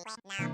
Now,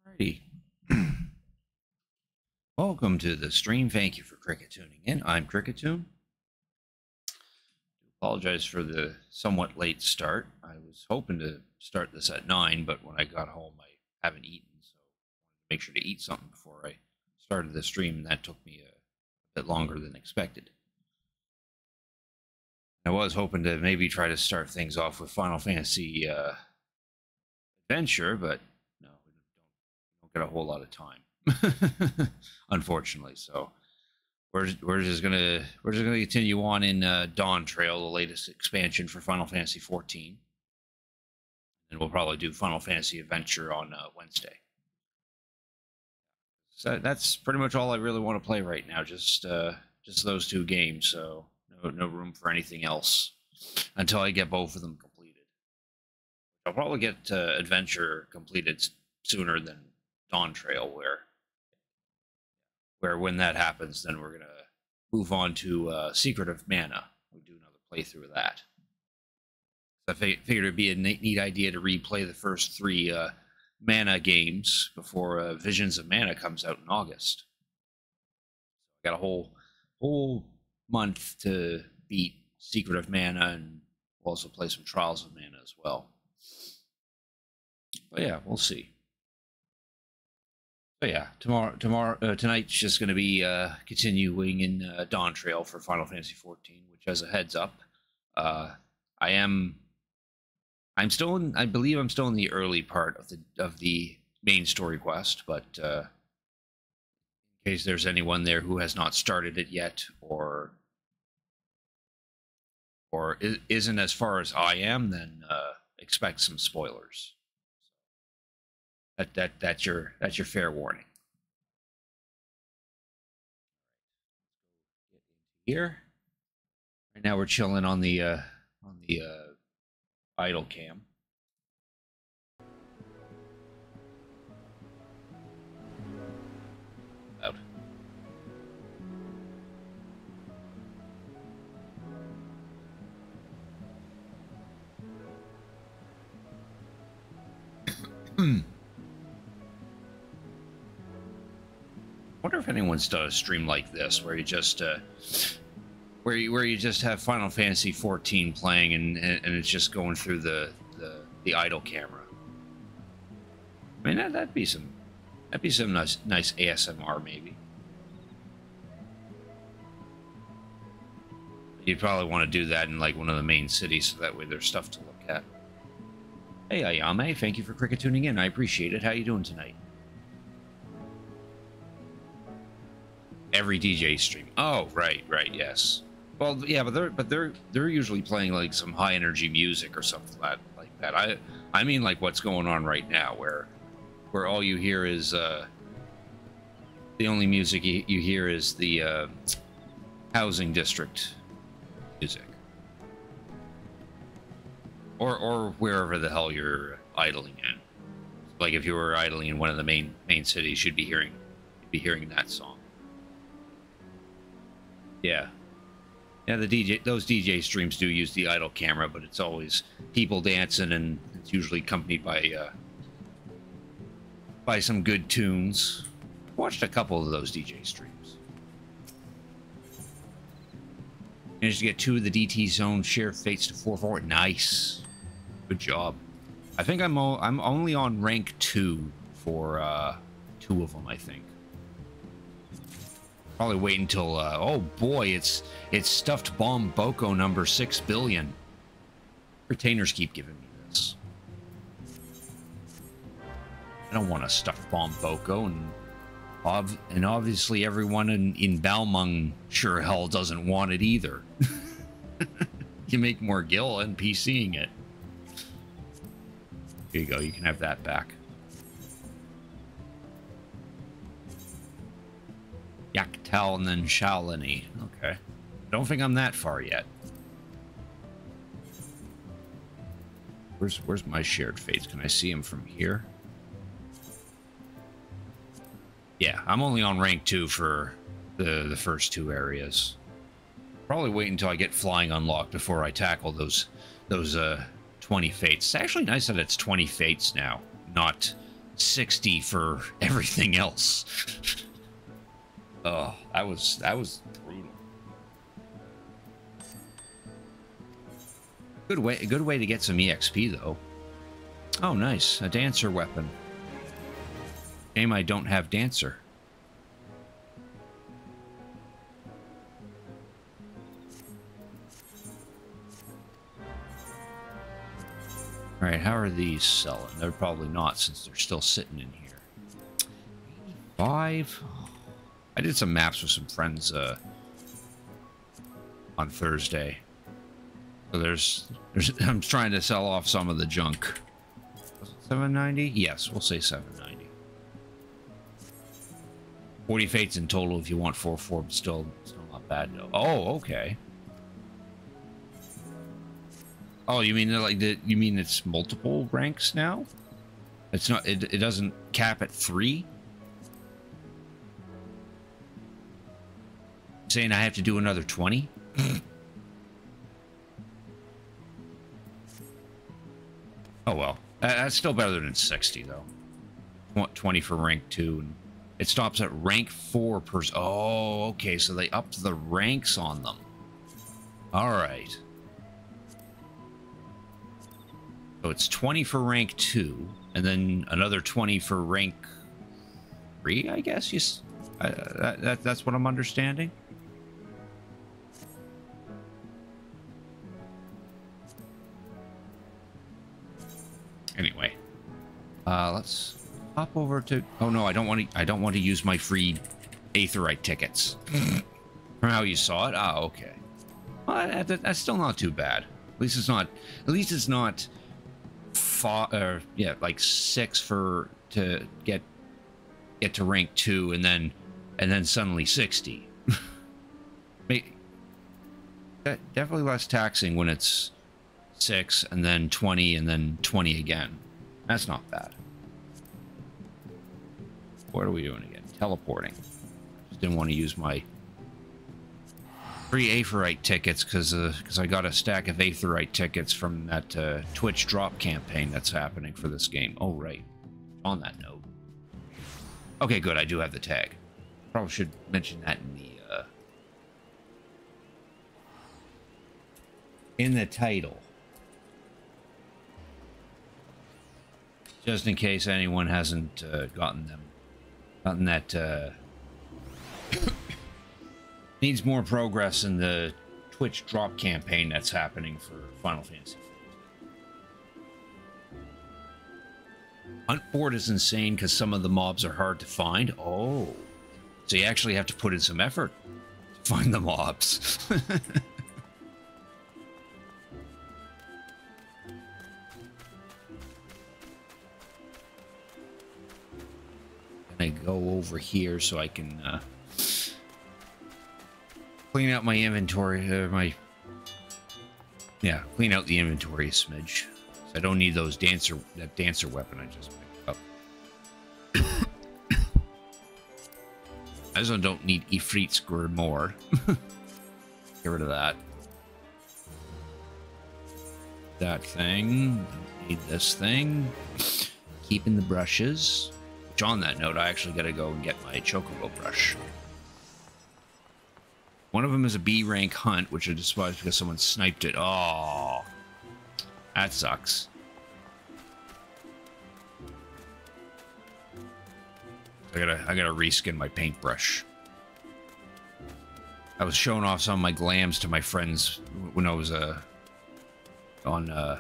Alrighty. Welcome to the stream. Thank you for Cricket tuning in. I'm Cricketune. Apologize for the somewhat late start. I was hoping to start this at 9, but when I got home, I haven't eaten, so I wanted to make sure to eat something before I started the stream, and that took me a bit longer than expected. I was hoping to maybe try to start things off with Final Fantasy Adventure, but no, we don't get a whole lot of time, unfortunately. So we're just gonna continue on in Dawntrail, the latest expansion for Final Fantasy XIV, and we'll probably do Final Fantasy Adventure on Wednesday. So that's pretty much all I really want to play right now. Just those two games. So no room for anything else until I get both of them completed. I'll probably get Adventure completed sooner than Dawntrail, where when that happens, then we're gonna move on to Secret of Mana. We do another playthrough of that. So I figured it'd be a neat idea to replay the first 3 Mana games before Visions of Mana comes out in August. I got a whole month to beat Secret of Mana, and we'll also play some Trials of Mana as well. But yeah, we'll see. But yeah, tonight's just going to be continuing in Dawntrail for Final Fantasy XIV, which, as a heads up, I believe I'm still in the early part of the main story quest, but in case there's anyone there who has not started it yet, or isn't as far as I am, then expect some spoilers. That's your fair warning. Here, right now we're chilling on the idle cam. Out. Wonder if anyone's done a stream like this where you just where you just have Final Fantasy XIV playing and it's just going through the idle camera. I mean that'd be some nice ASMR maybe. You'd probably want to do that in like one of the main cities, so that way there's stuff to look at. Hey, Ayame, thank you for cricket tuning in. I appreciate it. How you doing tonight? Every DJ stream. Oh, right, yes. Well, yeah, but they're usually playing like some high energy music or something like that. I mean like what's going on right now, where all you hear is the only music you hear is the housing district music, or wherever the hell you're idling in. Like if you were idling in one of the main cities, you'd be hearing that song. Yeah, those DJ streams do use the idle camera, but it's always people dancing, and it's usually accompanied by some good tunes. Watched a couple of those DJ streams. Managed to get 2 of the DT zone share fates to 4-4. Nice, good job. I think I'm only on rank 2 for 2 of them. I think. Probably wait until oh boy, it's stuffed bomb Boko number 6 billion. Retainers keep giving me this. I don't want a stuffed bomb Boko, and obviously everyone in Balmung sure hell doesn't want it either. You make more gil NPCing it. Here you go, you can have that back. Yaktal and then Shaolini. Okay. Don't think I'm that far yet. Where's my shared fates? Can I see him from here? Yeah, I'm only on rank 2 for the first 2 areas. Probably wait until I get flying unlocked before I tackle those 20 fates. It's actually nice that it's 20 fates now, not 60 for everything else. Oh, that was brutal. A good way to get some EXP though. Oh, nice, a dancer weapon. Shame I don't have dancer. All right, how are these selling? They're probably not, since they're still sitting in here. 85. I did some maps with some friends on Thursday. So there's I'm trying to sell off some of the junk. 790? Yes, we'll say 790. 40 fates in total if you want 4-4, but still not bad though. Oh, okay. Oh, you mean you mean it's multiple ranks now? It's not. It doesn't cap at 3. Saying I have to do another 20? Oh well, that's still better than 60 though. 20 for rank 2, and it stops at rank 4 per. Oh, okay, so they upped the ranks on them. All right. So it's 20 for rank 2, and then another 20 for rank 3, I guess. Yes, that's what I'm understanding. Anyway, let's hop over to. Oh no, I don't want to use my free Aetherite tickets. From how you saw it. Ah, okay. Well, that's still not too bad. At least it's not. At least it's not. Yeah, like 6 to get to rank 2, and then suddenly 60. Definitely less taxing when it's 6 and then 20 and then 20 again. That's not bad. What are we doing again? Teleporting. Just didn't want to use my free Aetherite tickets because I got a stack of Aetherite tickets from that Twitch drop campaign that's happening for this game. Oh, right. On that note. Okay, good. I do have the tag. Probably should mention that in the title. Just in case anyone hasn't gotten that needs more progress in the Twitch drop campaign that's happening for Final Fantasy. Hunt board is insane because some of the mobs are hard to find. Oh, so you actually have to put in some effort to find the mobs. I go over here so I can clean out my inventory. Clean out the inventory a smidge. So I don't need that dancer weapon I just picked up. I also don't need Ifrit's Grimoire. Get rid of that. That thing. Don't need this thing. Keeping the brushes. Which, on that note, I actually got to go and get my Chocobo brush. One of them is a B rank hunt, which I despise because someone sniped it. Oh, that sucks. I gotta reskin my paintbrush. I was showing off some of my glams to my friends when I was when I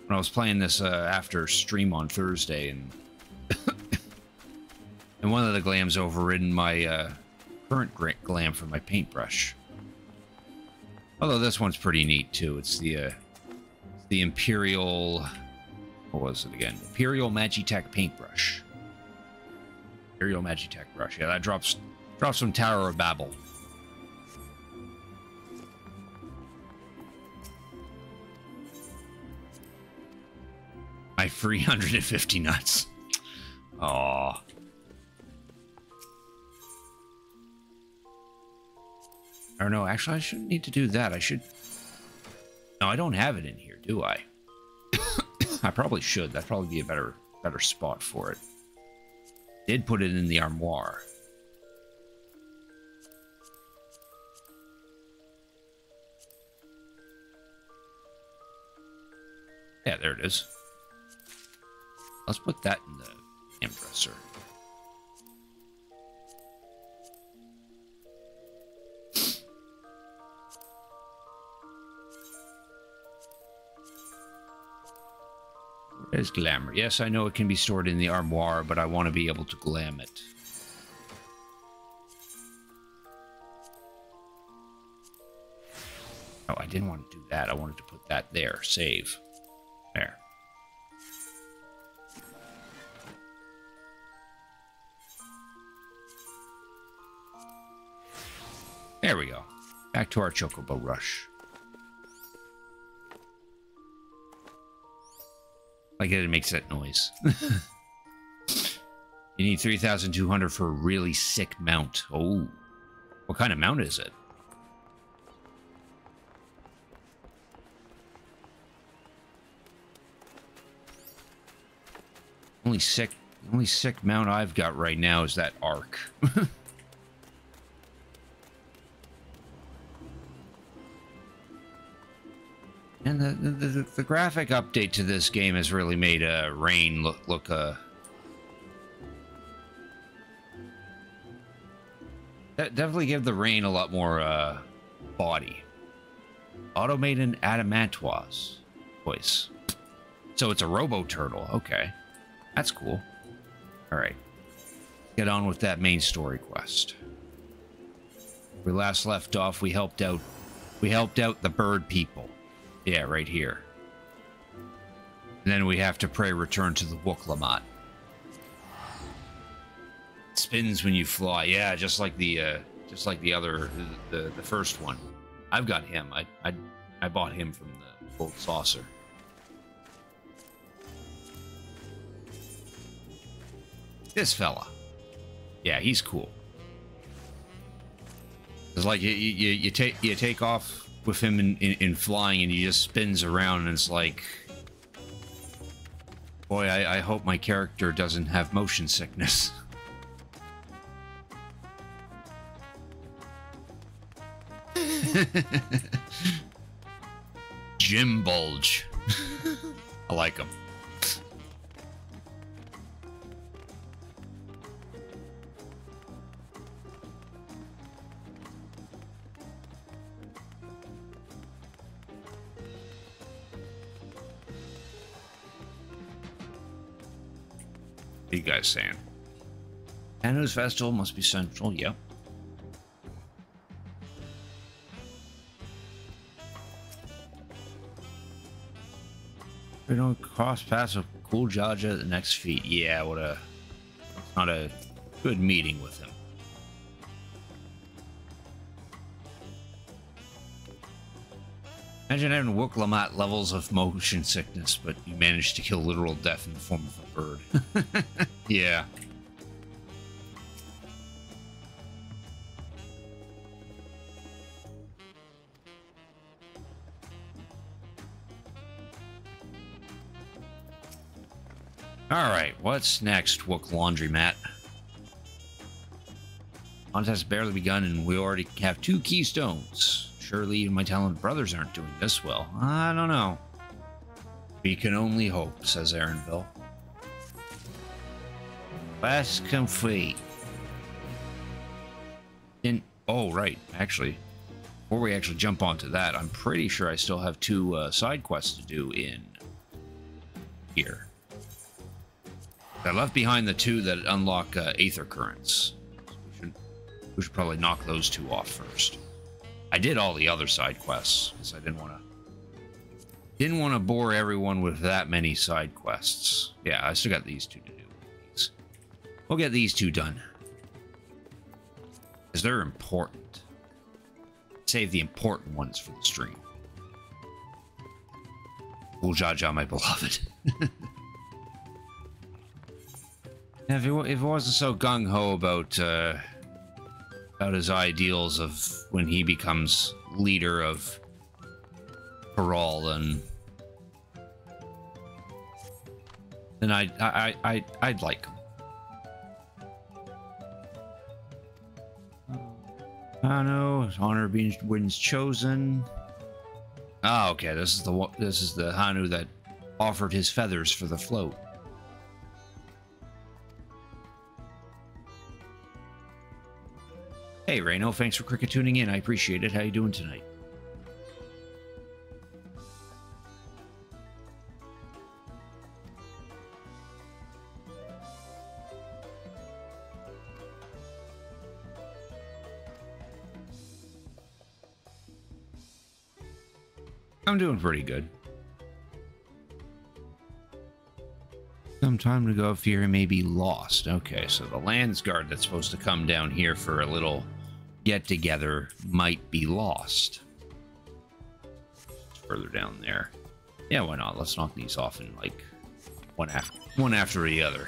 was playing this after stream on Thursday, and and one of the glams overridden my current glam for my paintbrush. Although this one's pretty neat too. It's the Imperial, what was it again? Imperial Magitech paintbrush. Imperial Magitech brush. Yeah, that drops some Tower of Babel. My 350 nuts. Aww. Or no, actually, I shouldn't need to do that. I should... No, I don't have it in here, do I? I probably should. That'd probably be a better spot for it. Did put it in the armoire. Yeah, there it is. Let's put that in the ham dresser. There's glamour. Yes, I know it can be stored in the armoire, but I want to be able to glam it. Oh, I didn't want to do that. I wanted to put that there. Save. There. There we go. Back to our Chocobo Rush. Like it makes that noise. You need 3,200 for a really sick mount. Oh. What kind of mount is it? Only sick mount I've got right now is that arc. And the graphic update to this game has really made Rain look definitely give the Rain a lot more body. Automated Adamantoise voice. So it's a Robo Turtle. Okay, that's cool. All right, get on with that main story quest. We last left off. We helped out the bird people. Yeah, right here. And then we have to pray return to the Wooklamat. Spins when you fly. Yeah, just like the other the first one. I've got him. I bought him from the Gold Saucer. This fella. Yeah, he's cool. It's like you take off with him in flying, and he just spins around, and it's like, boy, I hope my character doesn't have motion sickness. Jim Bulge. I like him. What are you guys saying? Hanu's festival must be central. Yep. We don't cross paths with Cool Jaja at the next feat. Yeah, what a... Not a good meeting with him. Imagine having Wooklamat levels of motion sickness, but you managed to kill literal death in the form of a bird. Yeah. Alright, what's next, Wook Laundromat? Contest has barely begun and we already have 2 keystones. Surely even my talented brothers aren't doing this well. I don't know. We can only hope, says Aaronville. Last complete. Oh, right. Actually, before we actually jump onto that, I'm pretty sure I still have 2 side quests to do in here. I left behind the 2 that unlock Aether Currents. We should probably knock those 2 off first. I did all the other side quests because I didn't want to bore everyone with that many side quests. Yeah, I still got these 2 to do. We'll get these 2 done because they're important. Save the important ones for the stream. Cool Jaja, my beloved. If it wasn't so gung-ho about his ideals of when he becomes leader of Paral, then I'd like him. Hano, honor being wins chosen. Oh, okay. This is the Hanu that offered his feathers for the float. Hey, Reno, thanks for cricket tuning in. I appreciate it. How you doing tonight? I'm doing pretty good. Some time to go, fear he may be lost. Okay, so the Landsguard that's supposed to come down here for a little get-together might be lost. It's further down there. Yeah, why not? Let's knock these off in, like, one after the other.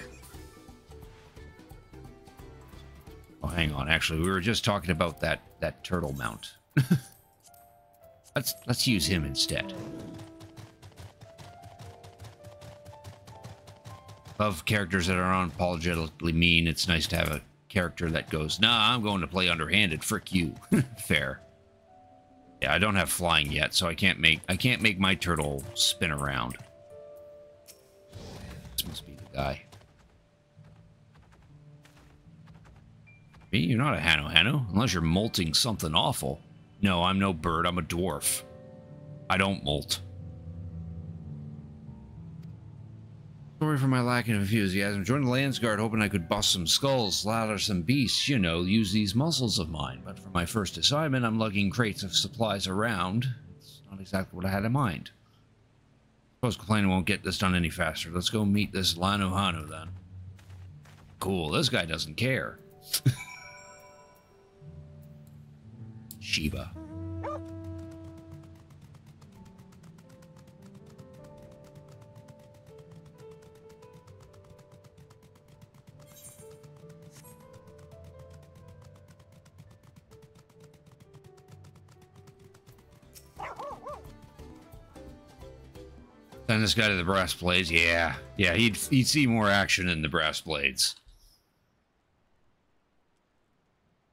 Oh, hang on. Actually, we were just talking about that turtle mount. Let's use him instead. Of characters that are unapologetically mean, it's nice to have a character that goes, nah, I'm going to play underhanded, frick you. Fair. Yeah, I don't have flying yet, so I can't make my turtle spin around. This must be the guy. Me? You're not a Hano, unless you're molting something awful. No, I'm no bird, I'm a dwarf. I don't molt. Sorry for my lack of enthusiasm. Joined the Landsguard hoping I could bust some skulls, slaughter some beasts, you know, use these muscles of mine. But for my first assignment, I'm lugging crates of supplies around. It's not exactly what I had in mind. Suppose complaining won't get this done any faster. Let's go meet this Lanu Hanu then. Cool, this guy doesn't care. Shiba. Send this guy to the Brass Blades. Yeah, he'd see more action in the Brass Blades.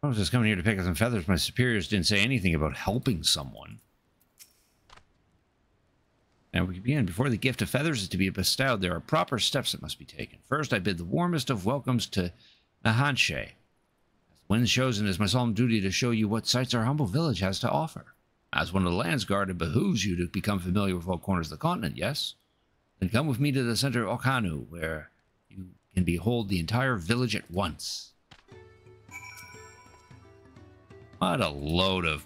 I was just coming here to pick up some feathers. My superiors didn't say anything about helping someone. Now we begin. Before the gift of feathers is to be bestowed, there are proper steps that must be taken. First, I bid the warmest of welcomes to Nahanshe. When chosen, it is my solemn duty to show you what sights our humble village has to offer. As one of the Landsguard, it behooves you to become familiar with all corners of the continent, yes? Then come with me to the center of Okhanu, where you can behold the entire village at once. What a load of...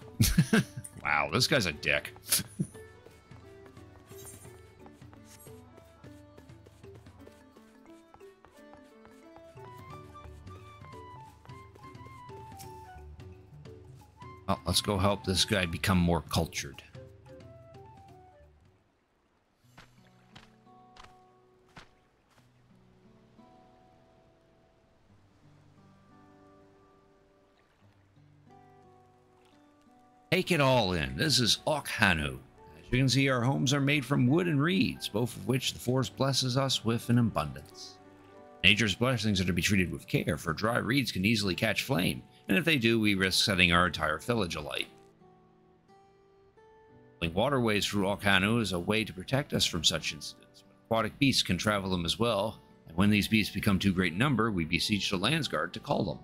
Wow, this guy's a dick. Well, let's go help this guy become more cultured. Take it all in. This is Okhanu. As you can see, our homes are made from wood and reeds, both of which the forest blesses us with in abundance. Nature's blessings are to be treated with care, for dry reeds can easily catch flame, and if they do, we risk setting our entire village alight. Building waterways through Okhanu is a way to protect us from such incidents. Aquatic beasts can travel them as well, and when these beasts become too great in number, we beseech the Landsguard to call them.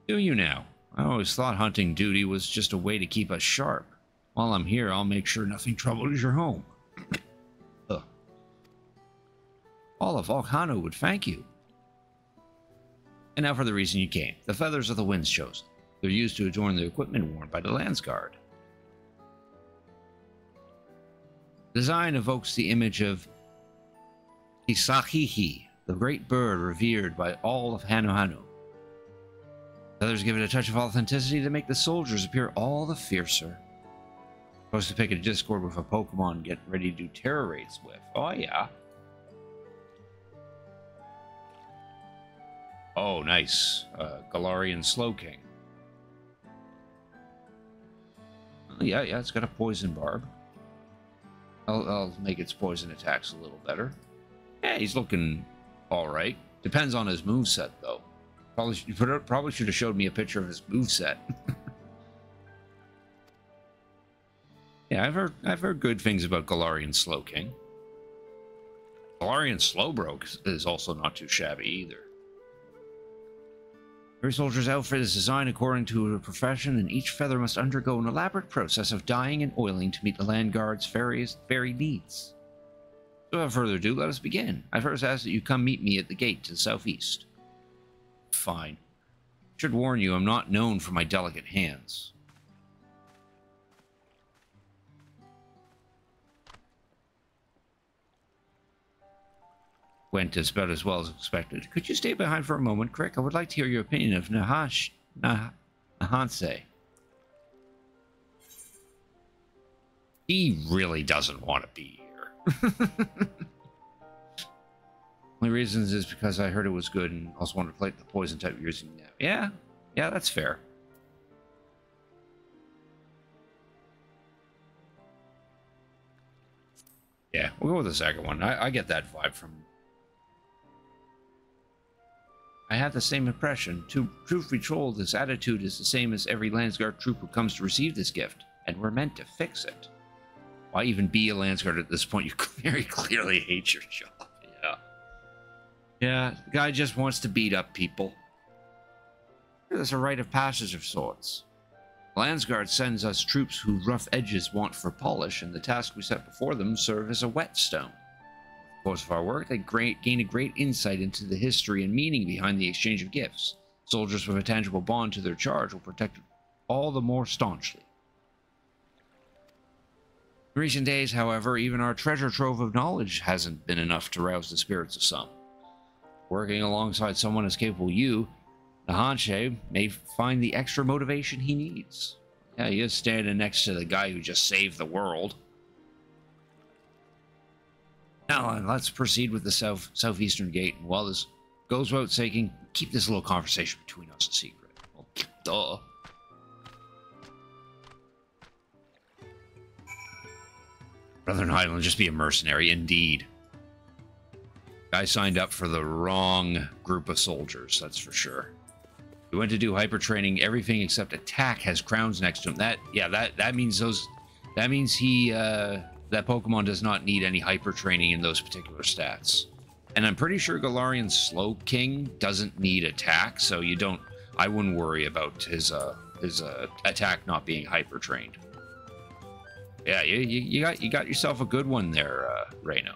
Do you now? I always thought hunting duty was just a way to keep us sharp. While I'm here, I'll make sure nothing troubles your home. All of Okhanu would thank you. And now for the reason you came. The feathers of the winds chosen. They're used to adorn the equipment worn by the Landsguard. Design evokes the image of Isahihi, the great bird revered by all of Hanu. Feathers give it a touch of authenticity to make the soldiers appear all the fiercer. Supposed to pick a Discord with a Pokemon get ready to do terror raids with. Oh yeah. Oh, nice. Galarian Slowking. Oh, yeah, it's got a poison barb. I'll make its poison attacks a little better. Yeah, he's looking alright. Depends on his moveset, though. Probably should have showed me a picture of his moveset. Yeah, I've heard good things about Galarian Slowking. Galarian Slowbro is also not too shabby either. Every soldier's outfit is designed according to a profession, and each feather must undergo an elaborate process of dyeing and oiling to meet the Landguard's varied needs. So without further ado, let us begin. I first ask that you come meet me at the gate to the southeast. Fine. Should warn you, I'm not known for my delicate hands. Went about as well as expected. Could you stay behind for a moment, Crick? I would like to hear your opinion of Nahase. He really doesn't want to be here. Only reasons is because I heard it was good and also wanted to play the poison type you're using now. Yeah, that's fair. Yeah, we'll go with the second one. I get that vibe from... I have the same impression. Truth be told, this attitude is the same as every Landsguard troop who comes to receive this gift, and we're meant to fix it. Why even be a Landsguard at this point? You very clearly hate your job. Yeah, the guy just wants to beat up people. There's a rite of passage of sorts. The Landsguard sends us troops who rough edges want for polish, and the task we set before them serve as a whetstone. In the course of our work, they gain a great insight into the history and meaning behind the exchange of gifts. Soldiers with a tangible bond to their charge will protect it all the more staunchly. In recent days, however, even our treasure trove of knowledge hasn't been enough to rouse the spirits of some. Working alongside someone as capable as you, Nahase may find the extra motivation he needs. Yeah, he is standing next to the guy who just saved the world. Now, let's proceed with the southeastern gate, and while this goes without saying, keep this little conversation between us a secret. Well, duh. Brother Highland, just be a mercenary, indeed. Guy signed up for the wrong group of soldiers, that's for sure. He went to do hyper training. Everything except attack has crowns next to him. That means that Pokemon does not need any hyper training in those particular stats. And I'm pretty sure Galarian Slowking doesn't need attack, so I wouldn't worry about his attack not being hyper trained. Yeah, you got yourself a good one there, Reno.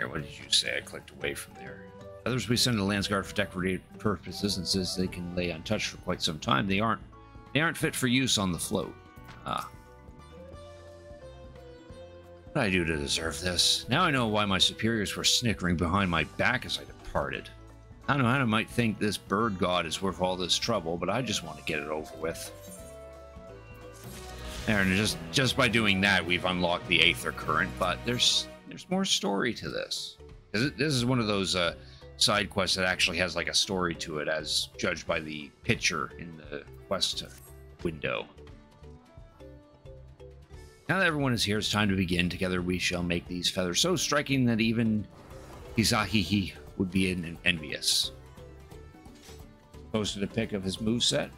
What did you say? I clicked away from there. Others we send to Landsguard for decorative purposes, and since they can lay untouched for quite some time, they aren't fit for use on the float. Ah. What did I do to deserve this? Now I know why my superiors were snickering behind my back as I departed. I know Hannah might think this bird god is worth all this trouble, but I just want to get it over with. There, and just by doing that, we've unlocked the Aether Current, but there's more story to this. This is one of those side quests that actually has like a story to it, as judged by the picture in the quest window. Now that everyone is here, it's time to begin. Together we shall make these feathers so striking that even Hizahihi would be envious. Posted a pic of his moveset.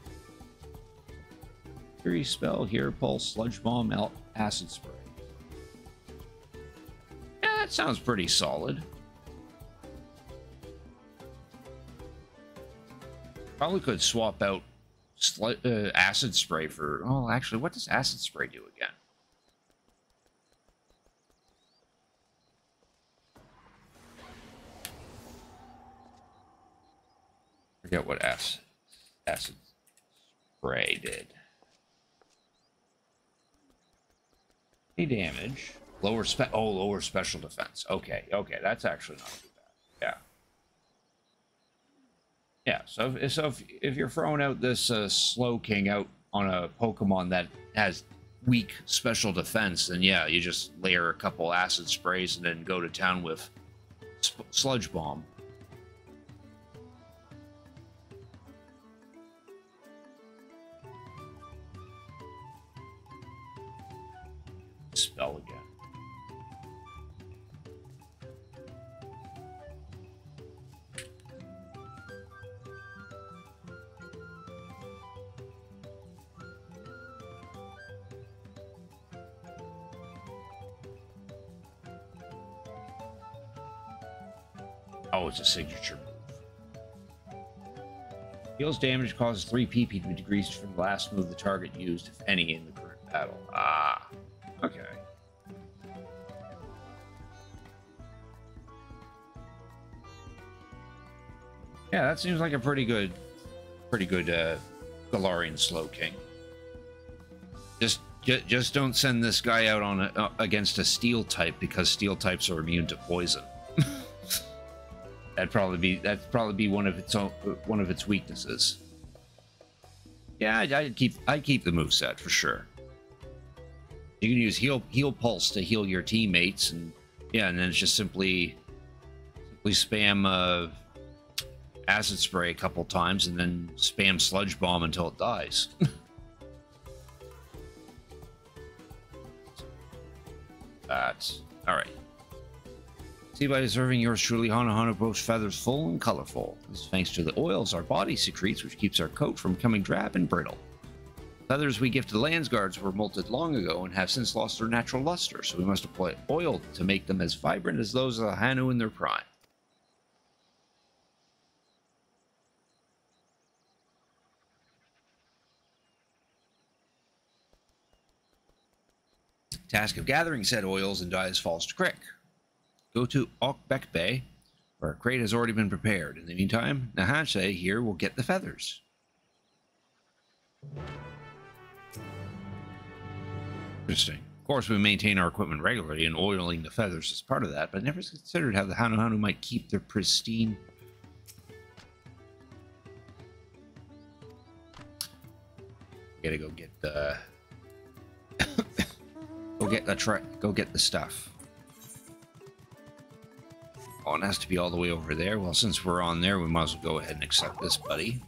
Fury spell, here, pulse, sludge bomb, acid spray. Yeah, that sounds pretty solid. Probably could swap out acid spray for... Oh, actually, what does acid spray do again? Forget what acid spray did. Any damage. Lower special defense. Okay, that's actually not too bad. Yeah. So if you're throwing out this Slow King out on a Pokemon that has weak special defense, then yeah, you just layer a couple acid sprays and then go to town with Sludge Bomb. Spell again. Oh, it's a signature move. Deals damage, causes 3 PP to be decreased from the last move the target used, if any, in the current battle. Ah, okay. Yeah, that seems like a pretty good Galarian Slow King. Just don't send this guy out on against a Steel type, because Steel types are immune to poison. That'd probably be one of its weaknesses. Yeah, I'd keep the moveset for sure. You can use heal pulse to heal your teammates, and yeah, and then it's just simply spam acid spray a couple times, and then spam sludge bomb until it dies. That's all right. See, by deserving yours truly, Hana boasts feathers full and colorful. This is thanks to the oils our body secretes, which keeps our coat from becoming drab and brittle. Feathers we give to the Landsguards were molted long ago and have since lost their natural luster, so we must apply oil to make them as vibrant as those of the Hanu in their prime. Task of gathering said oils and dyes falls to Crick. Go to Okbek Bay, where a crate has already been prepared. In the meantime, Nahanshe here will get the feathers. Interesting. Of course, we maintain our equipment regularly, and oiling the feathers is part of that, but never considered how the Hanu might keep their pristine. Gotta go get the... go get the stuff. Oh, it has to be all the way over there. Well, since we're on there, we might as well go ahead and accept this, buddy.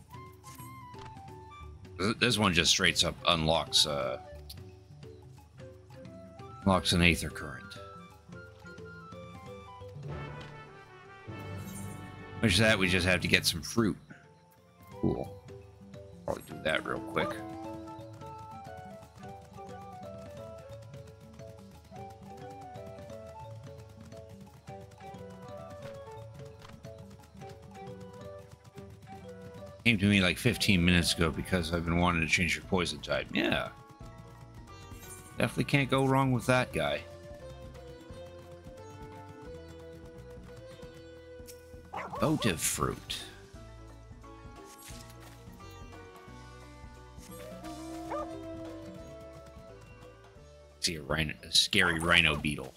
This one just straight up unlocks an Aether Current. Which is that we just have to get some fruit. Cool. Probably do that real quick. Came to me like 15 minutes ago because I've been wanting to change your poison type. Yeah. Definitely can't go wrong with that guy. Votive fruit. See a scary rhino beetle.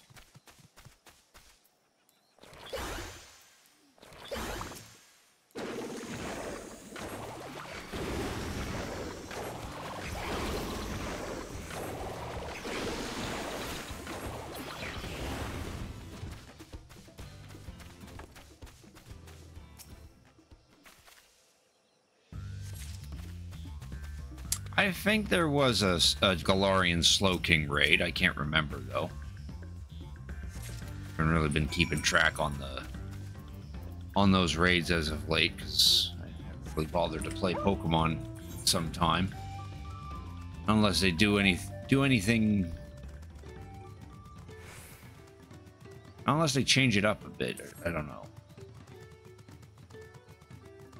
I think there was a Galarian Slow King raid. I can't remember though. Haven't really been keeping track on those raids as of late because I haven't really bothered to play Pokemon sometime, unless they do anything. Unless they change it up a bit. I don't know.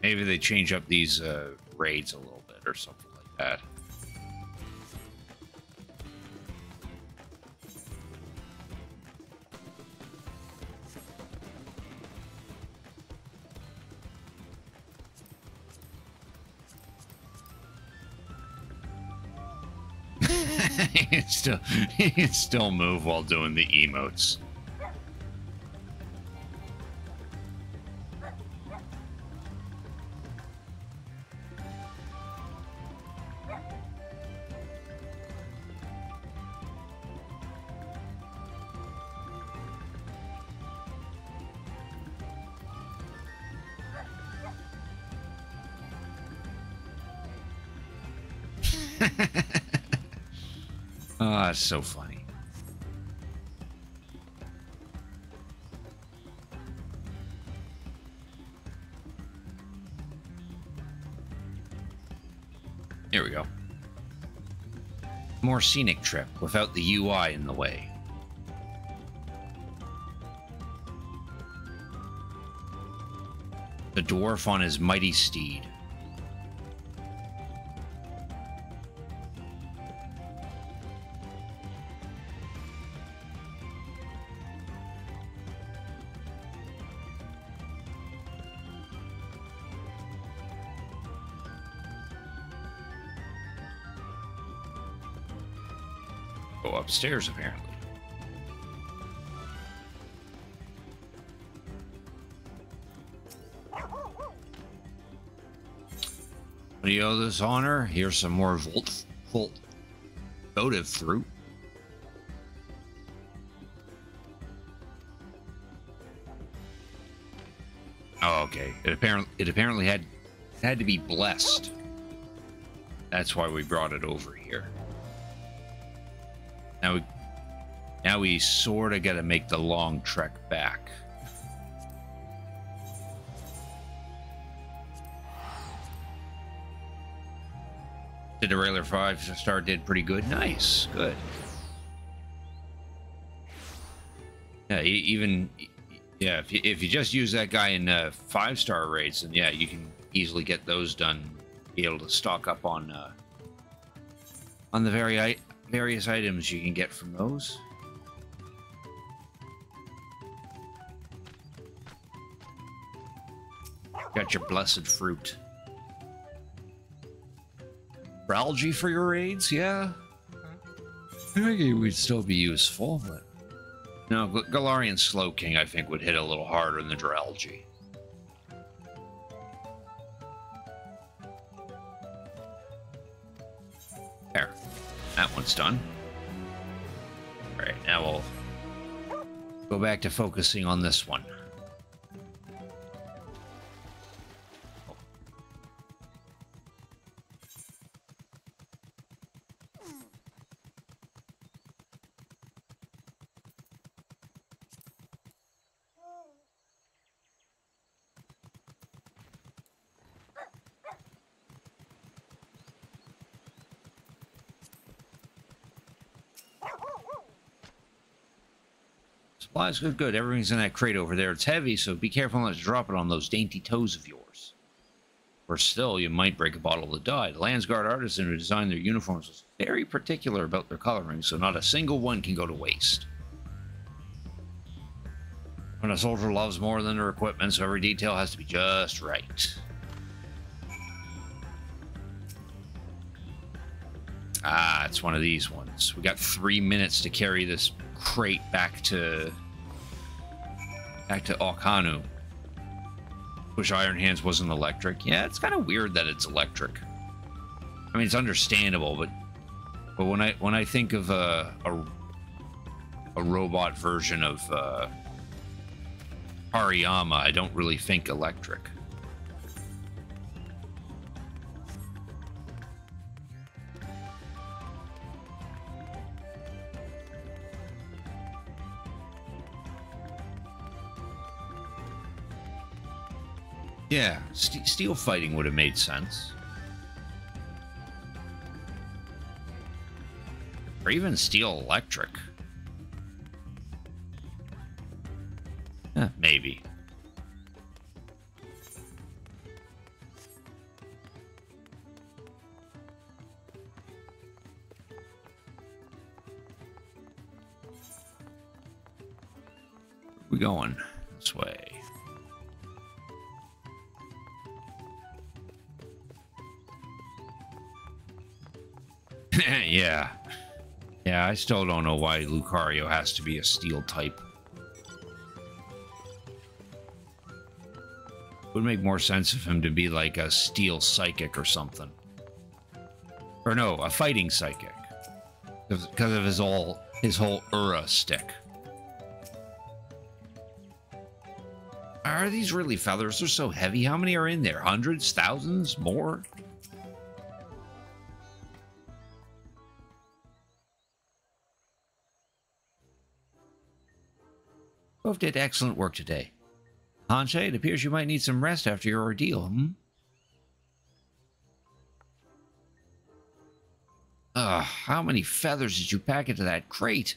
Maybe they change up these raids a little bit or something like that. He can still move while doing the emotes. Oh, that's so funny. Here we go. More scenic trip without the UI in the way. The dwarf on his mighty steed. Go upstairs, apparently. What do you owe this honor? Here's some more votive fruit. Oh, okay. It apparently had to be blessed. That's why we brought it over here. Now we sort of got to make the long trek back. The Derailleur 5-star did pretty good. Nice, good. Yeah, yeah. If you just use that guy in 5-star raids, then yeah, you can easily get those done. Be able to stock up on the various items you can get from those. Got your blessed fruit. Algae for your raids, yeah. I think it would still be useful, but no, Galarian Slow King I think would hit a little harder than the Dralgy. There, that one's done. All right, now we'll go back to focusing on this one. Supplies, good. Everything's in that crate over there. It's heavy, so be careful not to drop it on those dainty toes of yours. Or still, you might break a bottle of dye. The Landsguard artisan who designed their uniforms was very particular about their coloring, so not a single one can go to waste. When a soldier loves more than their equipment, so every detail has to be just right. Ah, it's one of these ones. We got 3 minutes to carry this crate back to Okanu. Wish Iron Hands wasn't electric. Yeah, it's kind of weird that it's electric. I mean, it's understandable, but when I think of a robot version of Hariyama, I don't really think electric. Yeah, steel fighting would have made sense. Or even steel electric. Maybe. Where we going? This way. Yeah. Yeah, I still don't know why Lucario has to be a steel type. Would make more sense of him to be like a steel psychic or something. Or no, a fighting psychic. Because of his whole Ura stick. Are these really feathers? They're so heavy. How many are in there? Hundreds? Thousands? More? Both did excellent work today. Hanshe, it appears you might need some rest after your ordeal, how many feathers did you pack into that crate?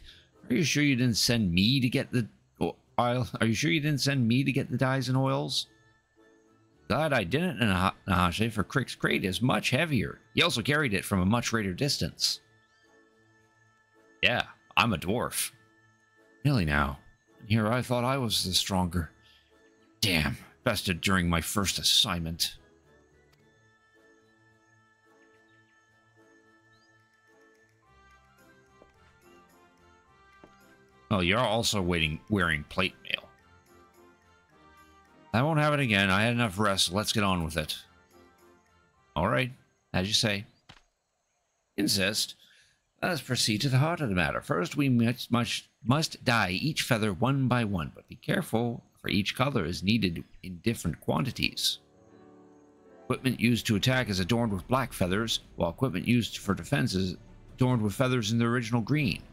Are you sure you didn't send me to get the oil? Are you sure you didn't send me to get the dyes and oils? Glad I didn't, Hanshe, for Crick's crate is much heavier. He also carried it from a much greater distance. Yeah, I'm a dwarf. Really now? Here I thought I was the stronger. Damn, bested during my first assignment. Oh, you're also wearing plate mail. I won't have it again. I had enough rest. Let's get on with it. All right, as you say. Insist. Let us proceed to the heart of the matter. First, we must dye each feather one by one, but be careful, for each color is needed in different quantities. Equipment used to attack is adorned with black feathers, while equipment used for defense is adorned with feathers in the original green.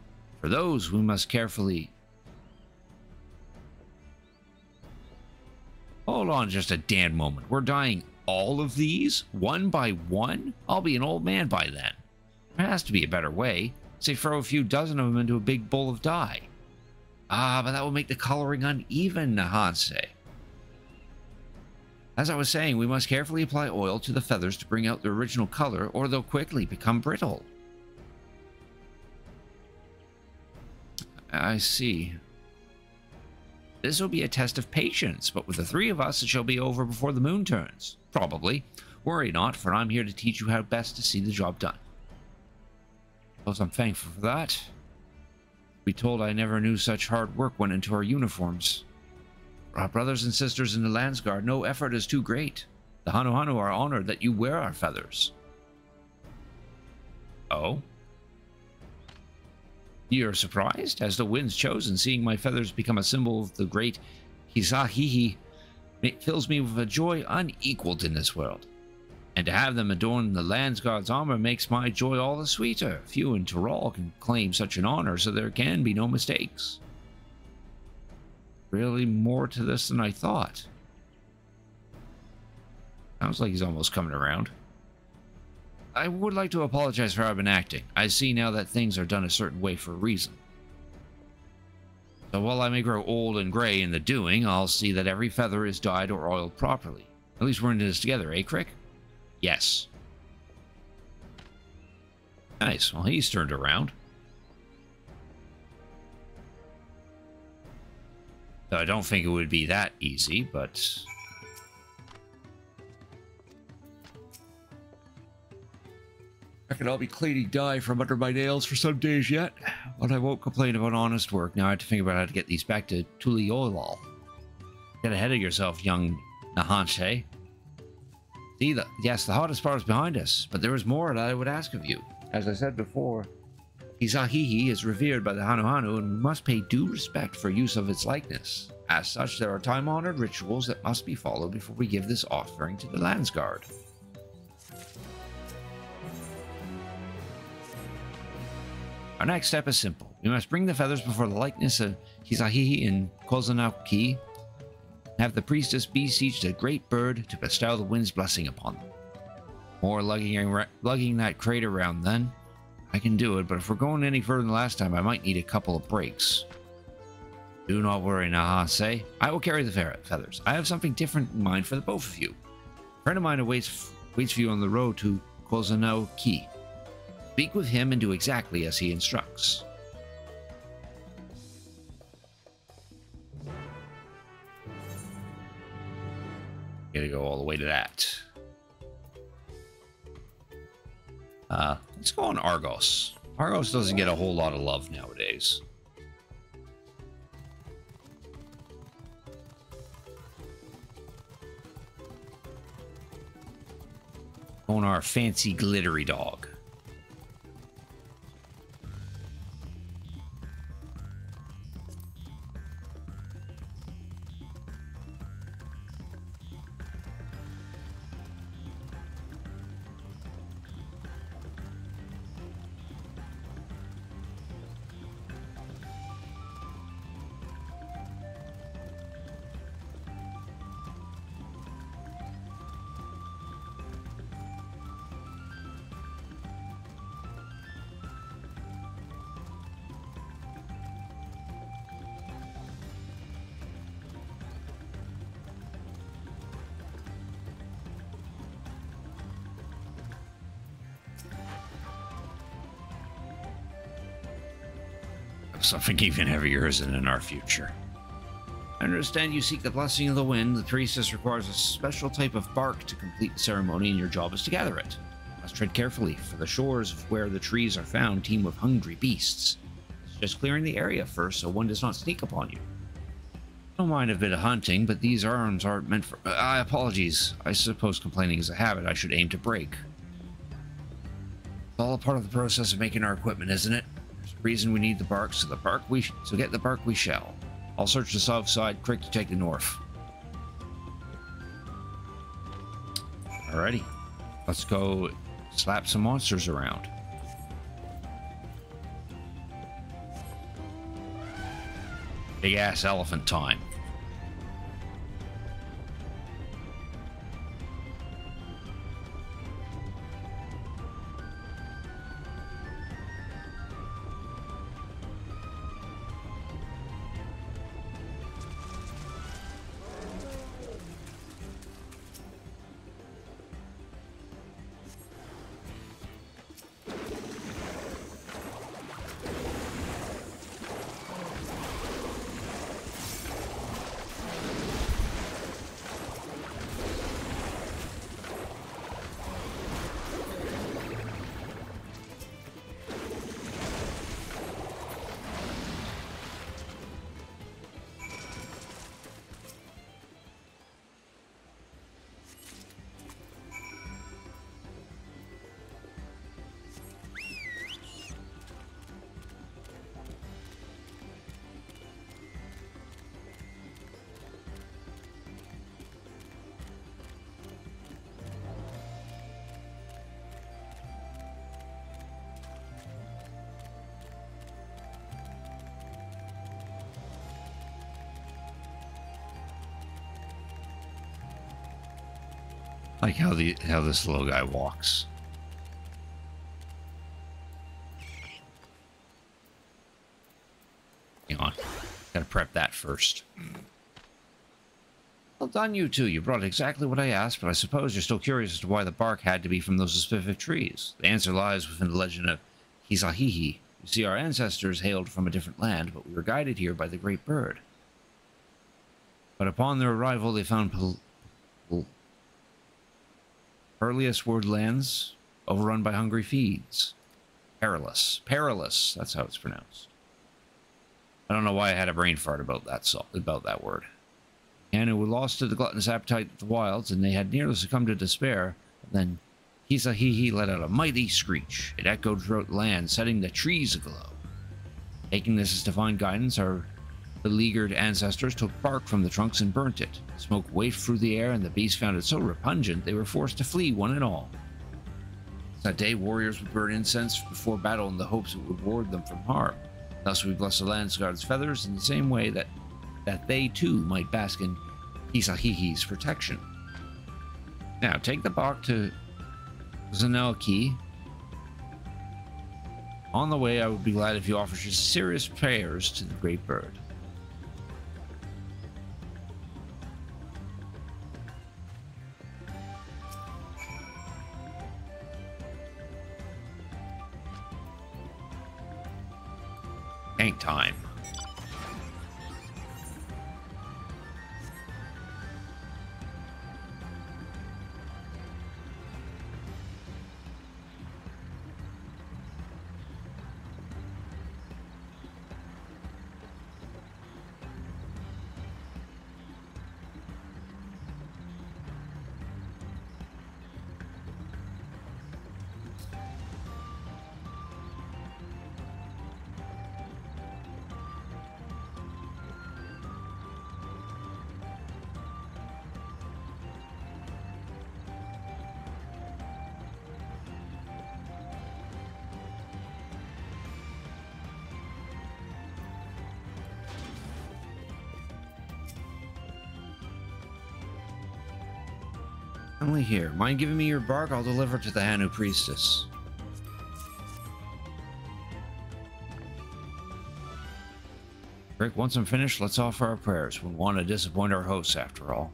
For those, we must carefully... Hold on just a damn moment. We're dyeing all of these, one by one? I'll be an old man by then. There has to be a better way. Say throw a few dozen of them into a big bowl of dye. Ah, but that will make the coloring uneven, Nahanse. As I was saying, we must carefully apply oil to the feathers to bring out the original color, or they'll quickly become brittle. I see. This will be a test of patience, but with the three of us, it shall be over before the moon turns. Probably. Worry not, for I'm here to teach you how best to see the job done. I'm thankful for that. Be told I never knew such hard work went into our uniforms. For our brothers and sisters in the Landsguard, no effort is too great. The Hanu are honored that you wear our feathers. Oh? You're surprised? As the wind's chosen, seeing my feathers become a symbol of the great Hisahihi fills me with a joy unequaled in this world. And to have them adorn the Landsguard's armor makes my joy all the sweeter. Few in Tyrol can claim such an honor, so there can be no mistakes. Really more to this than I thought. Sounds like he's almost coming around. I would like to apologize for how I've been acting. I see now that things are done a certain way for a reason. So while I may grow old and gray in the doing, I'll see that every feather is dyed or oiled properly. At least we're in this together, eh, Crick? Yes. Nice. Well, he's turned around. So I don't think it would be that easy, but... I reckon I'll be cleaning dye from under my nails for some days yet, but I won't complain about honest work. Now I have to think about how to get these back to Tuliolal. Get ahead of yourself, young Nahante. See, yes, the hardest part is behind us, but there is more that I would ask of you. As I said before, Kizahihi is revered by the Hanuhanu, and we must pay due respect for use of its likeness. As such, there are time-honored rituals that must be followed before we give this offering to the Landsguard. Our next step is simple. We must bring the feathers before the likeness of Kizahihi in Kozanauki, have the priestess beseech the great bird to bestow the wind's blessing upon them. More lugging that crate around then. I can do it, but if we're going any further than last time, I might need a couple of breaks. Do not worry, Nahase. I will carry the feathers. I have something different in mind for the both of you. A friend of mine waits for you on the road to Kozanauki. Speak with him and do exactly as he instructs. Gotta go all the way to that. Let's go on Argos. Argos doesn't get a whole lot of love nowadays. On our fancy glittery dog. Something even heavier is in our future. I understand you seek the blessing of the wind. The priestess requires a special type of bark to complete the ceremony, and your job is to gather it. You must tread carefully, for the shores of where the trees are found teem with hungry beasts. It's just clearing the area first, so one does not sneak upon you. Don't mind a bit of hunting, but these arms aren't meant for... apologies. I suppose complaining is a habit I should aim to break. It's all a part of the process of making our equipment, isn't it? Reason we need the bark, so get the bark we shall. I'll search the south side, Crick to take the north. Alrighty, let's go slap some monsters around. Big ass elephant time. Like how this little guy walks. Hang on. Gotta prep that first. Well done, you two. You brought exactly what I asked, but I suppose you're still curious as to why the bark had to be from those specific trees. The answer lies within the legend of Kizahihi. You see, our ancestors hailed from a different land, but we were guided here by the great bird. But upon their arrival, they found perilous woodlands overrun by hungry feeds. Perilous. Perilous. That's how it's pronounced. I don't know why I had a brain fart about that word. And who were lost to the gluttonous appetite of the wilds, and they had nearly succumbed to despair. And then Kisahihi let out a mighty screech. It echoed throughout the land, setting the trees aglow. Taking this as divine guidance, our beleaguered ancestors took bark from the trunks and burnt it. Smoke wafted through the air, and the beasts found it so repugnant they were forced to flee, one and all. That day, warriors would burn incense before battle in the hopes it would ward them from harm. Thus we bless the Landsguard's feathers in the same way that they too might bask in Kisahihi's protection. Now, take the bark to Zanelki. On the way, I would be glad if you offered your serious prayers to the great bird. Tank time. Only here. Mind giving me your bark? I'll deliver it to the Hanu priestess. Rick, once I'm finished, let's offer our prayers. We want to disappoint our hosts, after all.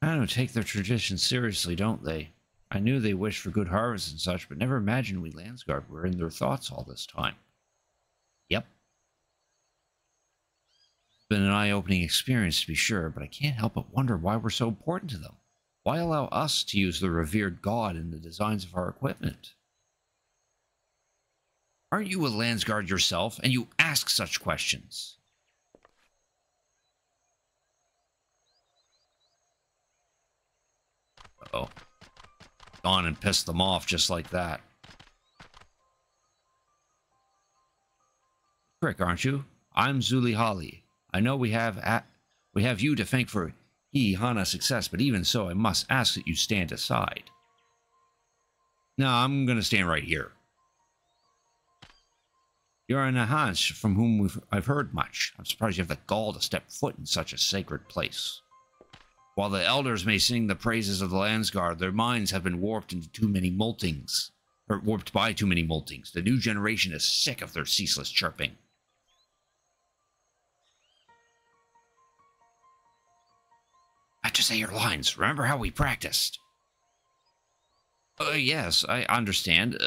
Hanu take their traditions seriously, don't they? I knew they wished for good harvests and such, but never imagined we Landsguard were in their thoughts all this time. Yep. It's been an eye-opening experience, to be sure, but I can't help but wonder why we're so important to them. Why allow us to use the revered god in the designs of our equipment? Aren't you a Landsguard yourself, and you ask such questions? Uh-oh. Gone and pissed them off just like that. Crick, aren't you? I'm Zuli Holly. I know we have you to thank for Hana's success, but even so, I must ask that you stand aside. No, I'm going to stand right here. You're an Ahansh from whom I've heard much. I'm surprised you have the gall to step foot in such a sacred place. While the elders may sing the praises of the Landsguard, their minds have been warped into too many moltings, or warped by too many moltings. The new generation is sick of their ceaseless chirping. I have to say your lines. Remember how we practiced? Yes, I understand.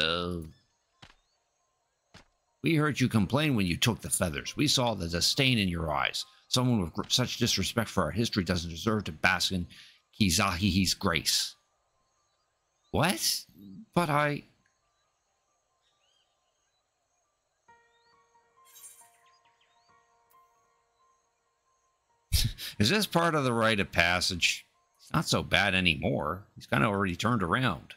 We heard you complain when you took the feathers. We saw the disdain in your eyes. Someone with such disrespect for our history doesn't deserve to bask in Kizahihi's grace. What? But I... Is this part of the rite of passage? It's not so bad anymore. He's kind of already turned around.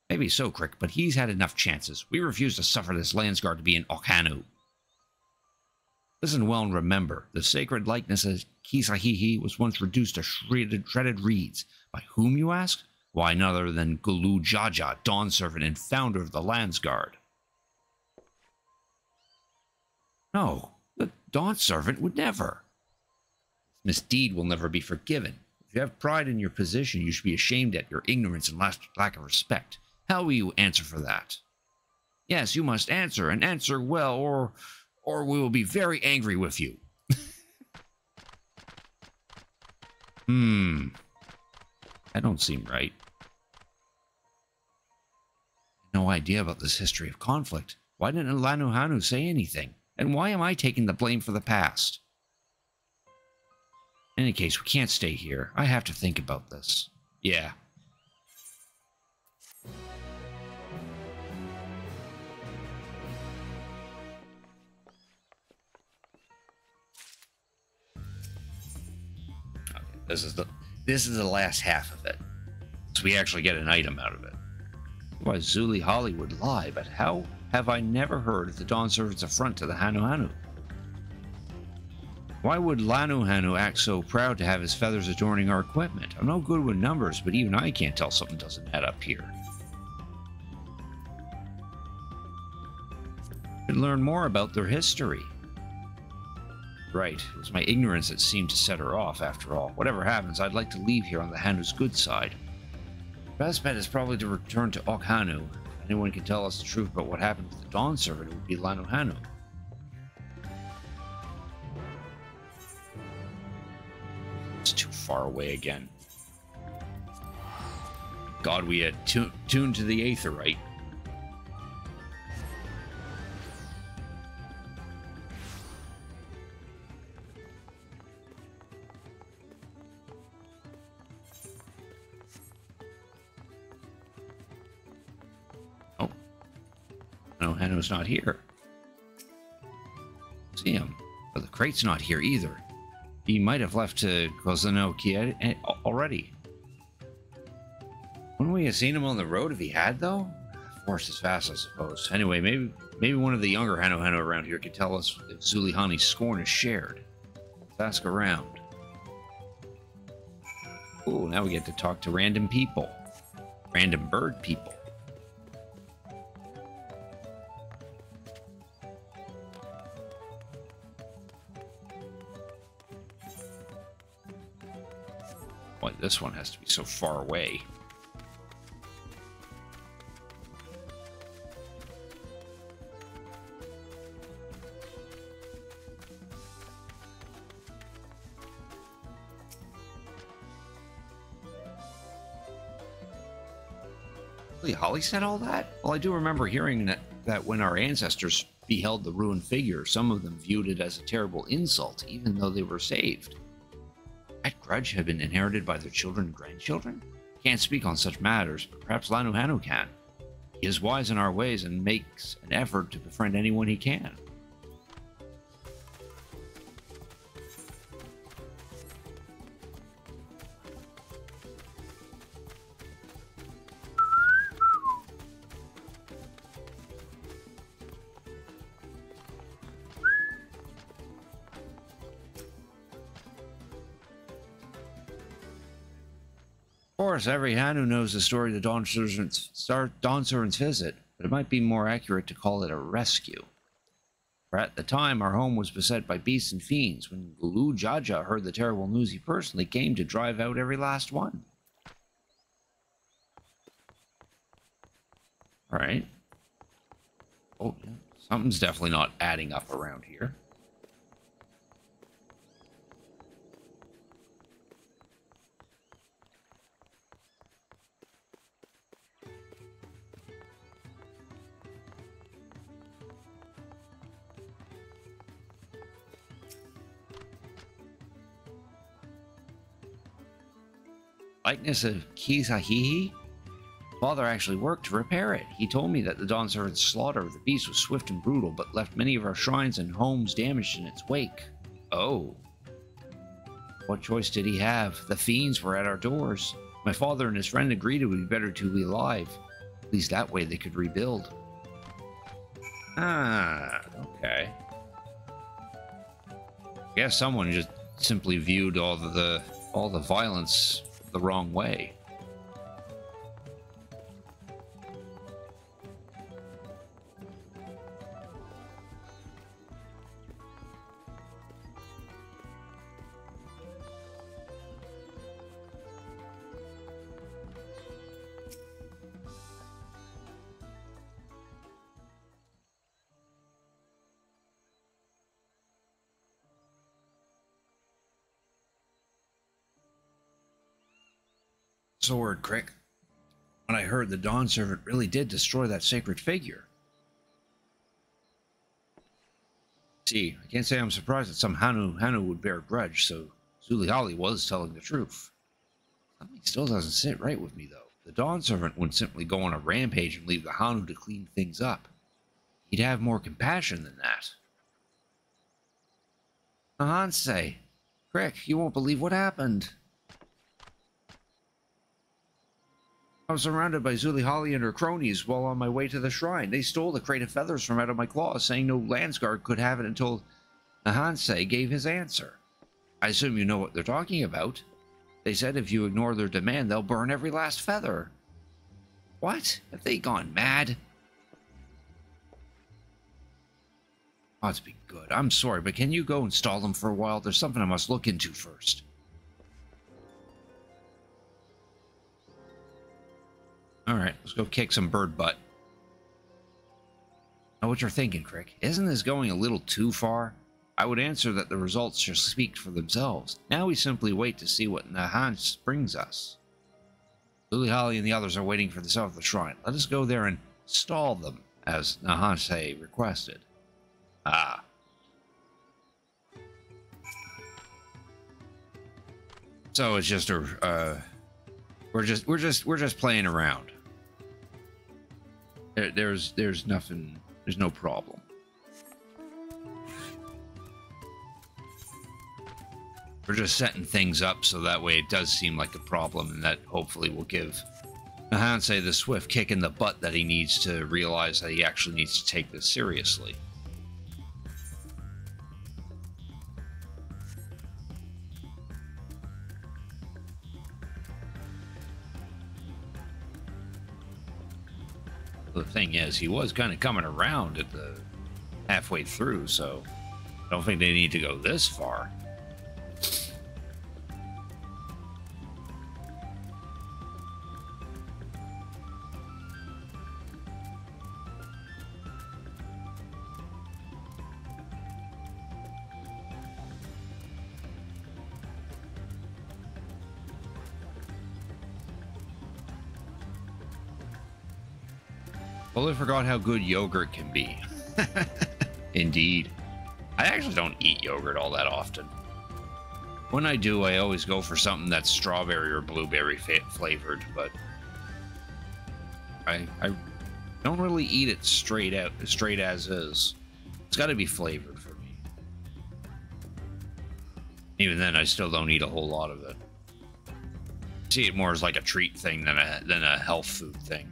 Maybe so, Crick, but he's had enough chances. We refuse to suffer this Landsguard to be an Okhanu. Listen well and remember, the sacred likeness of Kisahihi was once reduced to shredded reeds. By whom, you ask? Why, none other than Gulu Jaja, Dawn Servant and founder of the Landsguard. No, the Dawn Servant would never. This misdeed will never be forgiven. If you have pride in your position, you should be ashamed at your ignorance and lack of respect. How will you answer for that? Yes, you must answer, and answer well, or we will be very angry with you. That don't seem right. No idea about this history of conflict. Why didn't Lanuhanu say anything? And why am I taking the blame for the past? In any case, we can't stay here. I have to think about this. Yeah. Okay, this is the last half of it. So we actually get an item out of it. Why Zuli Holly would lie, but how have I never heard of the Dawn Servant's affront to the Hanuhanu? Why would Lanuhanu act so proud to have his feathers adorning our equipment? I'm no good with numbers, but even I can't tell something doesn't add up here. Should learn more about their history. Right, it was my ignorance that seemed to set her off after all. Whatever happens, I'd like to leave here on the Hanu's good side. Best bet is probably to return to Okhanu. If anyone can tell us the truth about what happened with the Dawn Servant, it would be Lanuhanu. It's too far away again. God, we had tuned to the Aetherite. No, Hanu's not here. See him, but the crate's not here either. He might have left to Kozanoki already. Wouldn't we have seen him on the road if he had, though? Force is fast, I suppose. Anyway, maybe one of the younger Hanu around here could tell us if Zulihani's scorn is shared. Let's ask around. Ooh, now we get to talk to random people. Random bird people. Boy, this one has to be so far away. Really, Holly said all that? Well, I do remember hearing that when our ancestors beheld the ruined figure, some of them viewed it as a terrible insult, even though they were saved. That grudge had been inherited by their children and grandchildren? Can't speak on such matters, but perhaps Lanuhanu can. He is wise in our ways and makes an effort to befriend anyone he can. Of course, every Hanu knows the story of the Dawn Servant's visit, but it might be more accurate to call it a rescue. For at the time, our home was beset by beasts and fiends. When Gulu Jaja heard the terrible news, he personally came to drive out every last one. Alright. Oh, yeah. Something's definitely not adding up around here. Likeness of Kizahihi? Father actually worked to repair it. He told me that the Dawn Servant's slaughter of the beast was swift and brutal, but left many of our shrines and homes damaged in its wake. Oh. What choice did he have? The fiends were at our doors. My father and his friend agreed it would be better to be alive. At least that way they could rebuild. Ah, okay. I guess someone just simply viewed all the violence the wrong way. sword, Crick. When I heard the Dawn Servant really did destroy that sacred figure. See, I can't say I'm surprised that some Hanu would bear a grudge, so Zulihali was telling the truth. Something still doesn't sit right with me, though. The Dawn Servant wouldn't simply go on a rampage and leave the Hanu to clean things up. He'd have more compassion than that. Nahansei, Crick, you won't believe what happened. I was surrounded by Zulihali and her cronies while on my way to the shrine. They stole the crate of feathers from out of my claws, saying no Landsguard could have it until Nahansei gave his answer. I assume you know what they're talking about. They said if you ignore their demand, they'll burn every last feather. What? Have they gone mad? Oh, it's been good. I'm sorry, but can you go and stall them for a while? There's something I must look into first. Alright, let's go kick some bird butt. Know what you're thinking, Crick. Isn't this going a little too far? I would answer that the results should speak for themselves. Now we simply wait to see what Nahans brings us. Zulihali and the others are waiting for the south of the shrine. Let us go there and stall them, as Nahansei requested. Ah. So it's just a we're just playing around. There's nothing, there's no problem. We're just setting things up so that way it does seem like a problem, and that hopefully will give Nahansei the swift kick in the butt that he needs to realize that he actually needs to take this seriously. The thing is, he was kind of coming around at the halfway through, so I don't think they need to go this far. Totally forgot how good yogurt can be. Indeed. I actually don't eat yogurt all that often. When I do, I always go for something that's strawberry or blueberry flavored, but I don't really eat it straight as is. It's got to be flavored for me. Even then, I still don't eat a whole lot of it. I see it more as like a treat thing than a health food thing.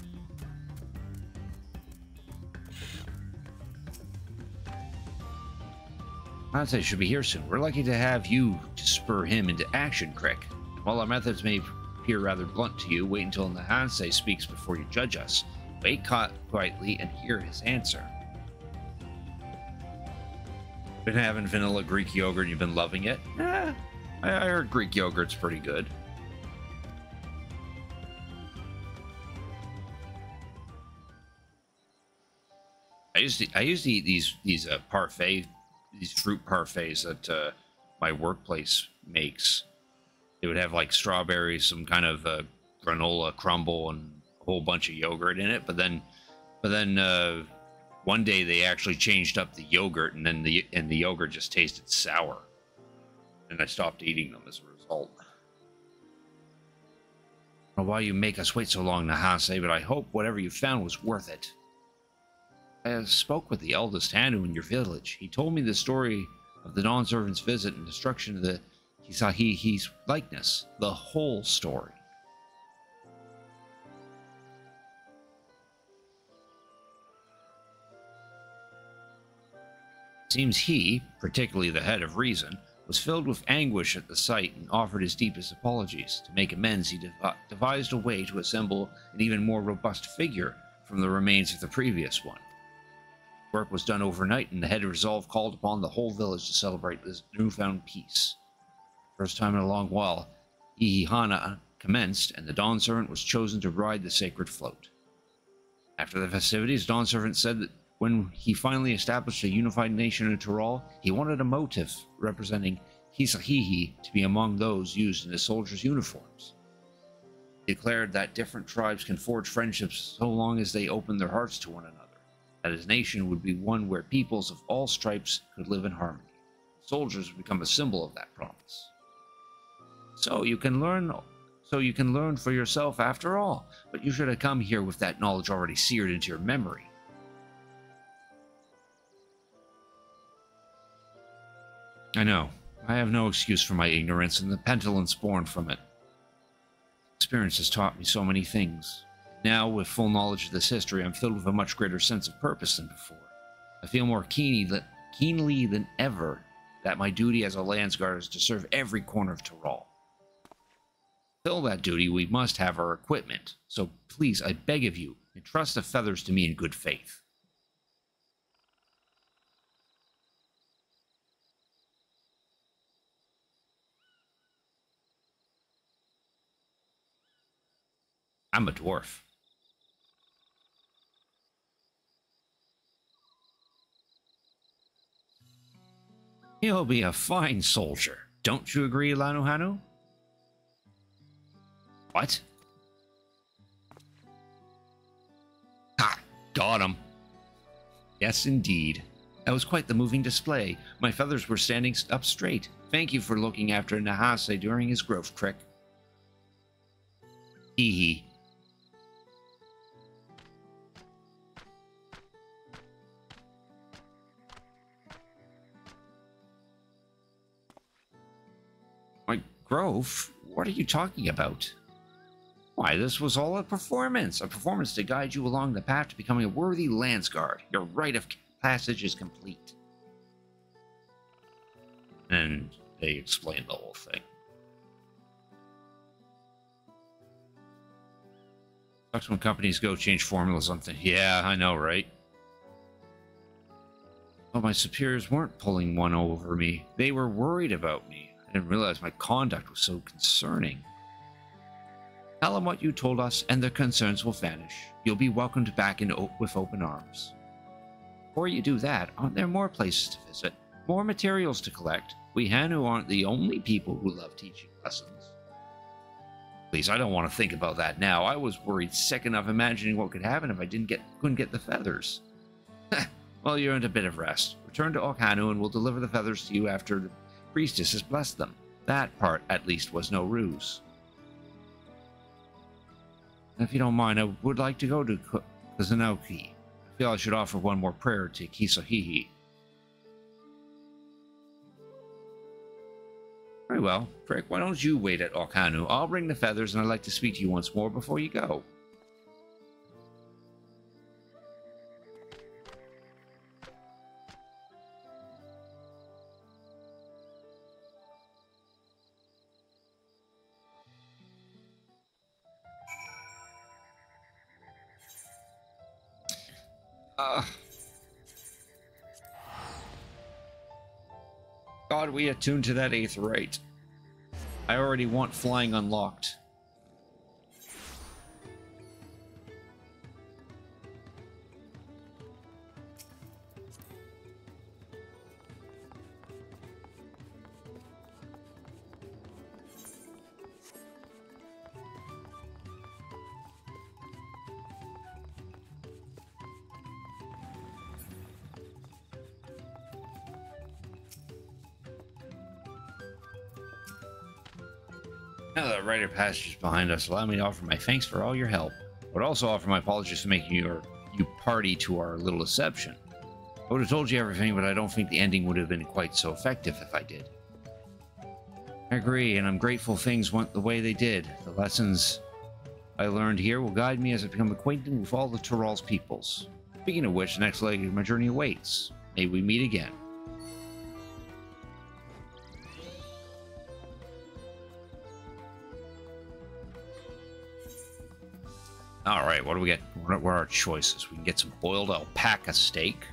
Nahansei should be here soon. We're lucky to have you to spur him into action, Crick. While our methods may appear rather blunt to you, wait until Nahansei speaks before you judge us. Wait quietly and hear his answer. Been having vanilla Greek yogurt and you've been loving it? I heard Greek yogurt's pretty good. I used to eat these parfaits. These fruit parfaits that my workplace makes. They would have like strawberries, some kind of granola crumble, and a whole bunch of yogurt in it. But then one day they actually changed up the yogurt, and then the yogurt just tasted sour, and I stopped eating them as a result. I don't know why you make us wait so long, Nahansei, but I hope whatever you found was worth it. I spoke with the eldest Hanu in your village. He told me the story of the Dawn Servant's visit and destruction of the Hisahihi's likeness. The whole story. It seems he, particularly the head of reason, was filled with anguish at the sight and offered his deepest apologies. To make amends, he devised a way to assemble an even more robust figure from the remains of the previous one. Work was done overnight, and the head of resolve called upon the whole village to celebrate this newfound peace. First time in a long while, Ihihana commenced, and the Dawn Servant was chosen to ride the sacred float. After the festivities, Dawn Servant said that when he finally established a unified nation in Tural, he wanted a motif representing Hisahihi to be among those used in the soldiers' uniforms. Declared that different tribes can forge friendships so long as they open their hearts to one another. That his nation would be one where peoples of all stripes could live in harmony. Soldiers would become a symbol of that promise. So you can learn for yourself after all, but you should have come here with that knowledge already seared into your memory. I know. I have no excuse for my ignorance and the petulance born from it. Experience has taught me so many things. Now, with full knowledge of this history, I'm filled with a much greater sense of purpose than before. I feel more keenly than ever that my duty as a Landsguard is to serve every corner of Tyrol. To fill that duty, we must have our equipment, so please, I beg of you, entrust the feathers to me in good faith. I'm a dwarf. He'll be a fine soldier. Don't you agree, Lanuhanu? What? Ha! Got him. Yes, indeed. That was quite the moving display. My feathers were standing up straight. Thank you for looking after Nahase during his growth trick. Hee hee. My growth? What are you talking about? Why, this was all a performance to guide you along the path to becoming a worthy Landsguard. Your rite of passage is complete. And they explained the whole thing. Sucks when companies go change formulas on things. Yeah, I know, right? But my superiors weren't pulling one over me. They were worried about me. I didn't realize my conduct was so concerning. Tell them what you told us, and their concerns will vanish. You'll be welcomed back with open arms. Before you do that, aren't there more places to visit? More materials to collect? We Hanu aren't the only people who love teaching lessons. Please, I don't want to think about that now. I was worried sick enough imagining what could happen if I couldn't get the feathers. Well, you earned a bit of rest. Return to Okhanu and we'll deliver the feathers to you after the priestess has blessed them. That part, at least, was no ruse. If you don't mind, I would like to go to Kuzunoki. I feel I should offer one more prayer to Kisohihi. Very well. Frick, why don't you wait at Okhanu? I'll bring the feathers and I'd like to speak to you once more before you go. God, we attuned to that 8th rite. I already want flying unlocked. Now that rite of passage is behind us, allow me to offer my thanks for all your help. I would also offer my apologies for making you party to our little deception. I would have told you everything, but I don't think the ending would have been quite so effective if I did. I agree, and I'm grateful things went the way they did. The lessons I learned here will guide me as I become acquainted with all the Tyrol's peoples. Speaking of which, the next leg of my journey awaits. May we meet again. Alright, what do we get? What are our choices? We can get some boiled alpaca steak.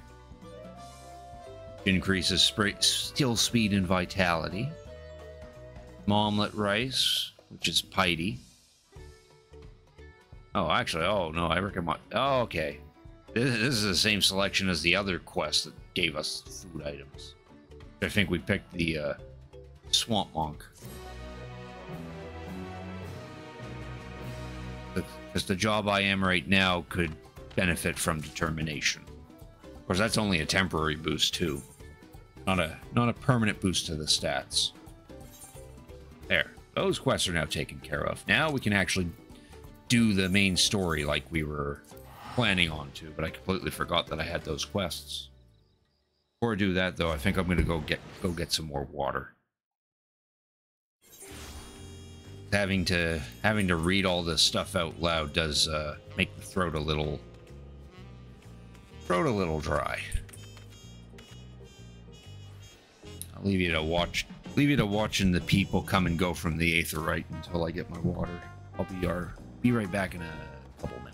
Increases skill speed and vitality. Omelet rice, which is piety. Oh, actually, oh no, I recommend... Oh, okay. This is the same selection as the other quest that gave us food items. I think we picked the Swamp Monk. Because the job I am right now could benefit from determination. Of course, that's only a temporary boost too, not a permanent boost to the stats. There, those quests are now taken care of. Now we can actually do the main story like we were planning on to, but I completely forgot that I had those quests. Before I do that, though, I think I'm gonna go get some more water. Having to read all this stuff out loud does make the throat a little dry. I'll leave you to watching the people come and go from the Aetherite until I get my water. I'll be right back in a couple minutes.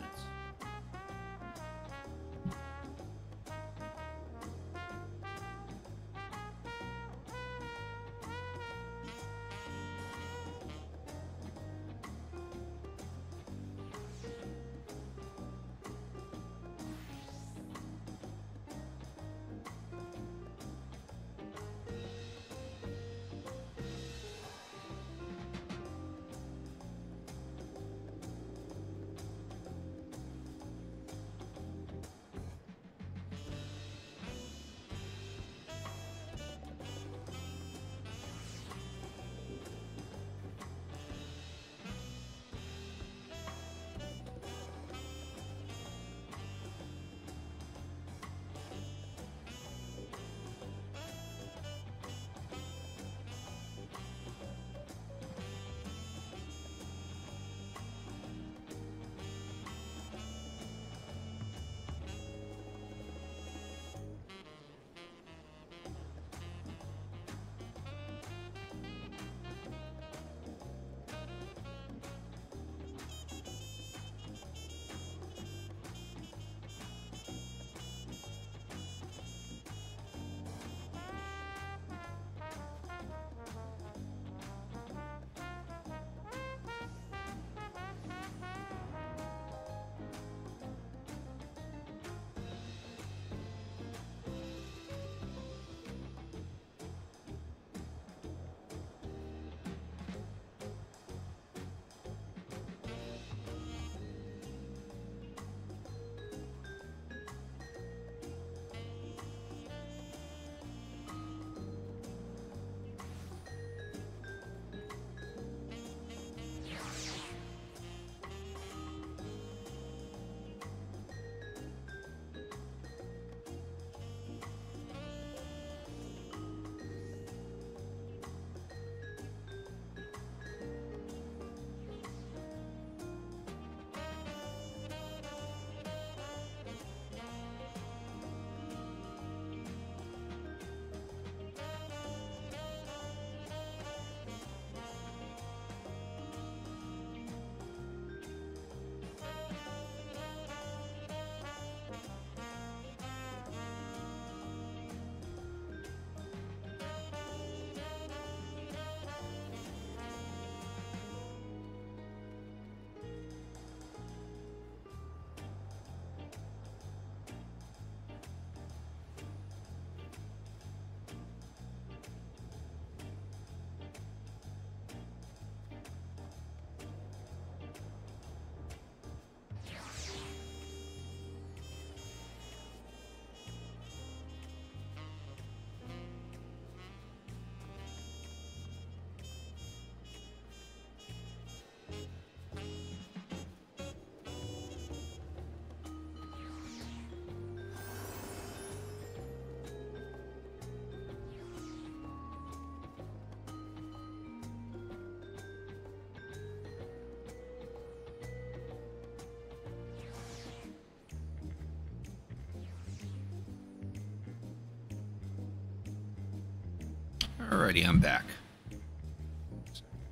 Alrighty, I'm back.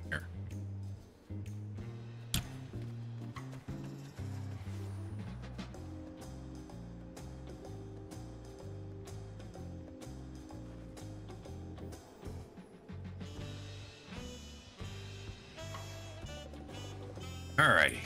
Here. Alrighty.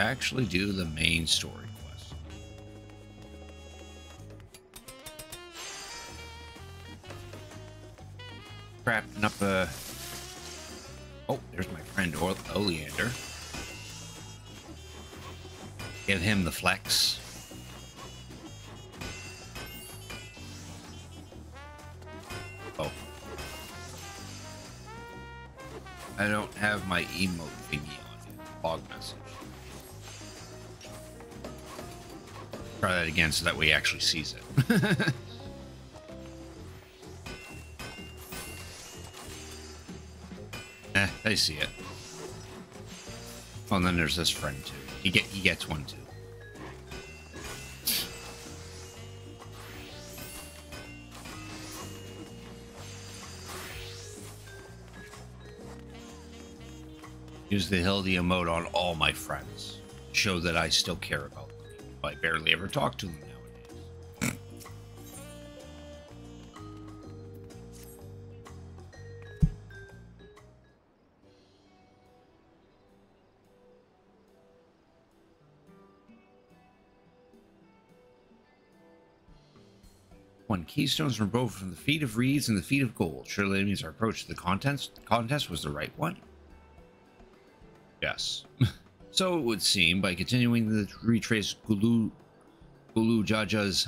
actually do the main story quest. Crafting up a... Oh, there's my friend Oleander. Give him the flex. Oh. I don't have my emote thingy on. Log message. Try that again so that way he actually sees it. They see it. Oh, and then there's this friend too. He gets one too. Use the Hildy emote on all my friends. Show that I still care about them. I barely ever talk to them nowadays. One keystones from both from the feet of reeds and the feet of gold. Surely that means our approach to the contest was the right one. Yes. So it would seem, by continuing to retrace Gulu Jaja's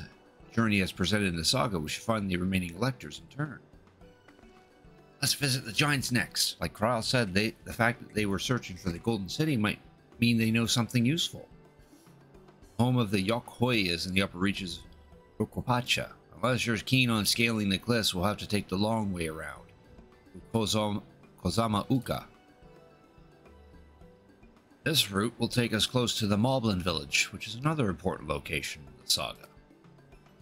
journey as presented in the saga, we should find the remaining electors in turn. Let's visit the giants next. Like Kral said, the fact that they were searching for the Golden City might mean they know something useful. Home of the Yokhoi is in the upper reaches of Rokopacha. Unless you're keen on scaling the cliffs, we'll have to take the long way around. Kozama Uka. This route will take us close to the Moblin village, which is another important location in the saga.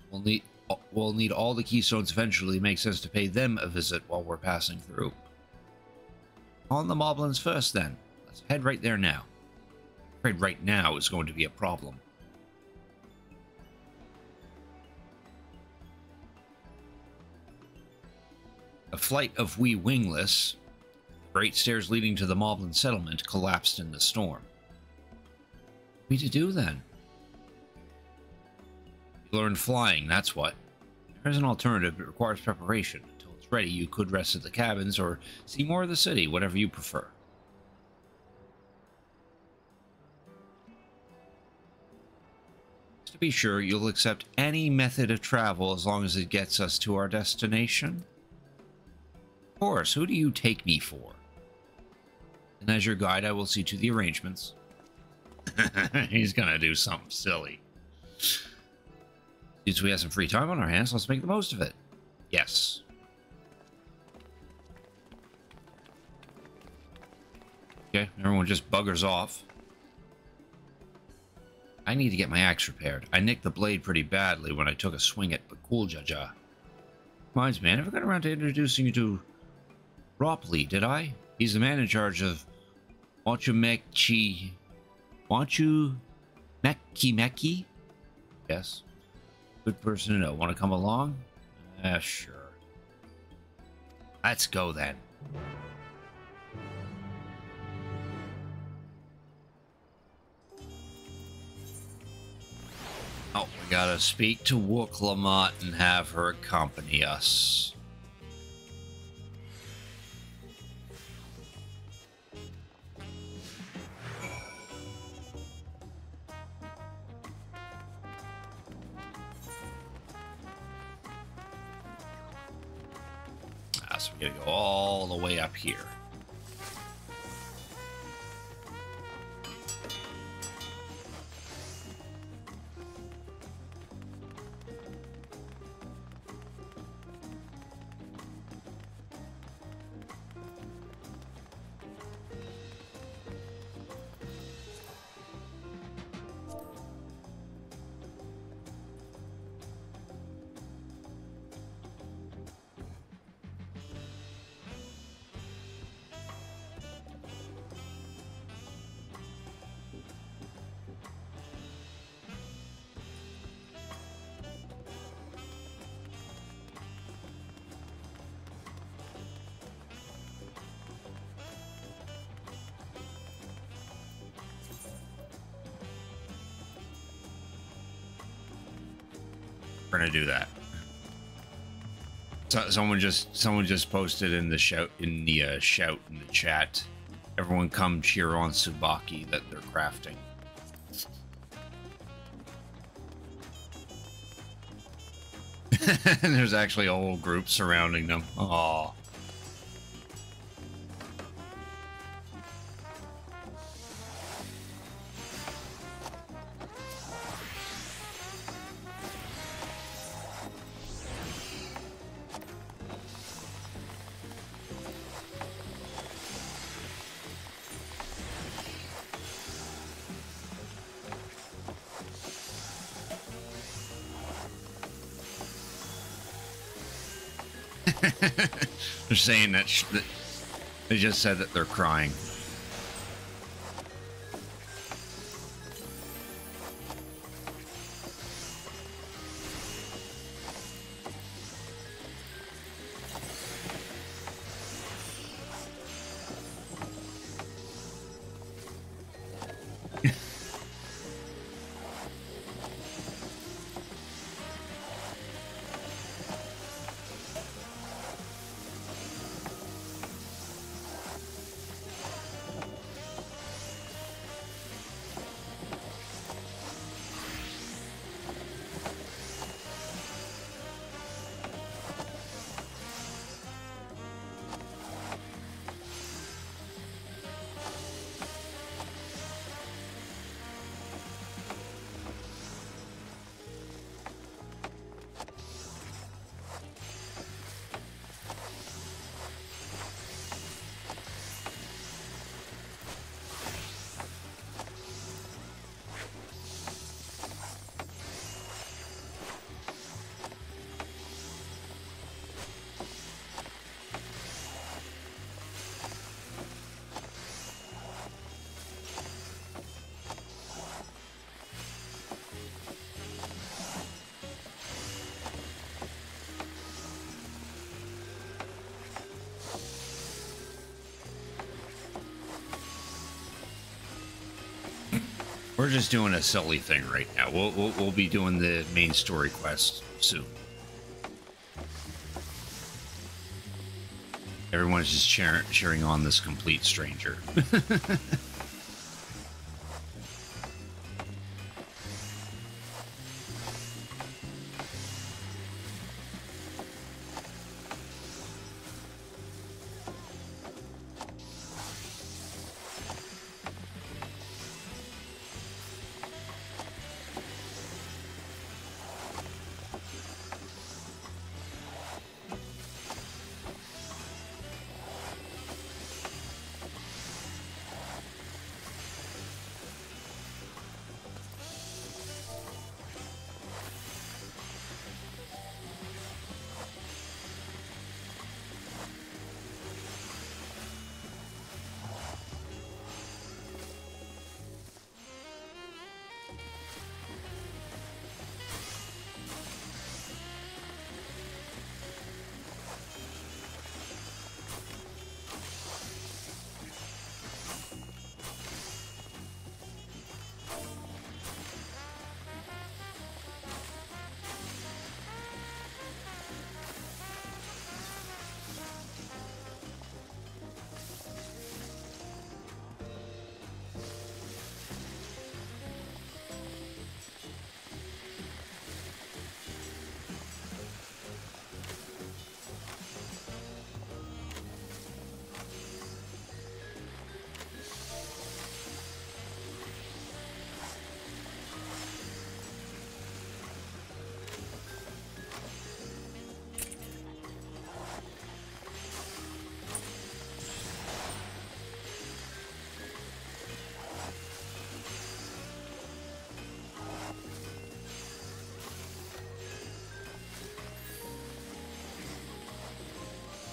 We'll need all the keystones eventually. It makes sense to pay them a visit while we're passing through. On the Moblins first, then. Let's head right there now. I'm afraid right now is going to be a problem. A flight of wee wingless, great stairs leading to the Moblin settlement, collapsed in the storm. What are we to do then? You learn flying, that's what. There is an alternative, but it requires preparation. Until it's ready, you could rest at the cabins or see more of the city, whatever you prefer. Just to be sure, you'll accept any method of travel as long as it gets us to our destination? Of course, who do you take me for? And as your guide, I will see to the arrangements. He's gonna do something silly. Since we have some free time on our hands, let's make the most of it. Yes. Okay, everyone just buggers off. I need to get my axe repaired. I nicked the blade pretty badly when I took a swing at Cool Jaja. Reminds me, I never got around to introducing you to Ropley, did I? He's the man in charge of Meki? Yes. Good person to know. Want to come along? Sure. Let's go then. Oh, we gotta speak to Wooklamot and have her accompany us. So we gotta go all the way up here. We're gonna do that. So, someone just posted in the shout in the chat. Everyone come cheer on Tsubaki that they're crafting. And there's actually a whole group surrounding them. Aww. They're saying that they just said that they're crying. We're just doing a silly thing right now. We'll be doing the main story quest soon. Everyone's just cheering on this complete stranger.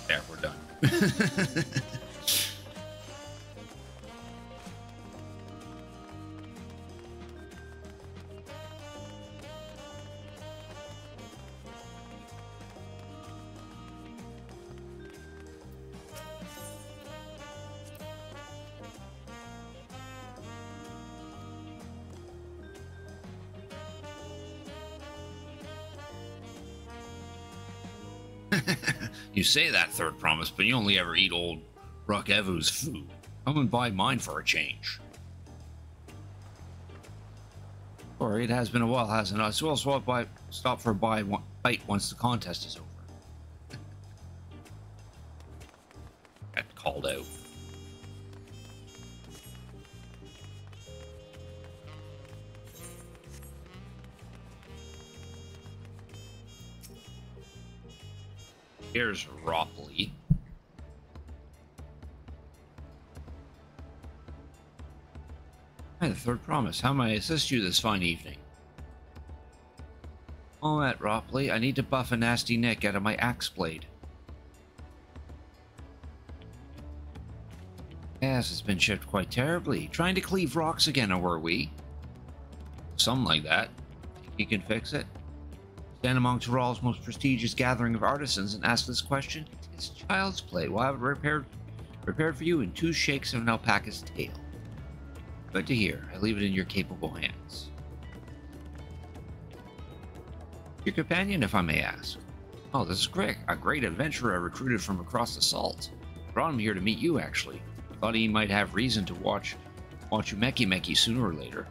There, we're done. You say that, Third Promise, but you only ever eat old Ruck Evu's food. Come and buy mine for a change. Sorry, it has been a while, hasn't it? I will stop for a bite once the contest is over. Got called out. Here's Ropley. Hi, the Third Promise. How may I assist you this fine evening? Oh, at Ropley, I need to buff a nasty nick out of my axe blade. Yes, it's been chipped quite terribly. Trying to cleave rocks again, or were we? Something like that. Think you can fix it? Stand among Tyrol's most prestigious gathering of artisans and ask this question? It's child's play. We'll have it prepared for you in 2 shakes of an alpaca's tail. Good to hear. I leave it in your capable hands. Your companion, if I may ask. Oh, this is Crick, a great adventurer I recruited from across the salt. Brought him here to meet you, actually. Thought he might have reason to watch you Meki sooner or later.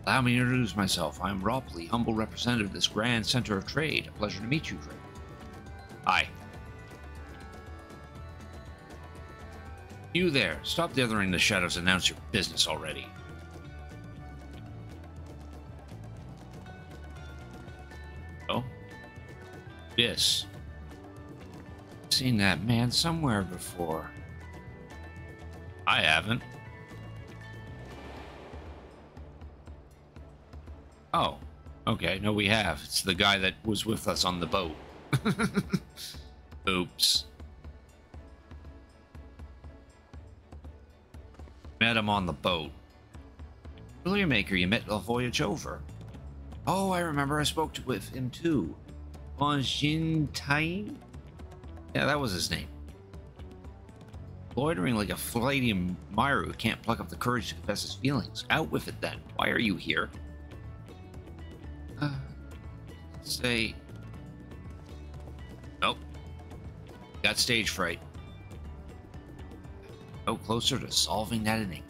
Allow me to introduce myself. I'm Ropley, humble representative of this grand center of trade. A pleasure to meet you, Crick. Hi. You there. Stop dithering in the shadows and announce your business already. Oh? This. Seen that man somewhere before. I haven't. Oh. Okay, no we have. It's the guy that was with us on the boat. Oops. Met him on the boat. Jewelry maker you met the voyage over. Oh, I remember I spoke with him too. Jin Tai? Yeah, that was his name. Loitering like a flighty admirer who can't pluck up the courage to confess his feelings. Out with it then. Why are you here? Say... Nope. Got stage fright. Go closer to solving that enigma.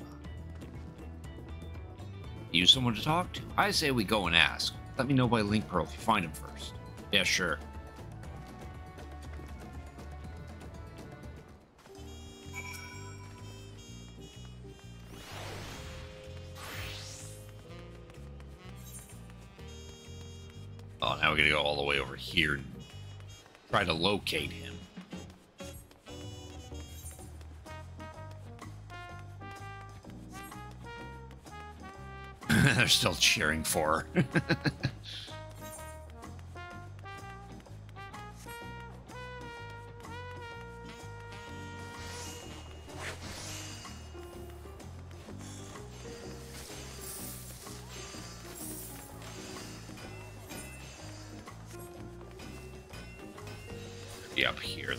You someone to talk to? I say we go and ask. Let me know by link pearl if you find him first. Yeah, sure. Oh, now we're gonna go all the way over here and try to locate him. They're still cheering for her. Be up here then.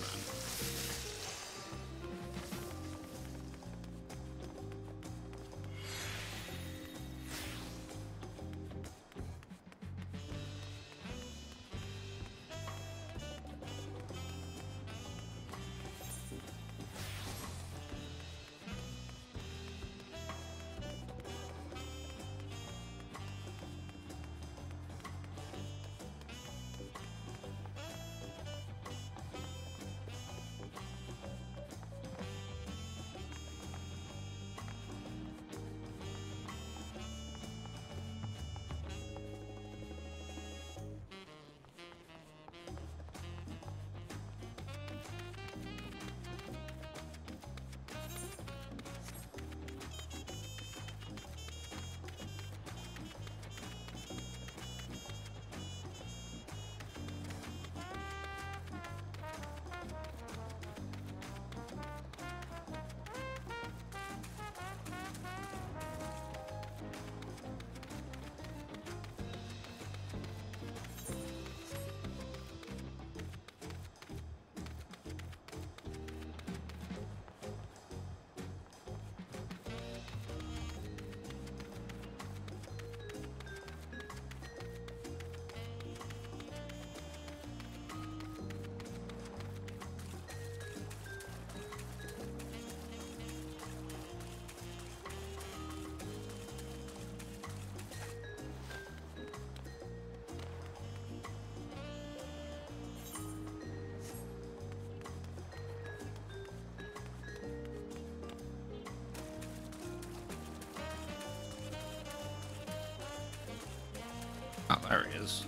he is.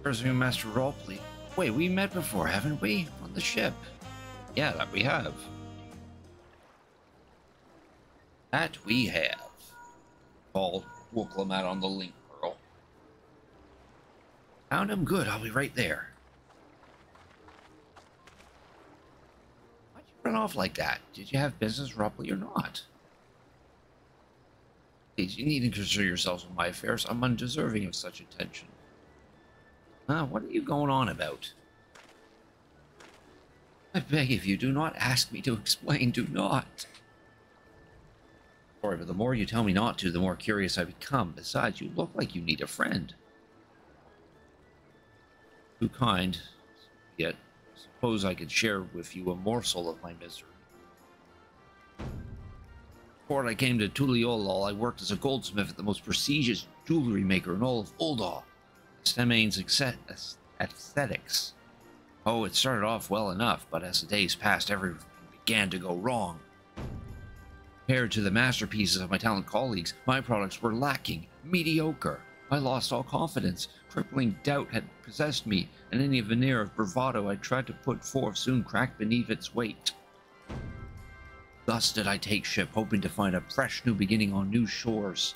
Resume Master Roleplay. Wait, we met before, haven't we? On the ship. Yeah, that we have. That we have. Called Woklamat on the link, Pearl. Found him. Good, I'll be right there. Why'd you run off like that? Did you have business, Roleplay, or not? Please, you needn't concern yourselves with my affairs. I'm undeserving of such attention. What are you going on about? I beg of you, do not ask me to explain. Do not. Sorry, but the more you tell me not to, the more curious I become. Besides, you look like you need a friend. Too kind. Yet, suppose I could share with you a morsel of my misery. Before I came to Tuliolol, I worked as a goldsmith at the most prestigious jewelry maker in all of Uldaw. Stemain's aesthetics. Oh, it started off well enough, but as the days passed, everything began to go wrong. Compared to the masterpieces of my talented colleagues, my products were lacking, mediocre. I lost all confidence. Crippling doubt had possessed me, and any veneer of bravado I tried to put forth soon cracked beneath its weight. Thus did I take ship, hoping to find a fresh new beginning on new shores.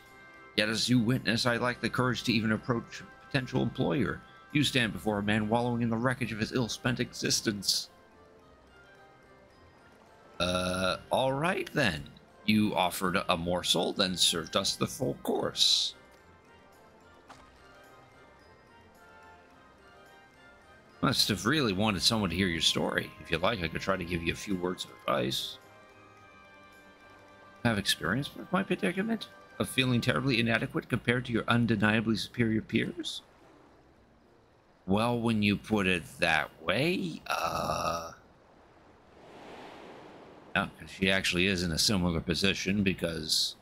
Yet as you witness, I lacked the courage to even approach a potential employer. You stand before a man wallowing in the wreckage of his ill-spent existence. All right then. You offered a morsel, then served us the full course. Must have really wanted someone to hear your story. If you like, I could try to give you a few words of advice. Have experience with my predicament? Of feeling terribly inadequate compared to your undeniably superior peers? Well, when you put it that way, yeah, she actually is in a similar position because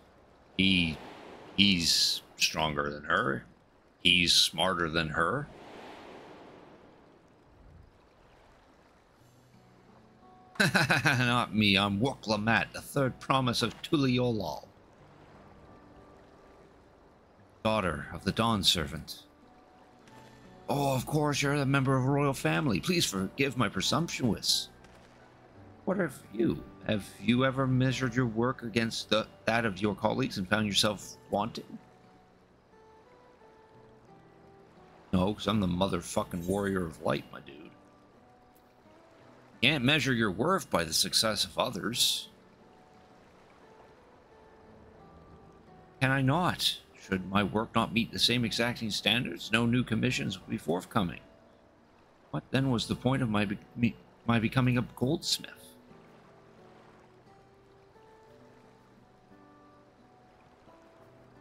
he's stronger than her. He's smarter than her. Not me, I'm Woklamat, the third promise of Tuliolol. Daughter of the Dawn Servant. Oh, of course, you're a member of a royal family. Please forgive my presumptuous. What of you? Have you ever measured your work against that of your colleagues and found yourself wanting? No, because I'm the motherfucking warrior of light, my dude. You can't measure your worth by the success of others. Can I not? Should my work not meet the same exacting standards, no new commissions will be forthcoming. What then was the point of my becoming a goldsmith?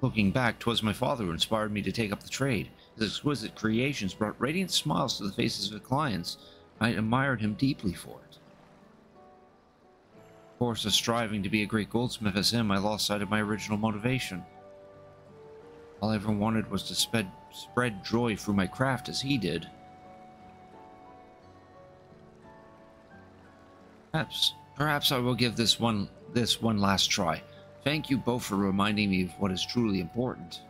Looking back, 'twas my father who inspired me to take up the trade. His exquisite creations brought radiant smiles to the faces of his clients. I admired him deeply for it. Of course, as striving to be a great goldsmith as him, I lost sight of my original motivation. All I ever wanted was to spread joy through my craft as he did. Perhaps I will give this one last try. Thank you both for reminding me of what is truly important.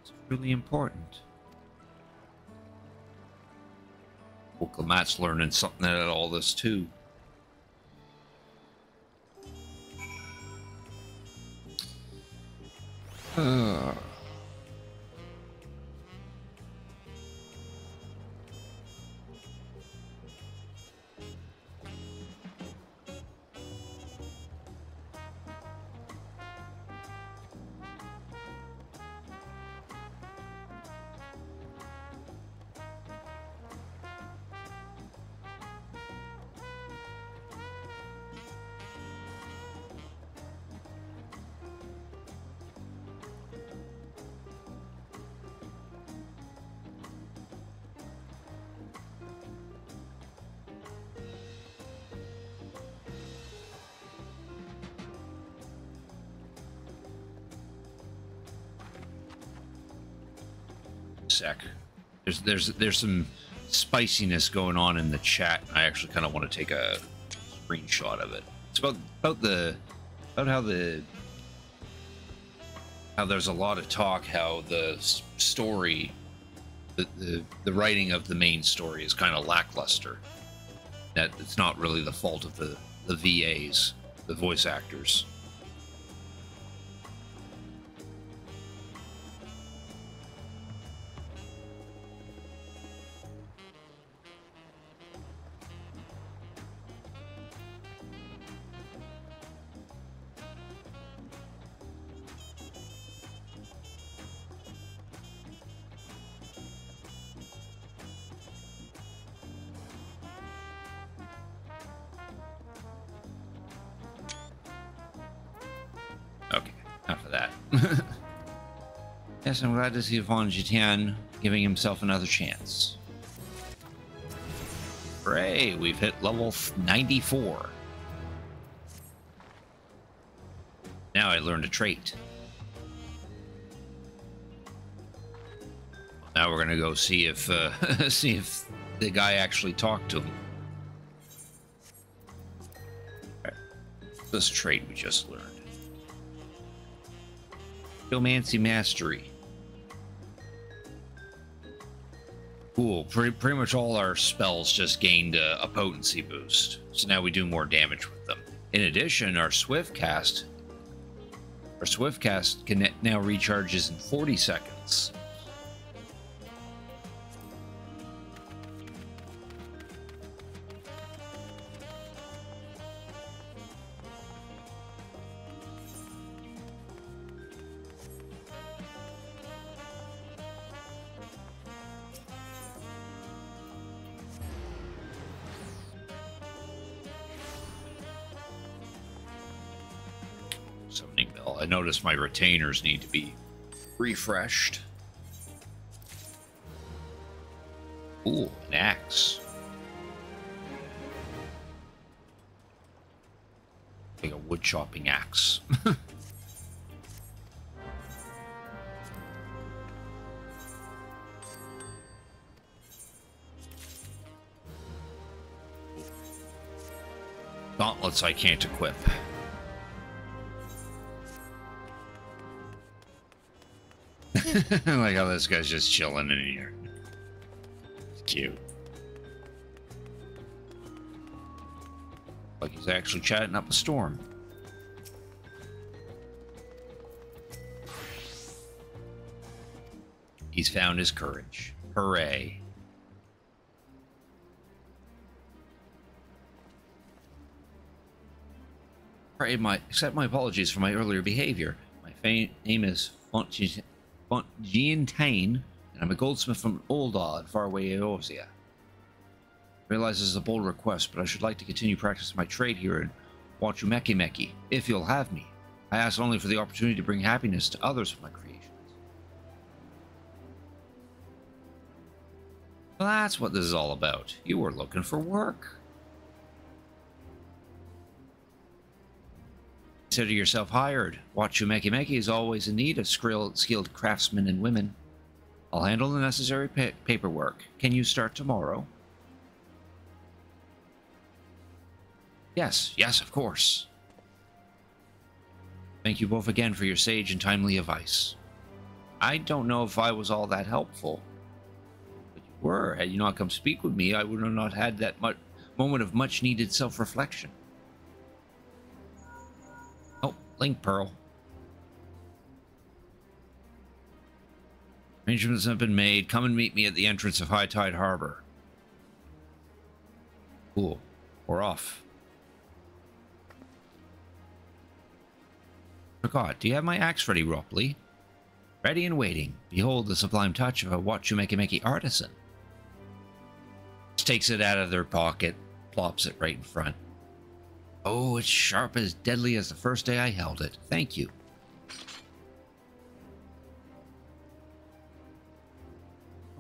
It's really important. Woklamat's learning something out of all this too. sec. There's some spiciness going on in the chat. I actually kind of want to take a screenshot of it. It's about how there's a lot of talk how the story, the writing of the main story is kind of lackluster. That it's not really the fault of the VAs, the voice actors. Okay, enough of that. Yes, I'm glad to see Von Jitian giving himself another chance. Hooray, we've hit level 94. Now I learned a trait. Now we're gonna go see if see if the guy actually talked to him. Right. This trait we just learned. Geomancy Mastery. Cool. Pretty much all our spells just gained a potency boost, so now we do more damage with them. In addition, our swift cast can now recharges in 40 seconds. Summoning bell. I noticed my retainers need to be refreshed. Ooh, an axe. Like a wood chopping axe. Gauntlets I can't equip. I like how this guy's just chilling in here. It's cute. Like he's actually chatting up a storm. He's found his courage. Hooray. Accept my apologies for my earlier behavior. My name is Giantane, and I'm a goldsmith from Oldal in faraway Eorzea. I realize this is a bold request, but I should like to continue practicing my trade here in Wachumekimeki, if you'll have me. I ask only for the opportunity to bring happiness to others with my creations. Well, that's what this is all about. You were looking for work. Consider yourself hired. Wachumekimeki is always in need of skilled craftsmen and women. I'll handle the necessary paperwork. Can you start tomorrow? Yes, of course. Thank you both again for your sage and timely advice. I don't know if I was all that helpful. But you were. Had you not come speak with me, I would have not had that moment of much-needed self-reflection. Oh, Link Pearl. Arrangements have been made. Come and meet me at the entrance of High Tide Harbor. Cool. We're off. Forgot. Do you have my axe ready, Ropley? Ready and waiting. Behold the sublime touch of a Wachumekimeki artisan. Just takes it out of their pocket, plops it right in front. Oh, it's sharp as deadly as the first day I held it. Thank you.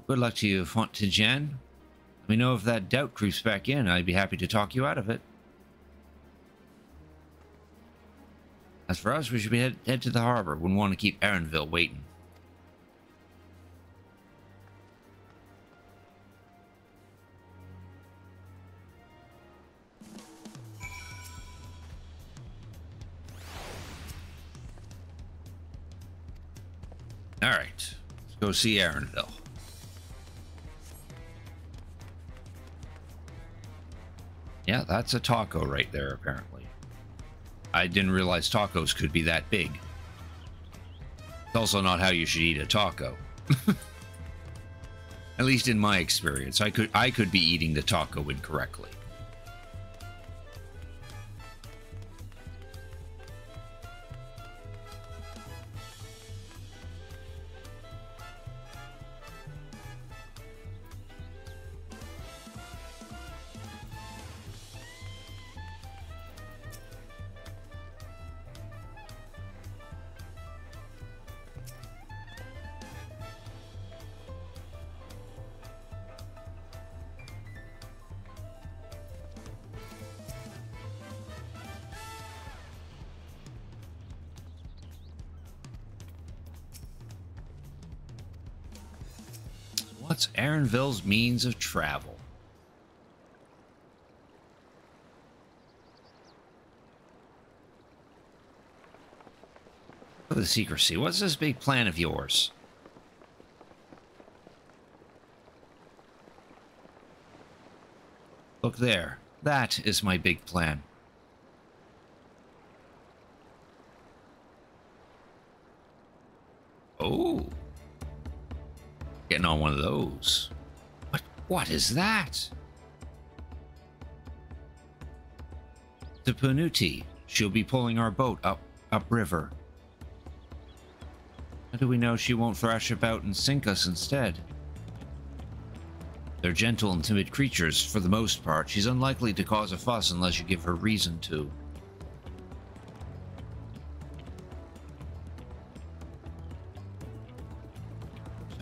Good luck to you, Fontaine. Let me know if that doubt creeps back in. I'd be happy to talk you out of it. As for us, we should head to the harbor. Wouldn't want to keep Aaronville waiting. Alright. Let's go see Aaronville. Yeah, that's a taco right there, apparently. I didn't realize tacos could be that big. It's also not how you should eat a taco. At least in my experience. I could be eating the taco incorrectly. What's Aaronville's means of travel? Look at the secrecy. What's this big plan of yours? Look there. That is my big plan. Oh. Getting on one of those. What is that? The Panuti. She'll be pulling our boat upriver. How do we know she won't thrash about and sink us instead? They're gentle and timid creatures for the most part. She's unlikely to cause a fuss unless you give her reason to.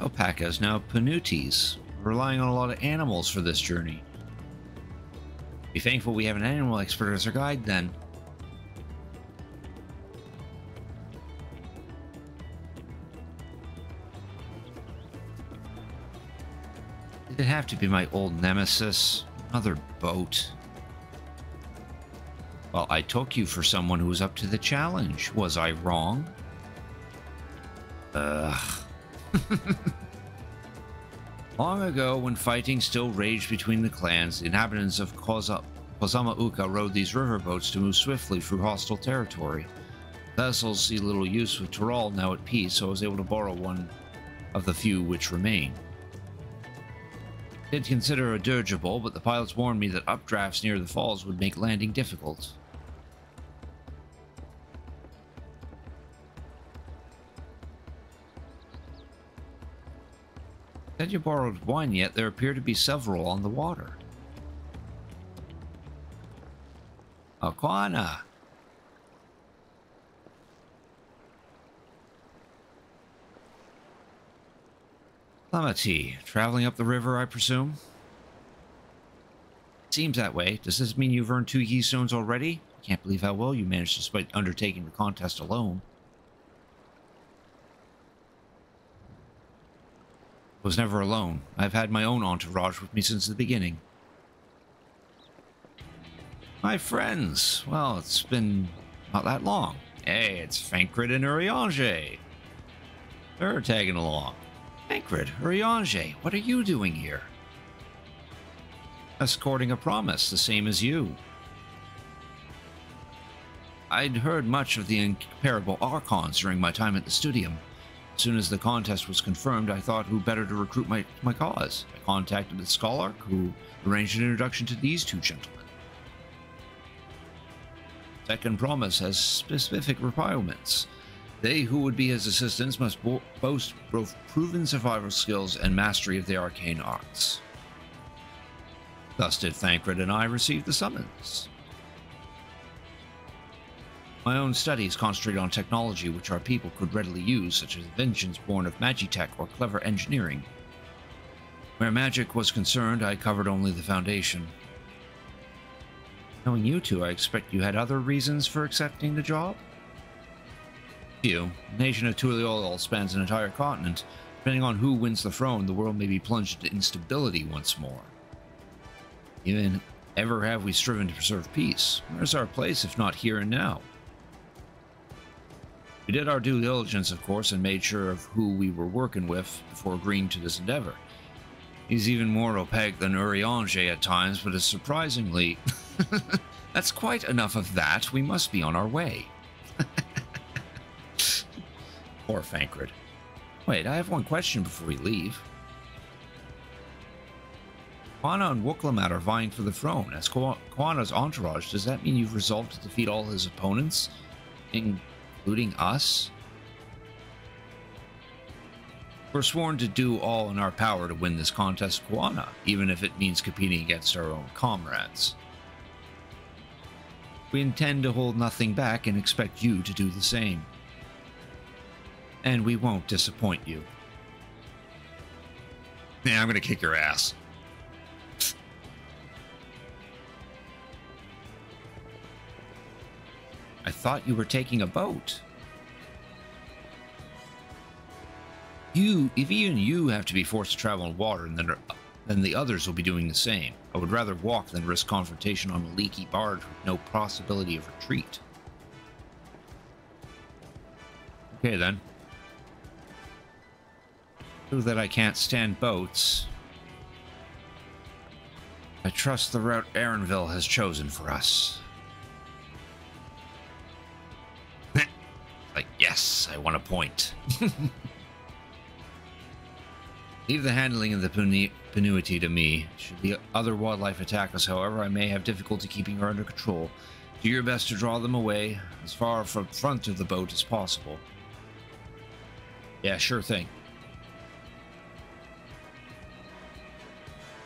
Alpacas, now Panutis. We're relying on a lot of animals for this journey. Be thankful we have an animal expert as our guide, then. Did it have to be my old nemesis? Another boat. Well, I took you for someone who was up to the challenge. Was I wrong? Ugh. Long ago, when fighting still raged between the clans, the inhabitants of Kozamauka rode these riverboats to move swiftly through hostile territory. Vessels see little use with Tyrol now at peace, so I was able to borrow one of the few which remain. I did consider a dirigible, but the pilots warned me that updrafts near the falls would make landing difficult. Said you borrowed one, yet there appear to be several on the water. Aquana! Lamati, traveling up the river, I presume? Seems that way. Does this mean you've earned 2 keystones already? I can't believe how well you managed despite undertaking the contest alone. I was never alone. I've had my own entourage with me since the beginning. My friends. Well, it's been not that long. Hey, it's Fankrid and Urianger. They're tagging along. Fankrid, Urianger, what are you doing here? Escorting a promise, the same as you. I'd heard much of the incomparable Archons during my time at the Studium. As soon as the contest was confirmed, I thought who better to recruit my cause. I contacted the Scholar, who arranged an introduction to these 2 gentlemen. Second promise has specific requirements. They who would be his assistants must boast both proven survival skills and mastery of the arcane arts. Thus did Thancred and I receive the summons. My own studies concentrate on technology which our people could readily use, such as inventions born of magitech or clever engineering. Where magic was concerned, I covered only the foundation. Knowing you two, I expect you had other reasons for accepting the job? The nation of Tuliol spans an entire continent. Depending on who wins the throne, the world may be plunged into instability once more. Even ever have we striven to preserve peace? Where's our place if not here and now? We did our due diligence, of course, and made sure of who we were working with before agreeing to this endeavor. He's even more opaque than Urianger at times, but is surprisingly... That's quite enough of that. We must be on our way. Poor Fankred. Wait, I have one question before we leave. Quana and Wooklamat are vying for the throne. As Quana's entourage, does that mean you've resolved to defeat all his opponents, including us? We're sworn to do all in our power to win this contest, Quana, even if it means competing against our own comrades. We intend to hold nothing back and expect you to do the same. And we won't disappoint you. Yeah, I'm gonna kick your ass. I thought you were taking a boat. If even you have to be forced to travel on water, then the others will be doing the same. I would rather walk than risk confrontation on a leaky barge with no possibility of retreat. Okay then. True that I can't stand boats. I trust the route Erenville has chosen for us. Like, yes, I want a point. Leave the handling of the Penuity to me. Should the other wildlife attack us, however, I may have difficulty keeping her under control. Do your best to draw them away as far from front of the boat as possible. Yeah, sure thing.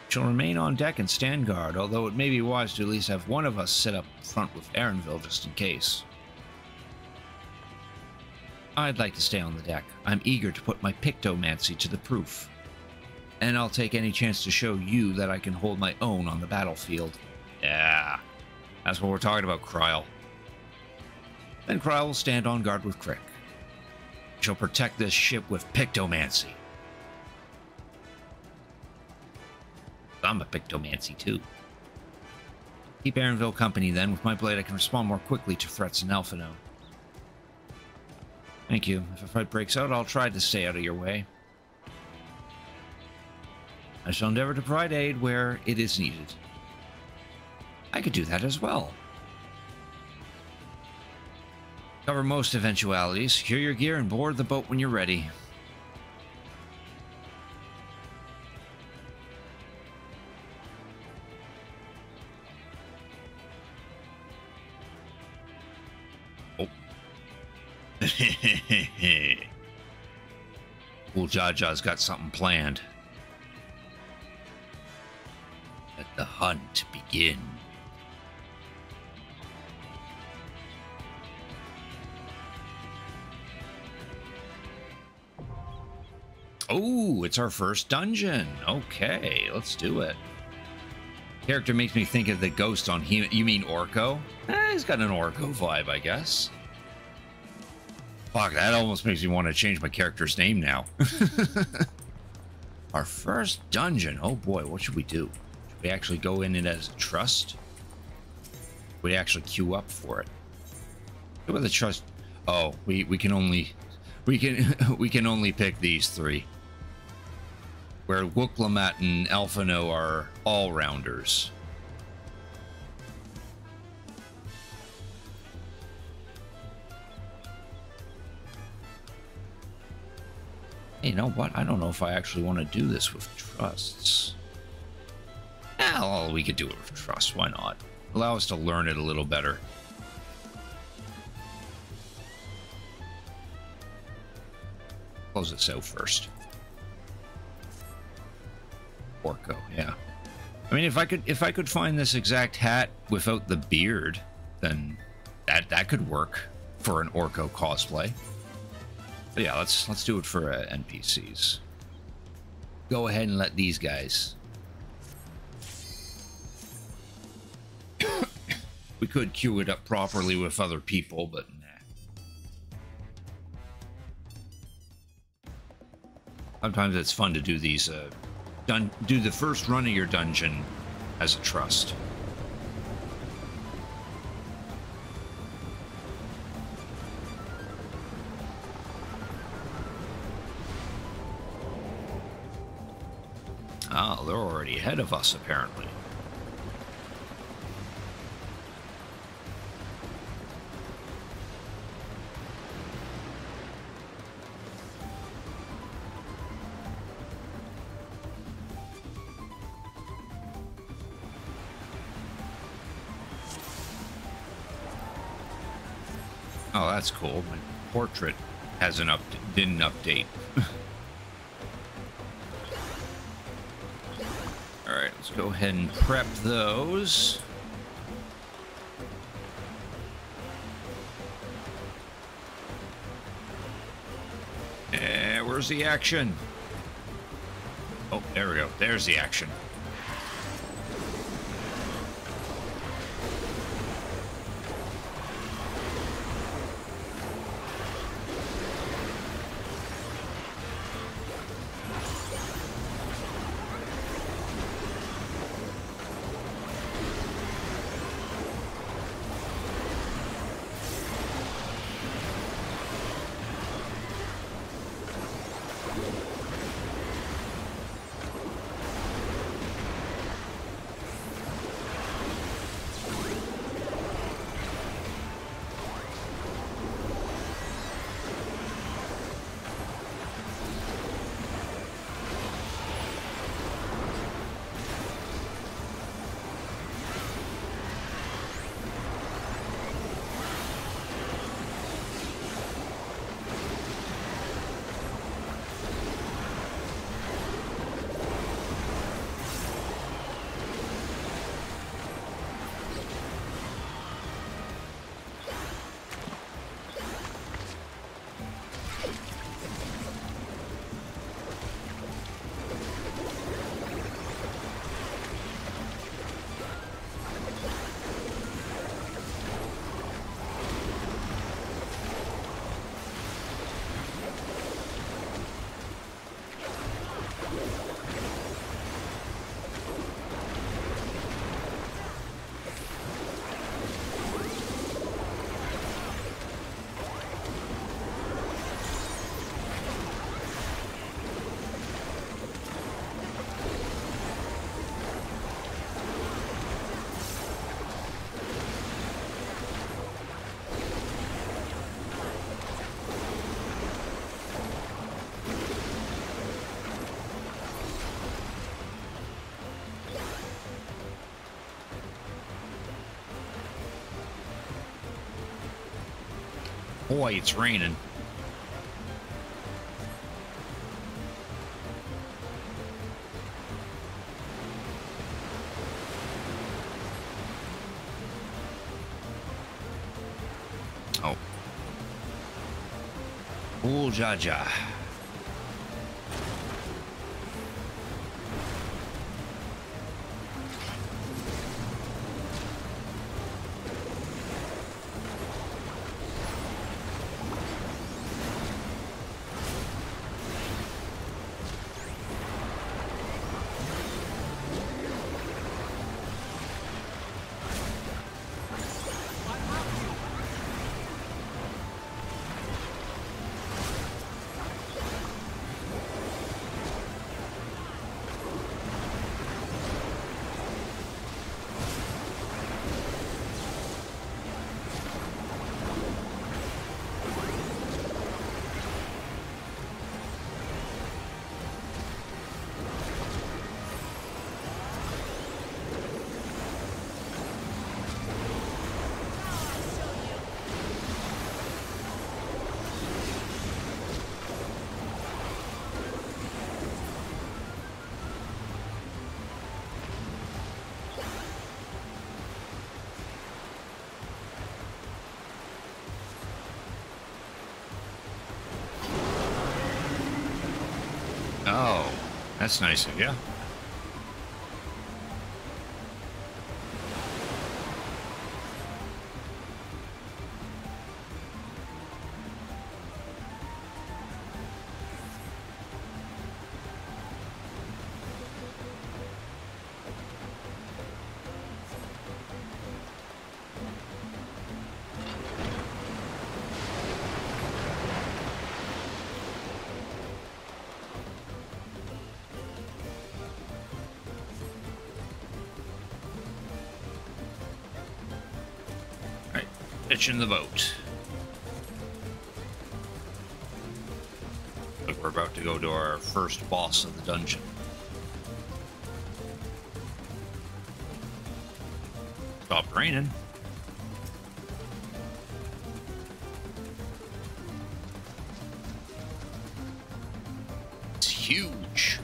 Shall remain on deck and stand guard, although it may be wise to at least have one of us sit up front with Erenville just in case. I'd like to stay on the deck. I'm eager to put my pictomancy to the proof. And I'll take any chance to show you that I can hold my own on the battlefield. Yeah, that's what we're talking about, Kryl. Then Kryl will stand on guard with Crick. She'll protect this ship with pictomancy. I'm a pictomancy too. Keep Erenville company then. With my blade I can respond more quickly to threats in Elfino. Thank you. If a fight breaks out, I'll try to stay out of your way. I shall endeavor to provide aid where it is needed. I could do that as well. Cover most eventualities. Secure your gear and board the boat when you're ready. Oh. Cool Jaja's got something planned. Let the hunt begin. Oh, it's our first dungeon. Okay, let's do it. Character makes me think of the ghost on He. You mean Orko? He's got an Orko vibe, I guess. Fuck, that almost makes me want to change my character's name now. Our first dungeon. Oh boy, what should we do? Should we actually go in it as a trust? We actually queue up for it. What the trust? Oh, we can only we can only pick these three. Where Wooklamat and Elfino are all-rounders. Hey, you know what? I don't know if I actually want to do this with trusts. Well, we could do it with trust. Why not? Allow us to learn it a little better. Close it so first. Orko, yeah. I mean, if I could find this exact hat without the beard, then that could work for an Orko cosplay. But yeah, let's do it for NPCs. Go ahead and let these guys. We could queue it up properly with other people, but nah. Sometimes it's fun to do these. Do the first run of your dungeon as a trust. Oh, they're already ahead of us, apparently. Oh, that's cool. My portrait didn't update. All right, let's go ahead and prep those. Where's the action? Oh, there we go. There's the action. Boy, it's raining. Oh. Ooh, Jaja. Oh, that's nice of you. pitching the boat. Like we're about to go to our first boss of the dungeon. Stopped raining. It's huge.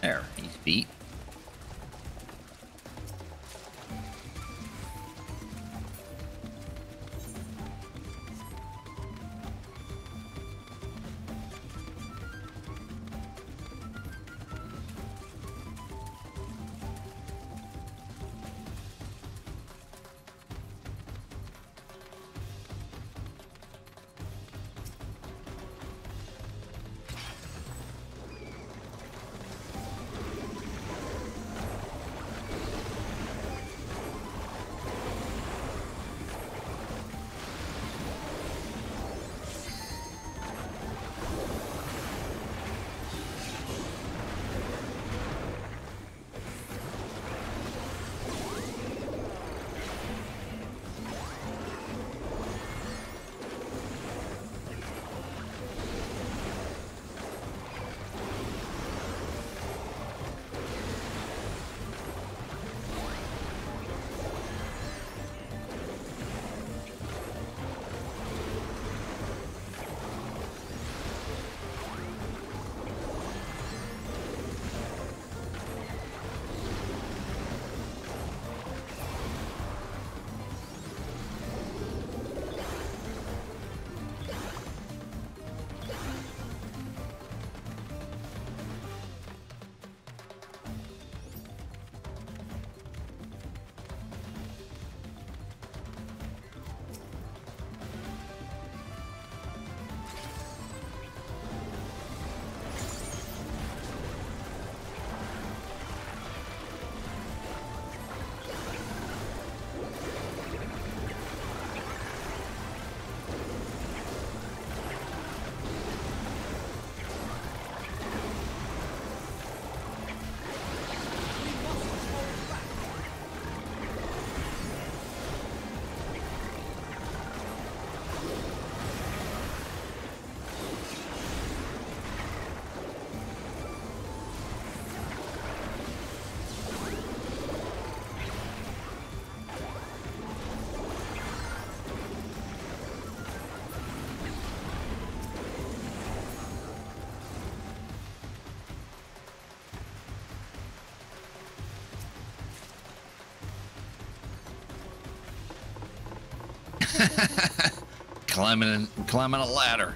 There, he's beat. climbing a ladder.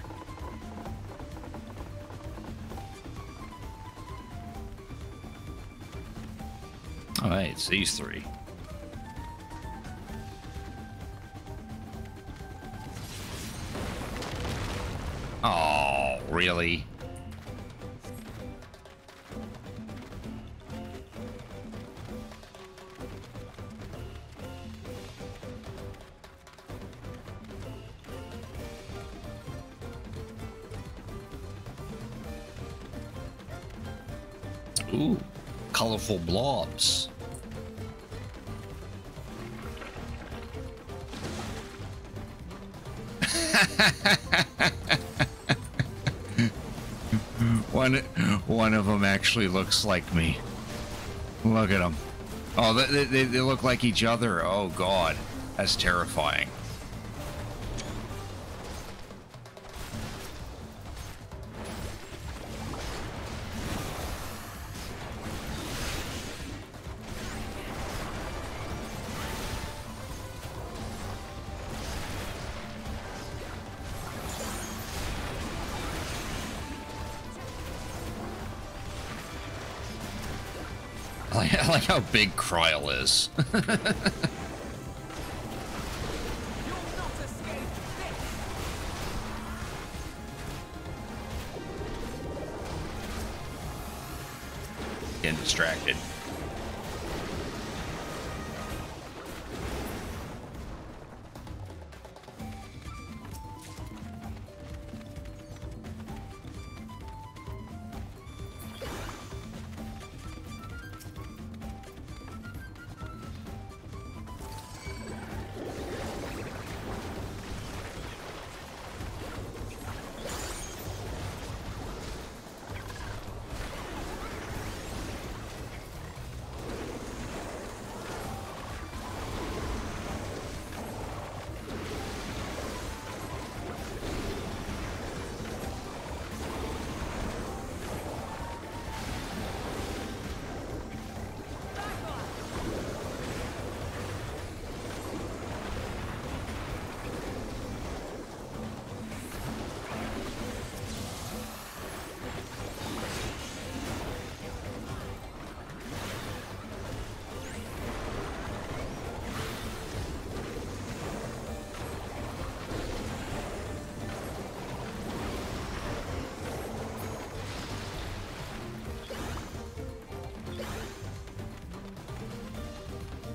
All right, it's these three. Oh, really? Ooh, colorful blobs. One of them actually looks like me. Look at them. Oh, they look like each other. Oh, God. That's terrifying. I like how big Kryl is. Getting distracted.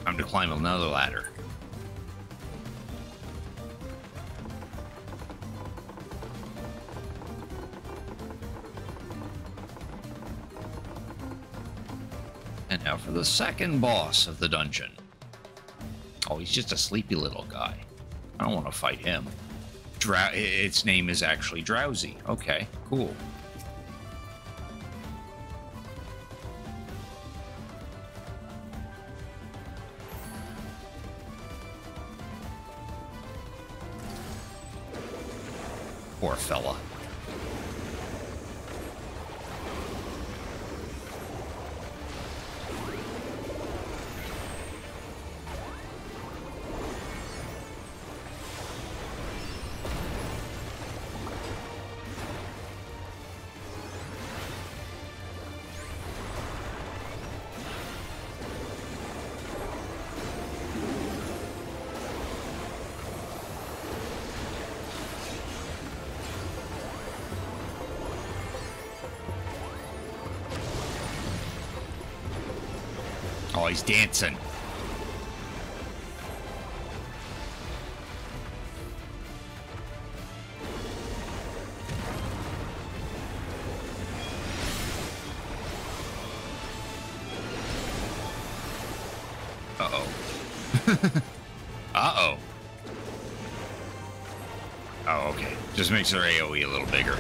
Time to climb another ladder. And now for the second boss of the dungeon. Oh, he's just a sleepy little guy. I don't want to fight him. Its name is actually Drowsy. Okay, cool. Poor fella. Oh, he's dancing. Uh-oh. Uh-oh. Oh, okay. Just makes their AoE a little bigger.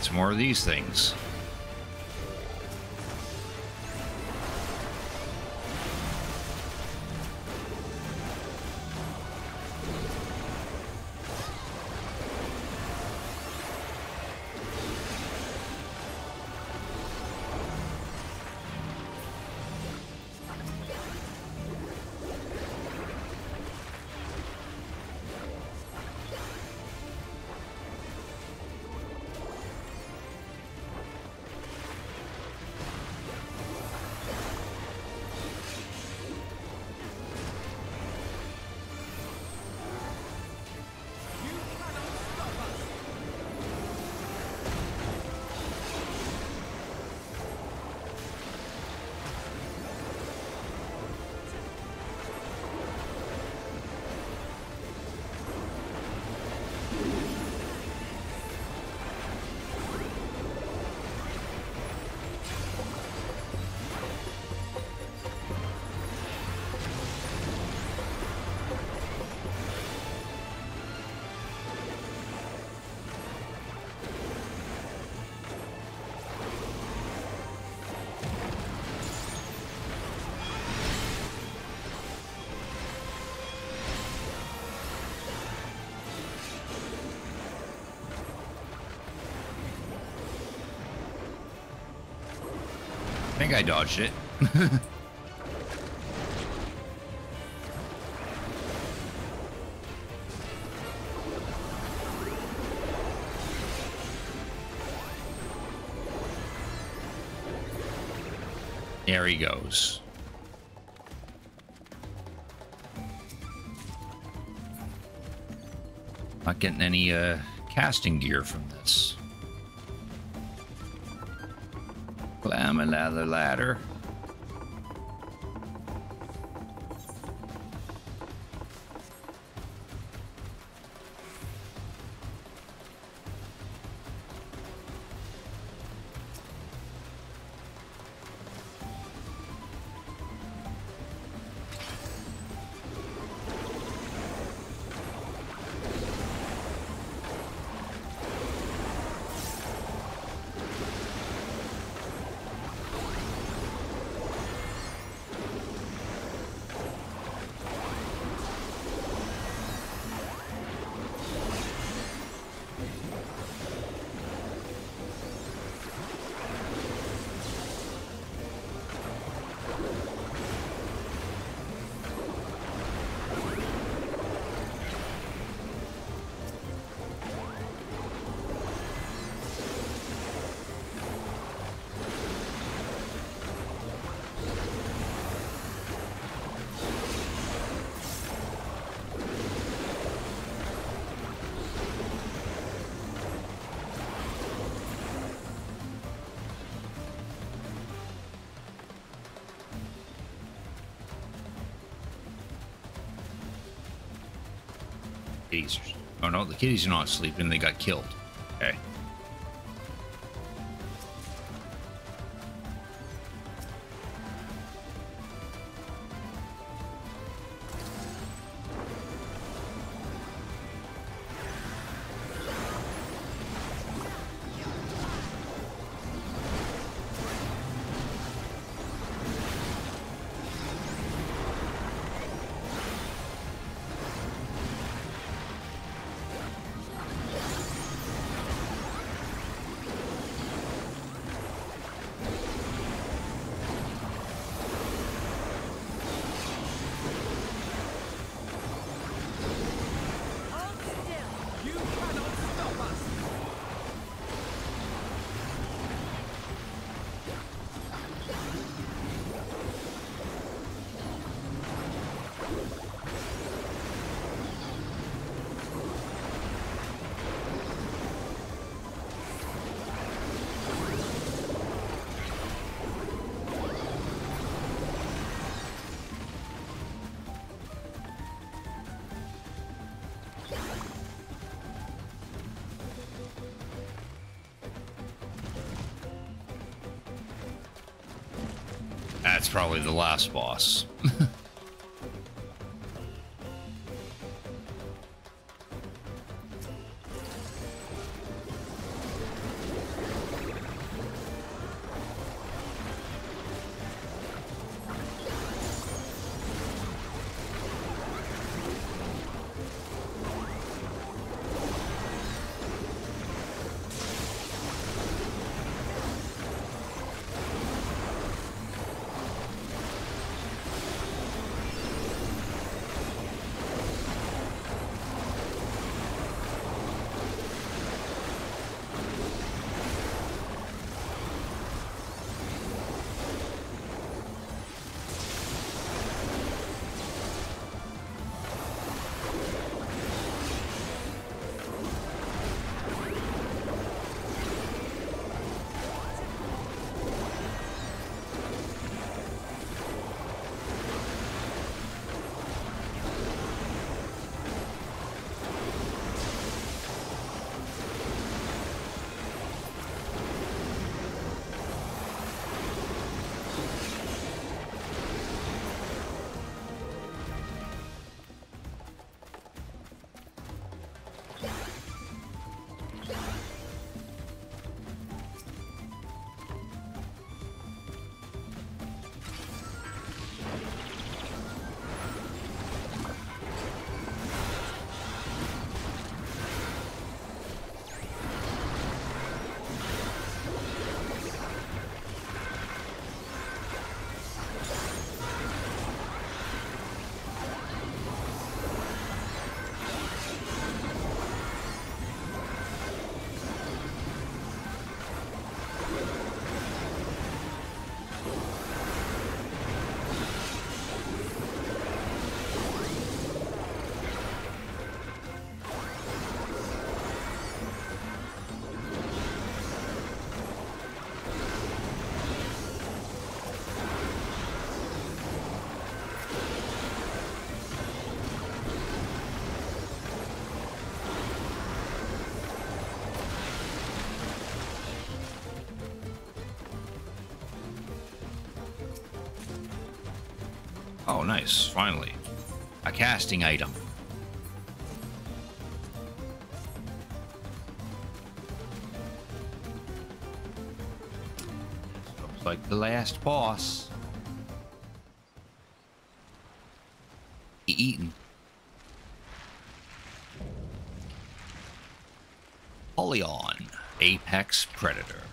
it's more of these things. I think I dodged it. There he goes. Not getting any casting gear from this. Climb another ladder. Kitties. Oh no, the kitties are not sleeping. They got killed. Okay. That's probably the last boss. Oh, nice. Finally. A casting item. Looks like the last boss. Eaten. Polygon. Apex Predator.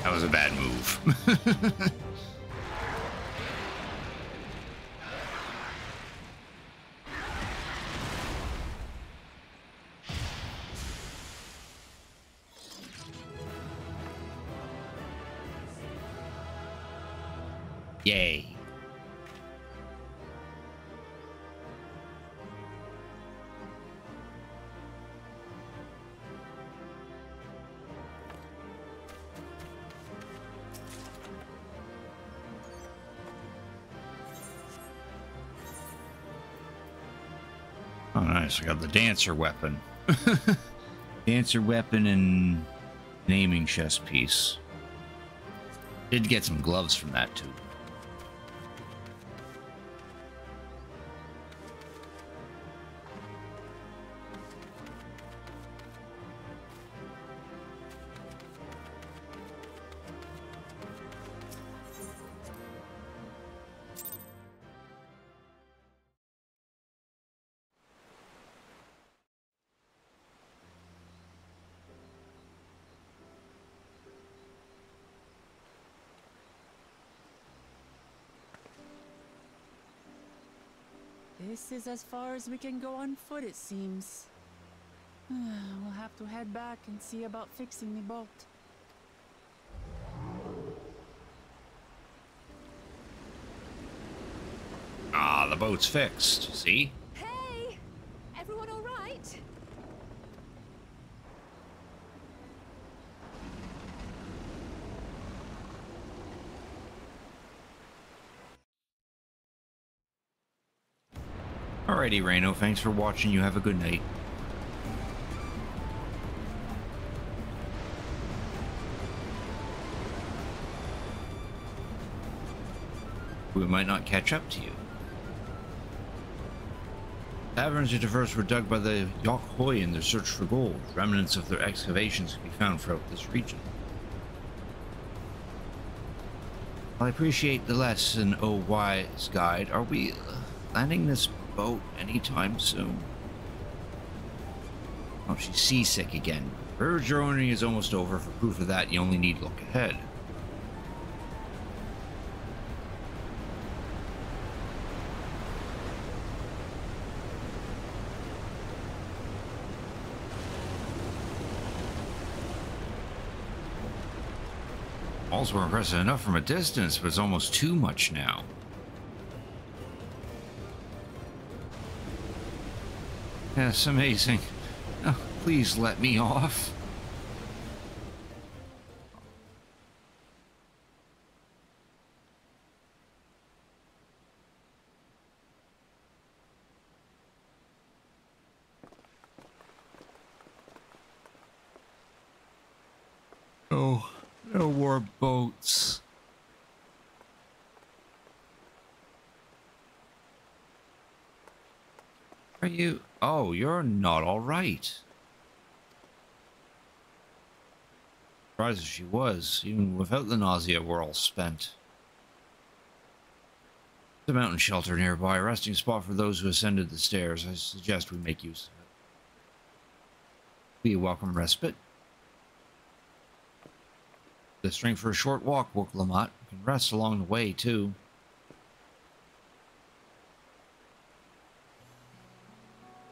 That was a bad move. Yay. Oh, nice. I got the dancer weapon. Dancer weapon and naming chest piece. Did get some gloves from that, too. This is as far as we can go on foot, it seems. We'll have to head back and see about fixing the boat. Ah, the boat's fixed. See? Hey! Everyone all right? Alrighty, Reno. Thanks for watching. You have a good night. We might not catch up to you. Taverns you traversed were dug by the Yokhoi in their search for gold. Remnants of their excavations can be found throughout this region. I appreciate the lesson, oh wise guide. Are we landing this boat anytime soon? Oh, she's seasick again. Her journey is almost over. For proof of that, you only need to look ahead. Walls were impressive enough from a distance, but it's almost too much now. Yes, amazing. Oh, please let me off. Oh, no more boats. Are you? Oh, you're not all right. Surprised as she was, even without the nausea, we're all spent. There's a mountain shelter nearby, a resting spot for those who ascended the stairs. I suggest we make use of it. Be a welcome respite. The strength for a short walk, Wook Lamont. You can rest along the way, too.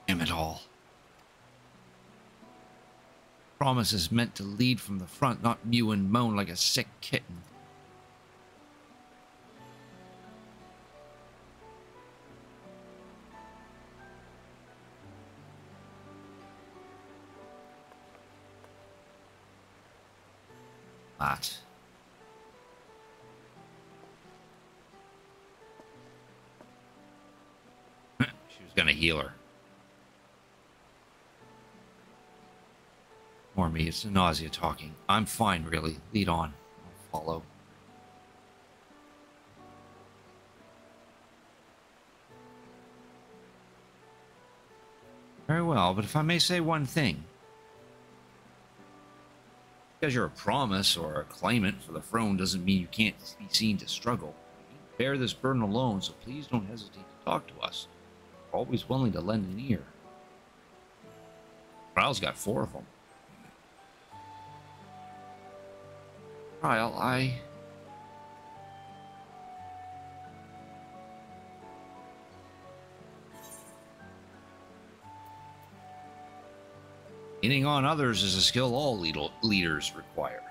Damn it all. Promise is meant to lead from the front, not mew and moan like a sick kitten. That. She was gonna heal her. Or me, it's the nausea talking. I'm fine, really. Lead on. I'll follow. Very well, but if I may say one thing. Because you're a promise or a claimant for the throne doesn't mean you can't be seen to struggle. You bear this burden alone, so please don't hesitate to talk to us. Always willing to lend an ear. Trial's got 4 of them. Trial, Leaning on others is a skill all leaders require.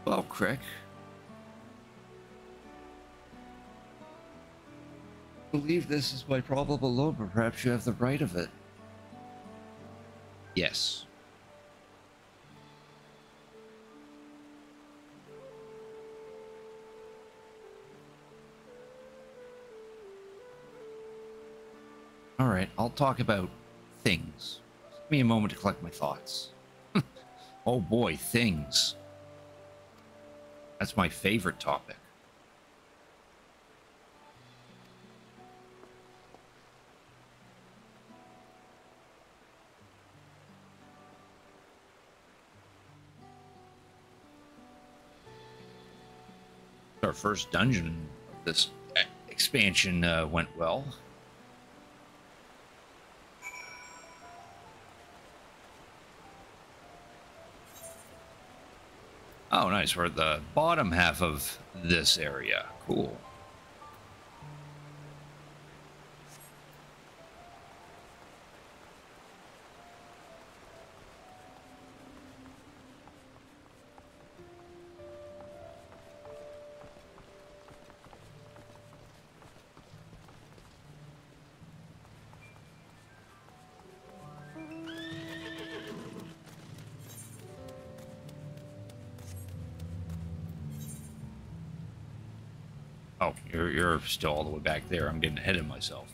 Well, Crick. I believe this is my probable loan, but perhaps you have the right of it. Yes. All right, I'll talk about things. Give me a moment to collect my thoughts. Oh boy, things. That's my favorite topic. Our first dungeon of this expansion went well. Oh, nice. We're at the bottom half of this area. Cool. Oh, you're still all the way back there. I'm getting ahead of myself.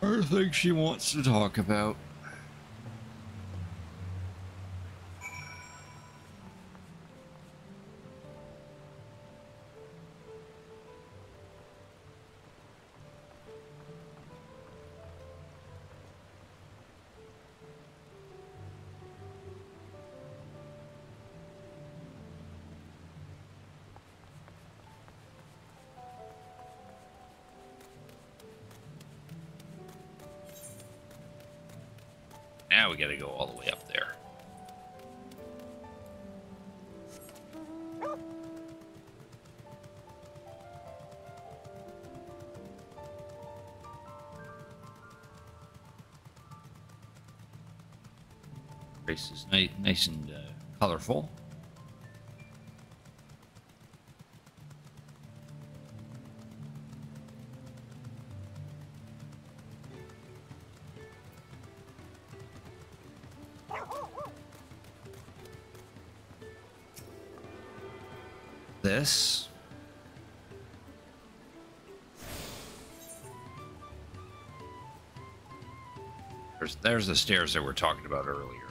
Her things she wants to talk about. Now we gotta go all the way up there. Place is nice and colorful. This. There's the stairs that we're talking about earlier.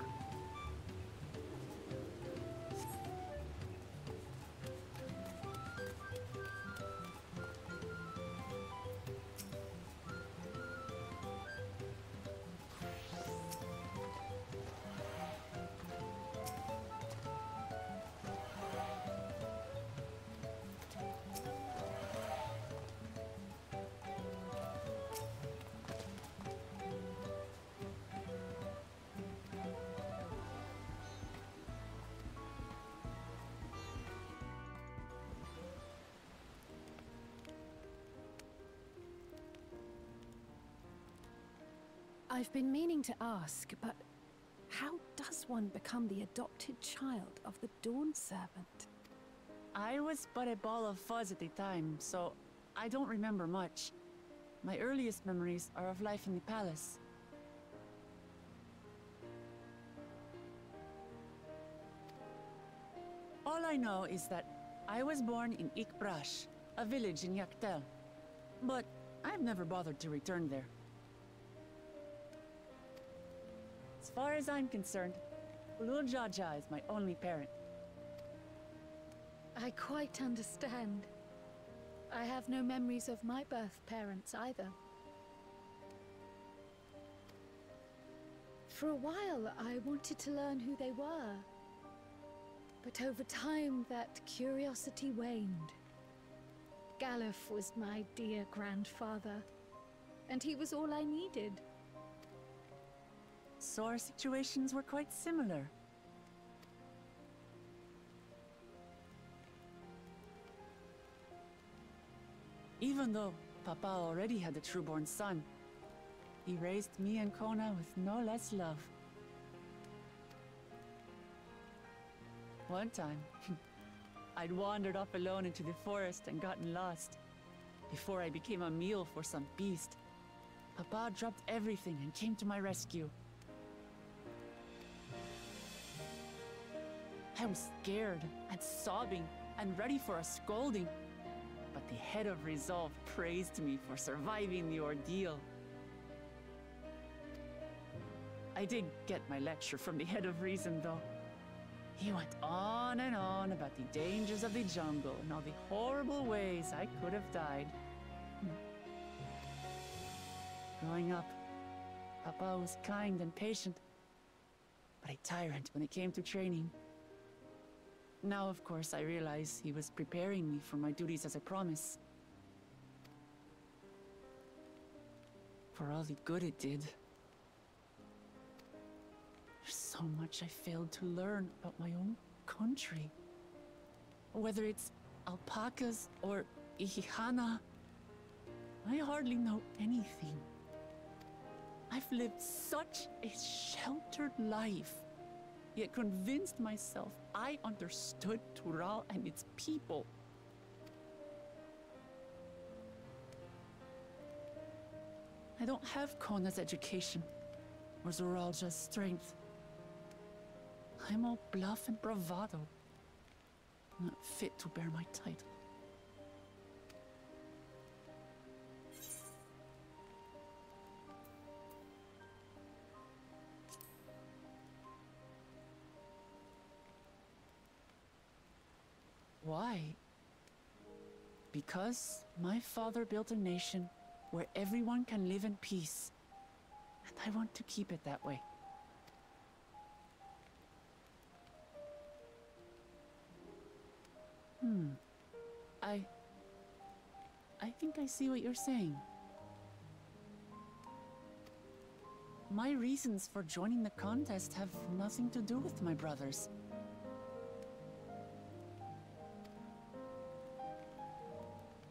I've been meaning to ask, but how does one become the adopted child of the Dawn Servant? I was but a ball of fuzz at the time, so I don't remember much. My earliest memories are of life in the palace. All I know is that I was born in Ikbrash, a village in Yaktel. But I've never bothered to return there. As far as I'm concerned, Ulul Jaja is my only parent. I quite understand. I have no memories of my birth parents either. For a while, I wanted to learn who they were. But over time, that curiosity waned. Galuf was my dear grandfather, and he was all I needed. So our situations were quite similar. Even though Papa already had a trueborn son, he raised me and Kona with no less love. One time, I'd wandered off alone into the forest and gotten lost. Before I became a meal for some beast, Papa dropped everything and came to my rescue. I was scared and sobbing and ready for a scolding, but the head of resolve praised me for surviving the ordeal. I did get my lecture from the head of reason, though. He went on and on about the dangers of the jungle and all the horrible ways I could have died. Growing up, Papa was kind and patient, but a tyrant when it came to training. Now, of course, I realize he was preparing me for my duties as a promise. For all the good it did. There's so much I failed to learn about my own country. Whether it's alpacas or Ihihana, I hardly know anything. I've lived such a sheltered life, yet convinced myself I understood Tural and its people. I don't have Kona's education, or Zoralja's strength. I'm all bluff and bravado, not fit to bear my title. Why? Because my father built a nation where everyone can live in peace, and I want to keep it that way. I think I see what you're saying. My reasons for joining the contest have nothing to do with my brothers.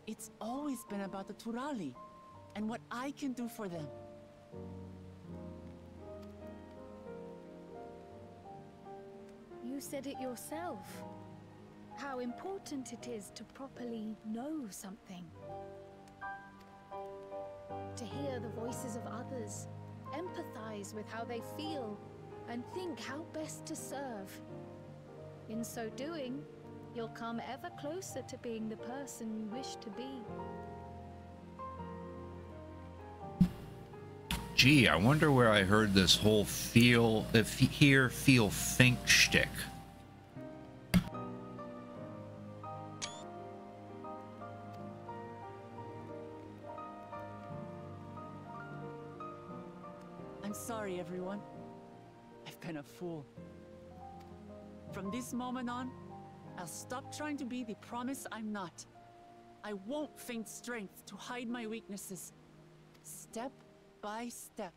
It's always been about the Turali, and what I can do for them. You said it yourself. How important it is to properly know something. To hear the voices of others, empathize with how they feel, and think how best to serve. In so doing, you'll come ever closer to being the person you wish to be. Gee, I wonder where I heard this whole hear, feel, think shtick. I'm sorry, everyone. I've been a fool. From this moment on, I'll stop trying to be the promise I'm not. I won't feign strength to hide my weaknesses. Step by step,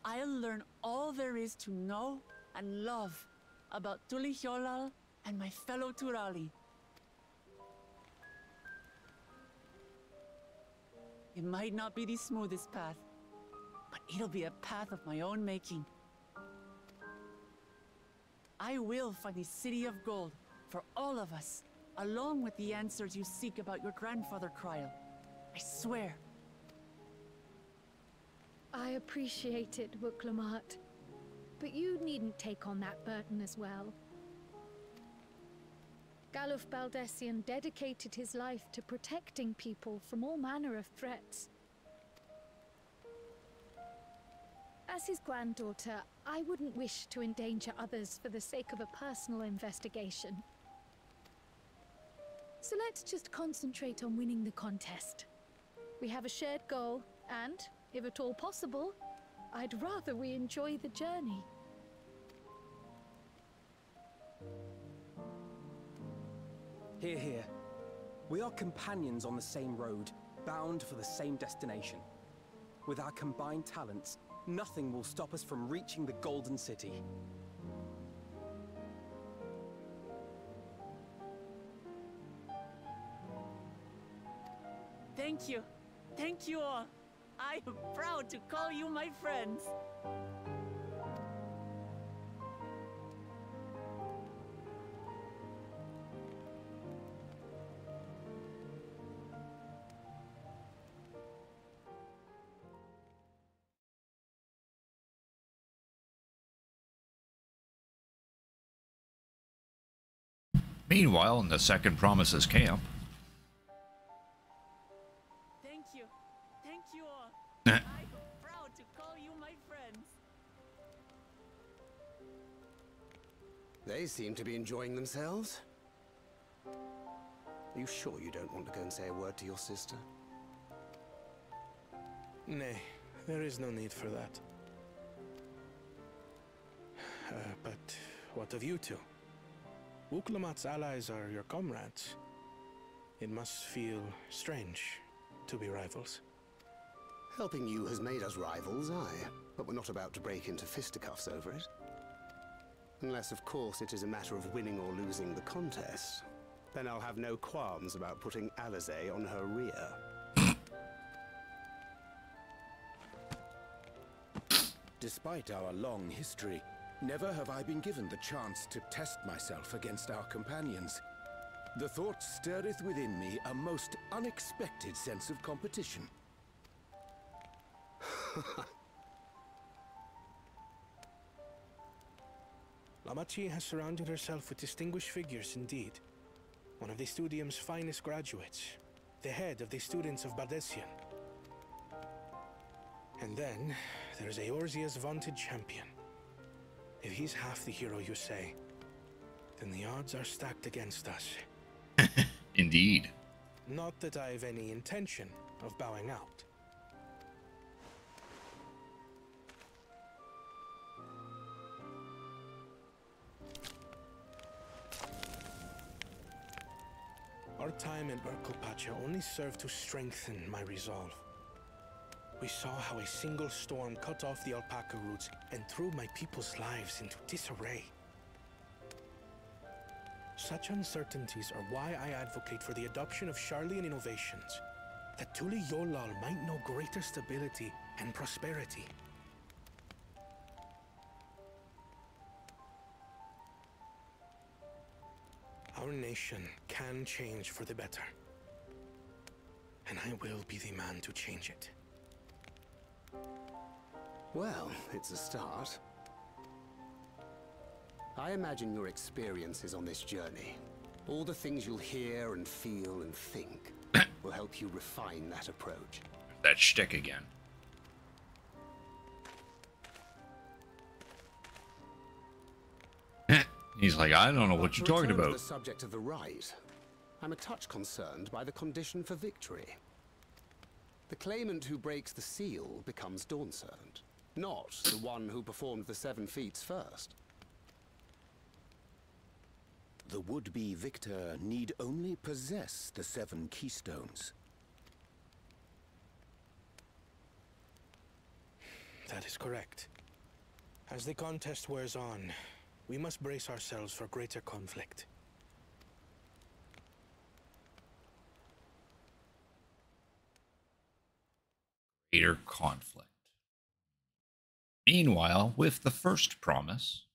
I'll learn all there is to know and love about Tulihyolal and my fellow Turali. It might not be the smoothest path, but it'll be a path of my own making. I will find the City of Gold for all of us, along with the answers you seek about your grandfather, Kryl. I swear. I appreciate it, Wuklamat, but you needn't take on that burden as well. Galuf Baldessian dedicated his life to protecting people from all manner of threats. As his granddaughter, I wouldn't wish to endanger others for the sake of a personal investigation. So let's just concentrate on winning the contest. We have a shared goal, and, if at all possible, I'd rather we enjoy the journey. Hear, hear. We are companions on the same road, bound for the same destination. With our combined talents, nothing will stop us from reaching the Golden City. Thank you. Thank you all. I am proud to call you my friends. Meanwhile, in the Second Promises camp. Thank you. Thank you all. I am proud to call you my friends. They seem to be enjoying themselves. Are you sure you don't want to go and say a word to your sister? Nay, there is no need for that. But what of you two? Wuklamat's allies are your comrades. It must feel strange to be rivals. Helping you has made us rivals, aye. But we're not about to break into fisticuffs over it. Unless, of course, it is a matter of winning or losing the contest. Then I'll have no qualms about putting Alizé on her rear. Despite our long history, never have I been given the chance to test myself against our companions. The thought stirreth within me a most unexpected sense of competition. Lamachi has surrounded herself with distinguished figures indeed. One of the Studium's finest graduates, the head of the students of Bardessian. And then, there's Eorzea's vaunted champion. If he's half the hero you say, then the odds are stacked against us. Indeed. Not that I have any intention of bowing out. Our time in Urkelpacha only served to strengthen my resolve. We saw how a single storm cut off the alpaca roots and threw my people's lives into disarray. Such uncertainties are why I advocate for the adoption of Sharlayan innovations, that Tuli Yolal might know greater stability and prosperity. Our nation can change for the better, and I will be the man to change it. Well, it's a start. I imagine your experiences on this journey, all the things you'll hear and feel and think, will help you refine that approach. That shtick again. He's like, I don't know what you're talking about. To the subject of the rite, I'm a touch concerned by the condition for victory. The claimant who breaks the seal becomes Dawn Servant, not the one who performed the 7 feats first. The would-be victor need only possess the 7 keystones. That is correct. As the contest wears on, we must brace ourselves for greater conflict. Greater conflict. Meanwhile, with the first promise,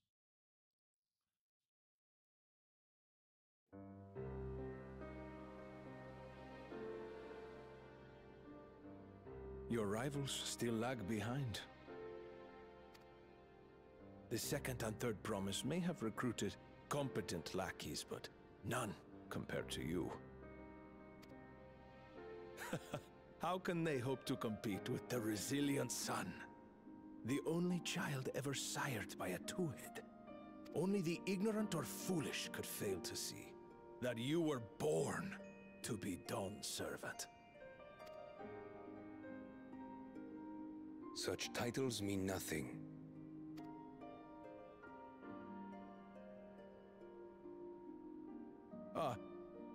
Your rivals still lag behind. The second and third promise may have recruited competent lackeys, but none compared to you. How can they hope to compete with the resilient sun? The only child ever sired by a two-head. Only the ignorant or foolish could fail to see. That you were born to be Dawn's servant. Such titles mean nothing.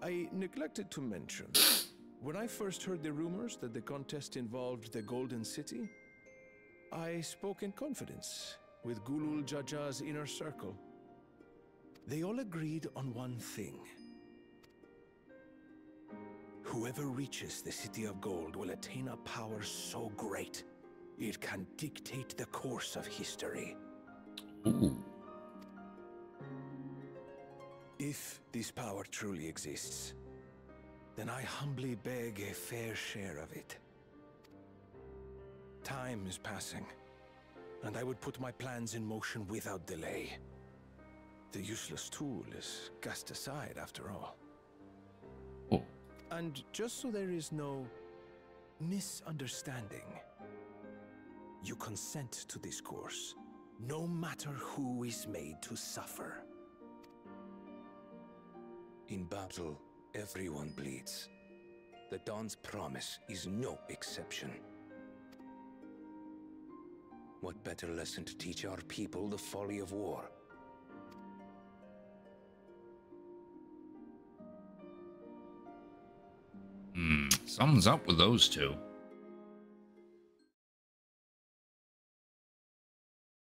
I neglected to mention. When I first heard the rumors that the contest involved the Golden City, I spoke in confidence with Gulul Jaja's inner circle. They all agreed on one thing. Whoever reaches the City of Gold will attain a power so great, it can dictate the course of history. Ooh. If this power truly exists, then I humbly beg a fair share of it. Time is passing, and I would put my plans in motion without delay. The useless tool is cast aside after all. Oh. And just so there is no misunderstanding, you consent to this course, no matter who is made to suffer. In battle, everyone bleeds. The Dawn's promise is no exception. What better lesson to teach our people the folly of war? Something's up with those two.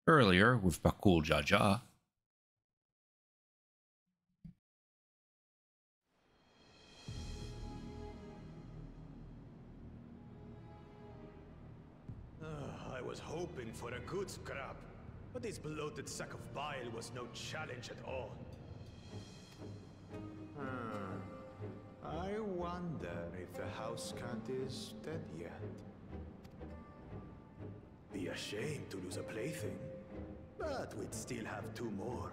Earlier with Bakul Jaja. I was hoping for a good scrap, but this bloated sack of bile was no challenge at all. I wonder if the house cat is dead yet. Be ashamed to lose a plaything, but we'd still have two more.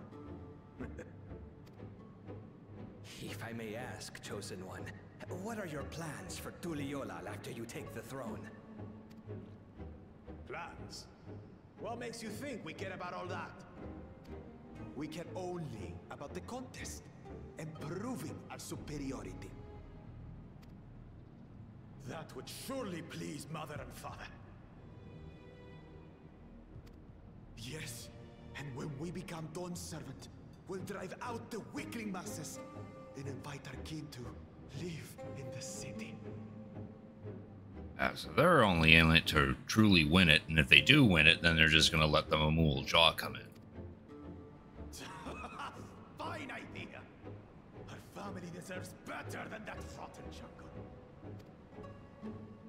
If I may ask, Chosen One, what are your plans for Tuliolal after you take the throne? Plans? What makes you think we care about all that? We care only about the contest and proving our superiority. That would surely please Mother and Father. Yes, and when we become Dawn's servant, we'll drive out the weakling masses and invite our kin to live in the city. So they're only in it to truly win it, and if they do win it, then they're just going to let the Mamul Jaw come in. Fine idea! Our family deserves better than that rotten jungle.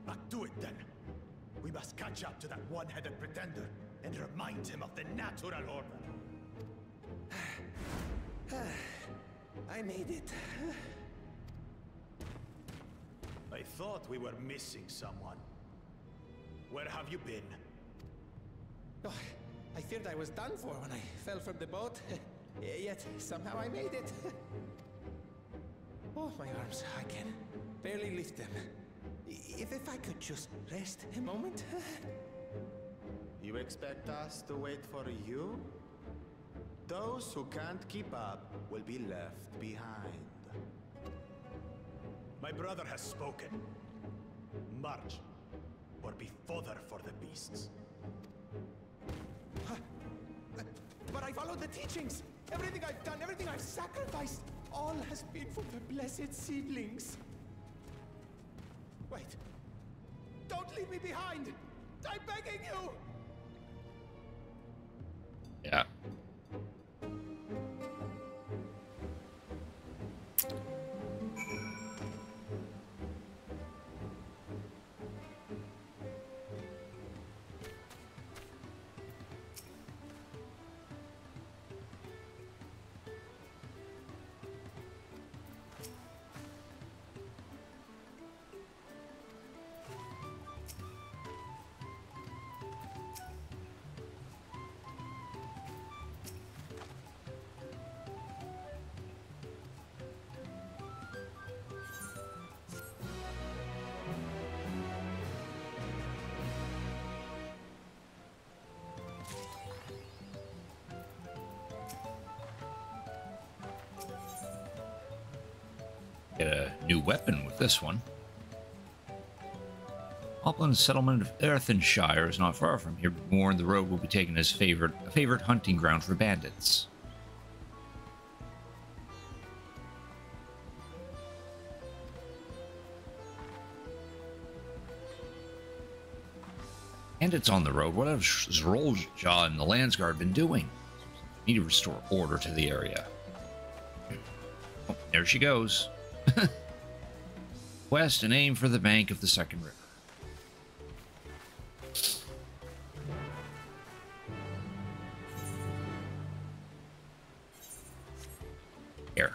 But do it then. We must catch up to that one-headed pretender and remind him of the natural order. I made it. I thought we were missing someone. Where have you been? Oh, I feared I was done for when I fell from the boat. Yet somehow I made it. Oh, my arms, I can barely lift them. If I could just rest a moment. You expect us to wait for you? Those who can't keep up will be left behind. My brother has spoken. March, or be fodder for the beasts. But I followed the teachings. Everything I've done, everything I've sacrificed, all has been for the blessed seedlings. Wait. Don't leave me behind! I'm begging you! Yeah. Get a new weapon with this one. Upland settlement of Earthenshire is not far from here, but warned the road will be taken as a favorite hunting ground for bandits. Bandits on the road. What have Zrolja and the Landsguard been doing? Need to restore order to the area. Oh, there she goes. West and aim for the bank of the second river. Here.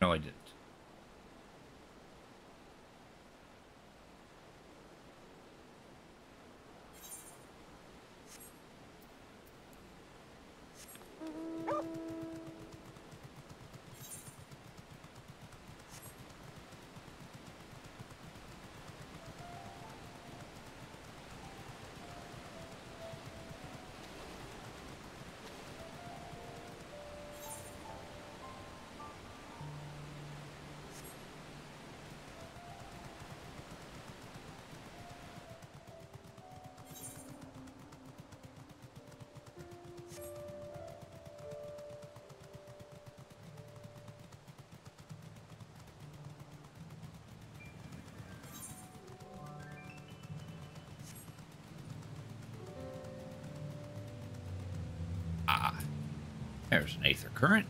No, I didn't. Ah, there's an Aether Current.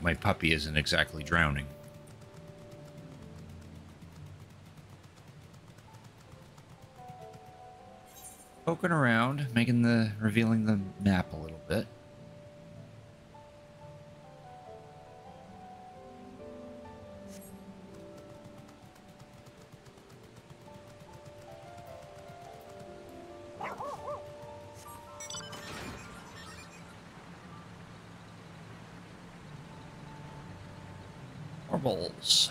My puppy isn't exactly drowning. Poking around, revealing the map a little bit. Marbles.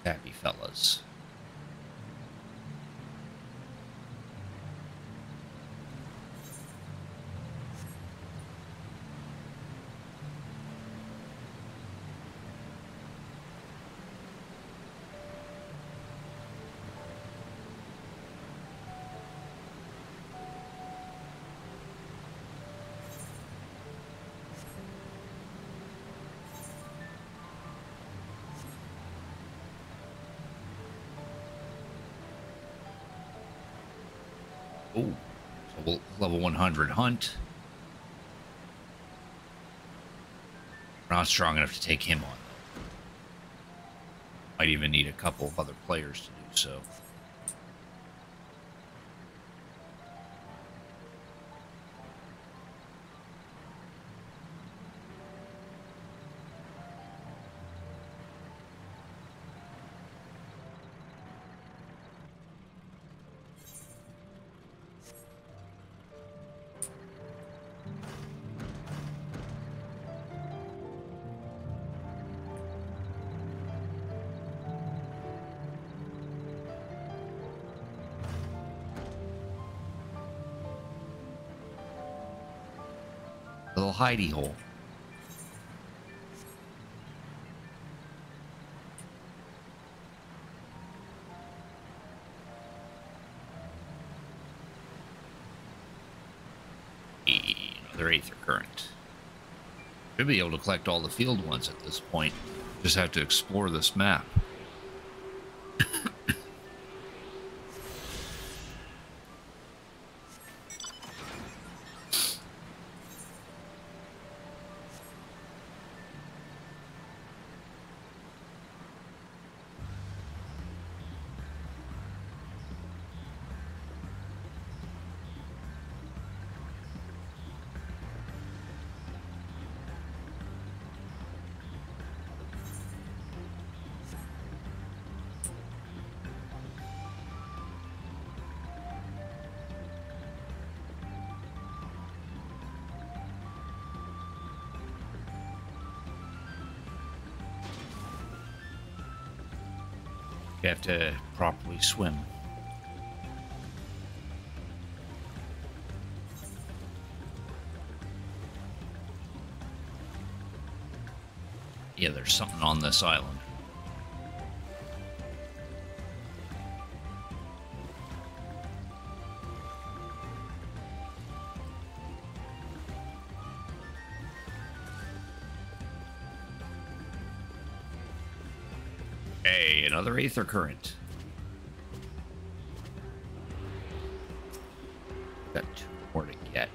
Happy fellas. Oh, so level 100 hunt. We're not strong enough to take him on, though. Might even need a couple of other players to do so. Little hidey hole. another aether current. Should be able to collect all the field ones at this point. Just have to explore this map. You have to properly swim. Yeah, there's something on this island. Hey, another aether current. Got 2 more to get.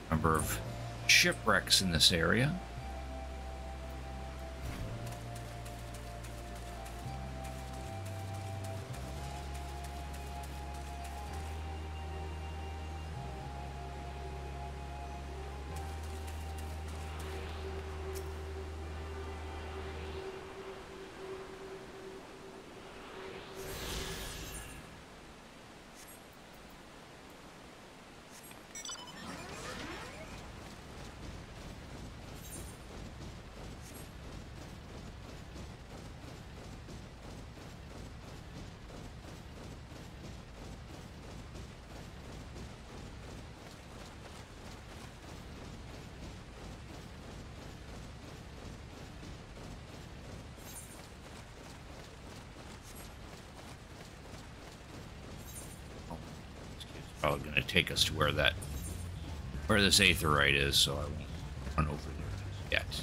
Number of shipwrecks in this area. Probably going to take us to where this aetherite is, so I won't run over there just yet.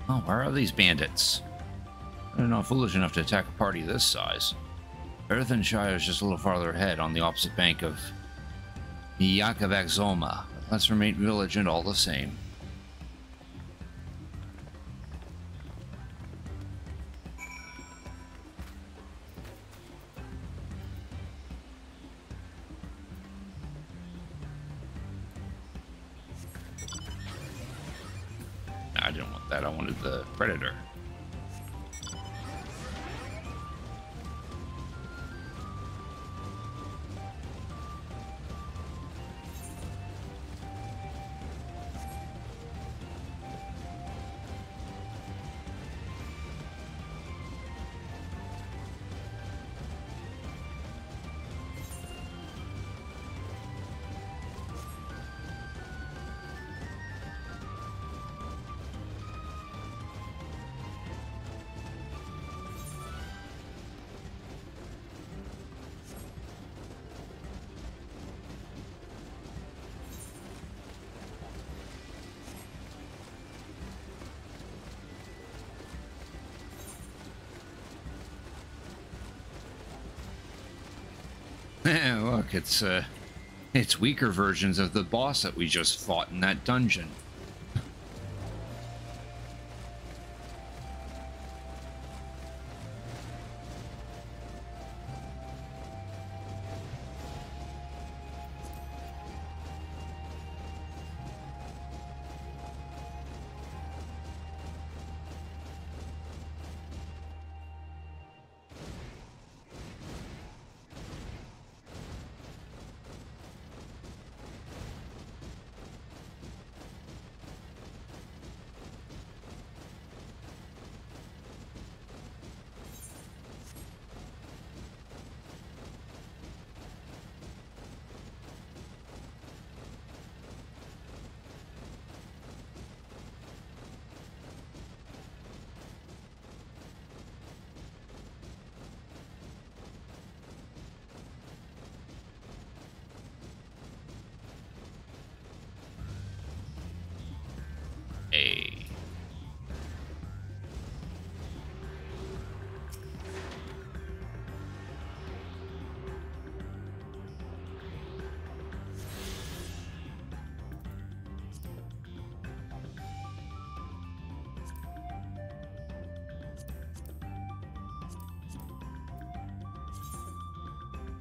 Oh, where are these bandits? They're not foolish enough to attack a party this size. Earthenshire is just a little farther ahead on the opposite bank of Yakavakzoma. That's remain village and all the same. I didn't want that. I wanted the predator. Look, it's weaker versions of the boss that we just fought in that dungeon.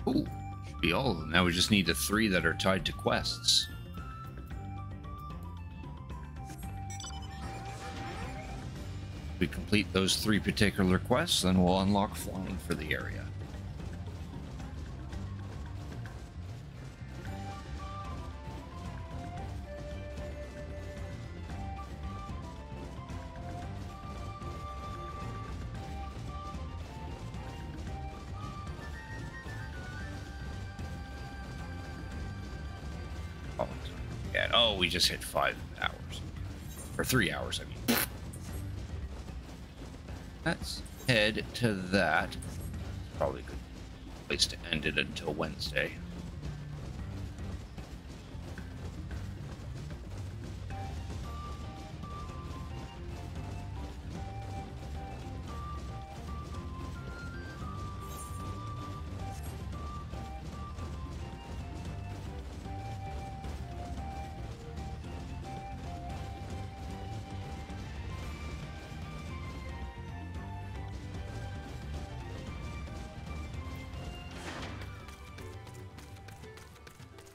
Ooh, should be all of them. Now we just need the 3 that are tied to quests. If we complete those 3 particular quests, then we'll unlock flying for the area. Oh, we just hit 5 hours. Or 3 hours, I mean. Let's head to that. Probably a good place to end it until Wednesday.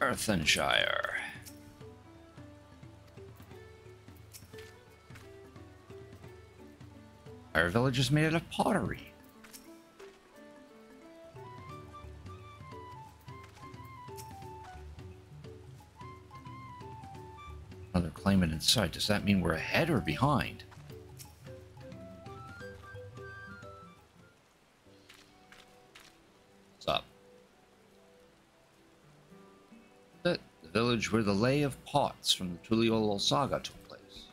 Earthenshire. Our village is made out of pottery. Another claimant in sight. Does that mean we're ahead or behind? What's up? The village where the Lay of Pots from the Tuliol saga took place.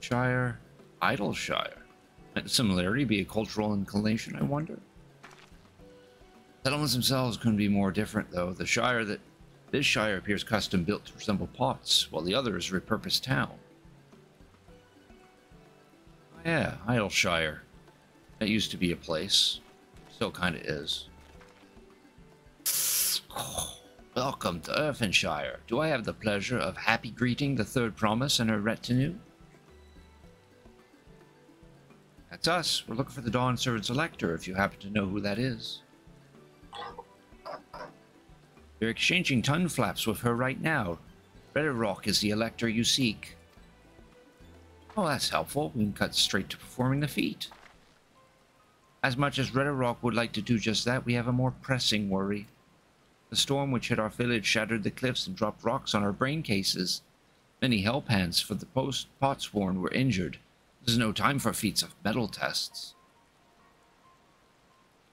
Shire, Idleshire. Might the similarity be a cultural inclination, I wonder? Settlements themselves couldn't be more different, though. This Shire appears custom built to resemble pots, while the other is a repurposed town. Oh, yeah, Idleshire. That used to be a place. Still kinda is. Welcome to Earthenshire. Do I have the pleasure of happy greeting the third promise and her retinue? That's us. We're looking for the Dawn Servant's Elector, if you happen to know who that is. You're exchanging tongue flaps with her right now. Redderrock is the Elector you seek. Oh, that's helpful. We can cut straight to performing the feat. As much as Redderrock would like to do just that, we have a more pressing worry. The storm which hit our village shattered the cliffs and dropped rocks on our brain cases. Many help-hands for the Potsworn were injured. This is no time for feats of metal tests.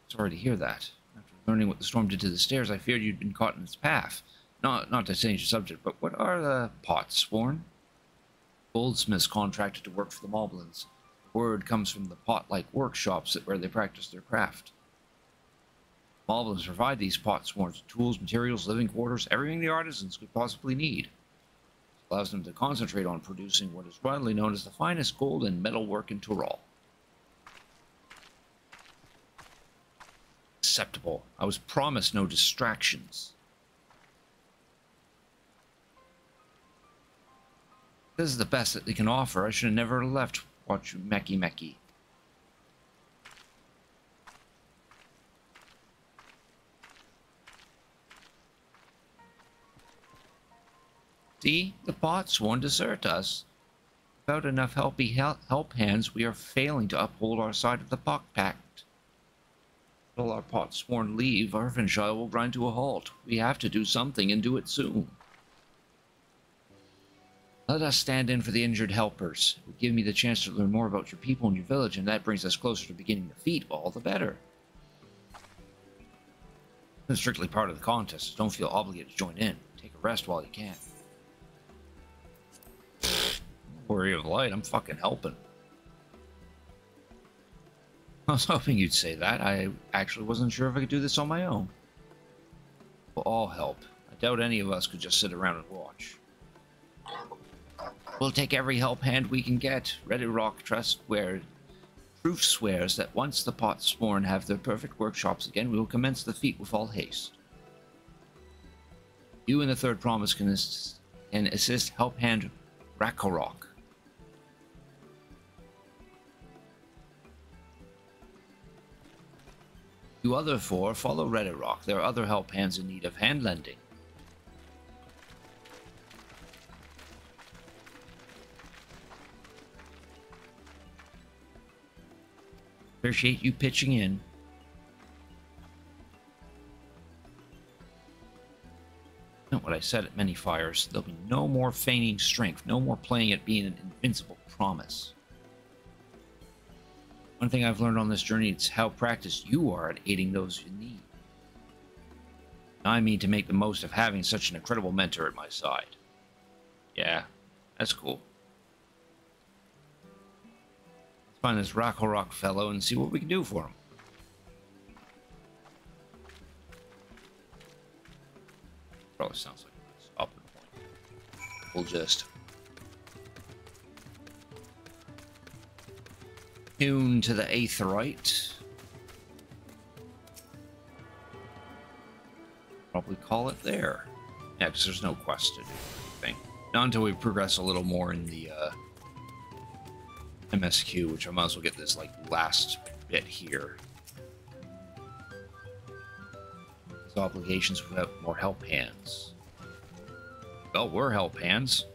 Sorry to hear that. After learning what the storm did to the stairs, I feared you'd been caught in its path. Not to change the subject, but what are the Potsworn? Goldsmiths contracted to work for the Moblins. Word comes from the pot-like workshops where they practice their craft. Moblins provide these Potsworns with tools, materials, living quarters, everything the artisans could possibly need. This allows them to concentrate on producing what is widely known as the finest gold and metalwork in Tyrol. unacceptable. I was promised no distractions. This is the best that they can offer. I should have never left. Watch you, Meki Meki. See, the pots won't desert us. Without enough help hands, we are failing to uphold our side of the pact. Until our pots sworn leave, Arvenshire will grind to a halt. We have to do something and do it soon. Let us stand in for the injured helpers. It will give me the chance to learn more about your people and your village, and that brings us closer to beginning the feat, all the better. It's strictly part of the contest, so don't feel obligated to join in. Take a rest while you can. Warrior of Light, I'm fucking helping. I was hoping you'd say that. I actually wasn't sure if I could do this on my own. We'll all help. I doubt any of us could just sit around and watch. We'll take every help hand we can get. Ready Rock Trust where proof swears that once the pots sworn have their perfect workshops again, we will commence the feat with all haste. You and the third promise can assist help hand Rakarok. You other four follow Redderock. There are other help hands in need of hand lending. Appreciate you pitching in. Not what I said at many fires. There'll be no more feigning strength, no more playing at being an invincible promise. One thing I've learned on this journey is how practiced you are at aiding those in need. I mean to make the most of having such an incredible mentor at my side. Yeah, that's cool. Let's find this Rakarok fellow and see what we can do for him. Probably sounds like a stopping point. We'll just tune to the Aetheryte. Probably call it there. Yeah, because there's no quest to do anything. Not until we progress a little more in the MSQ, which I might as well get this like last bit here. These obligations without more help hands. Well, we're help hands.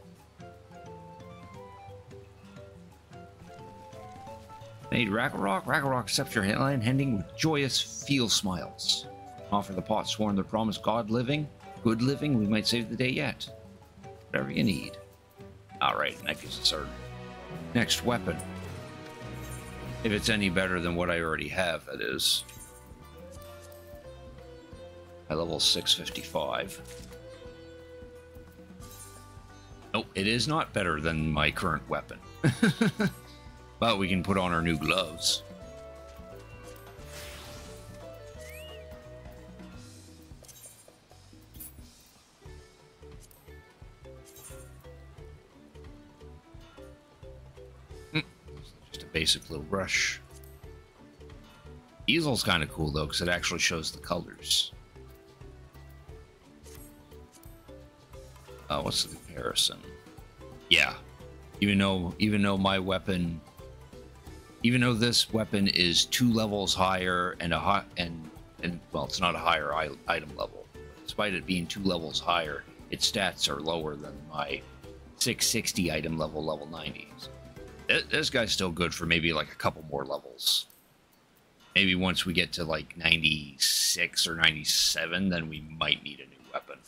Made Rakarok. Rakarok accepts your hand handing with joyous feel smiles. Offer the pot sworn their promise good living, we might save the day yet. Whatever you need. Alright, and that gives us our next weapon. If it's any better than what I already have, that is. At level 655. Nope, it is not better than my current weapon. But we can put on our new gloves. Just a basic little brush. Easel's kind of cool though, because it actually shows the colors. What's the comparison? Yeah, even though my weapon. Even though this weapon is 2 levels higher and well, it's not a higher item level. Despite it being 2 levels higher, its stats are lower than my 660 item level, level 90. So this guy's still good for maybe like a couple more levels. Maybe once we get to like 96 or 97, then we might need a new weapon.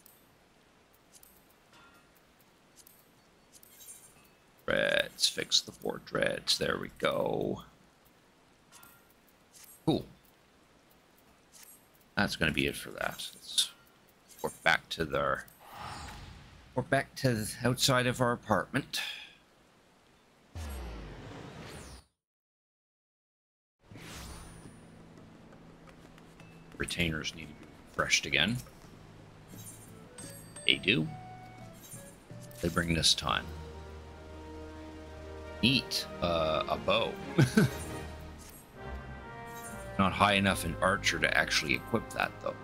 Let's fix the 4 dreads. There we go. Cool. That's going to be it for that. We're back to the outside of our apartment. Retainers need to be refreshed again. They do. They bring this time. Neat. A bow. Not high enough in Archer to actually equip that, though.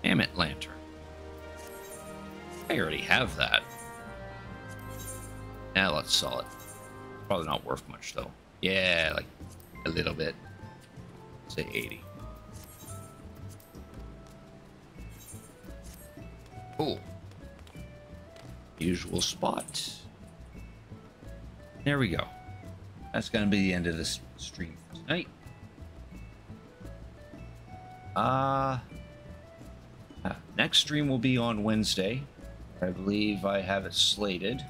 Damn it, Lantern. I already have that. Now let's sell it. Probably not worth much, though. Yeah, like a little bit. Say 80. Cool. Usual spot. There we go. That's going to be the end of this stream for tonight. Next stream will be on Wednesday. I believe I have it slated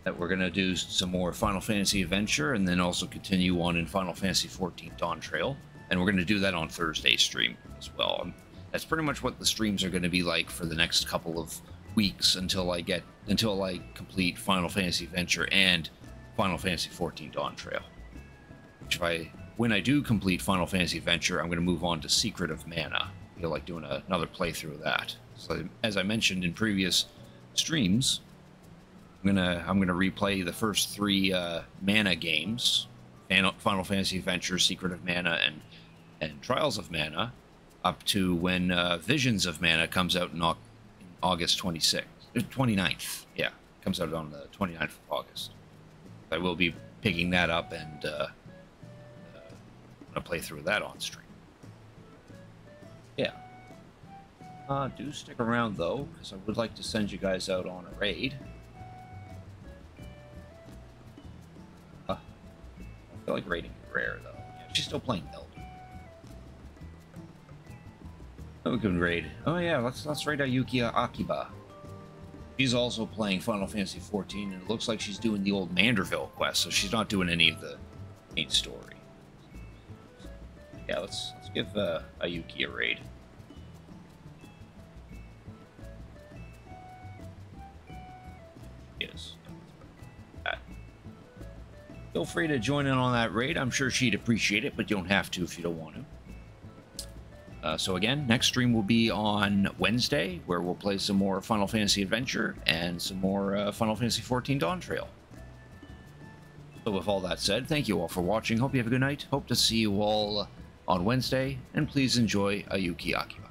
that we're going to do some more Final Fantasy Adventure and then also continue on in Final Fantasy XIV Dawntrail. And we're going to do that on Thursday stream as well. That's pretty much what the streams are going to be like for the next couple of weeks until I complete Final Fantasy Adventure and Final Fantasy XIV Dawntrail. When I do complete Final Fantasy Adventure, I'm going to move on to Secret of Mana. I feel like doing another playthrough of that. So as I mentioned in previous streams, I'm gonna replay the first 3 Mana games: Final Fantasy Adventure, Secret of Mana, and Trials of Mana, up to when Visions of Mana comes out in August 29th. Yeah, comes out on the 29th of August. I will be picking that up and I'm gonna play through that on stream. Yeah. Do stick around though, because I would like to send you guys out on a raid. I feel like raiding rare though. Yeah, she's still playing Elder. Oh, we can raid. Oh yeah, let's raid Ayuki Akiba. She's also playing Final Fantasy XIV, and it looks like she's doing the old Manderville quest, so she's not doing any of the main story. Yeah, let's give Ayuki a raid. Yes. Feel free to join in on that raid. I'm sure she'd appreciate it, but you don't have to if you don't want to. So again, next stream will be on Wednesday, where we'll play some more Final Fantasy Adventure and some more Final Fantasy XIV Dawntrail. So with all that said, thank you all for watching. Hope you have a good night. Hope to see you all on Wednesday, and please enjoy Ayuki Akiba.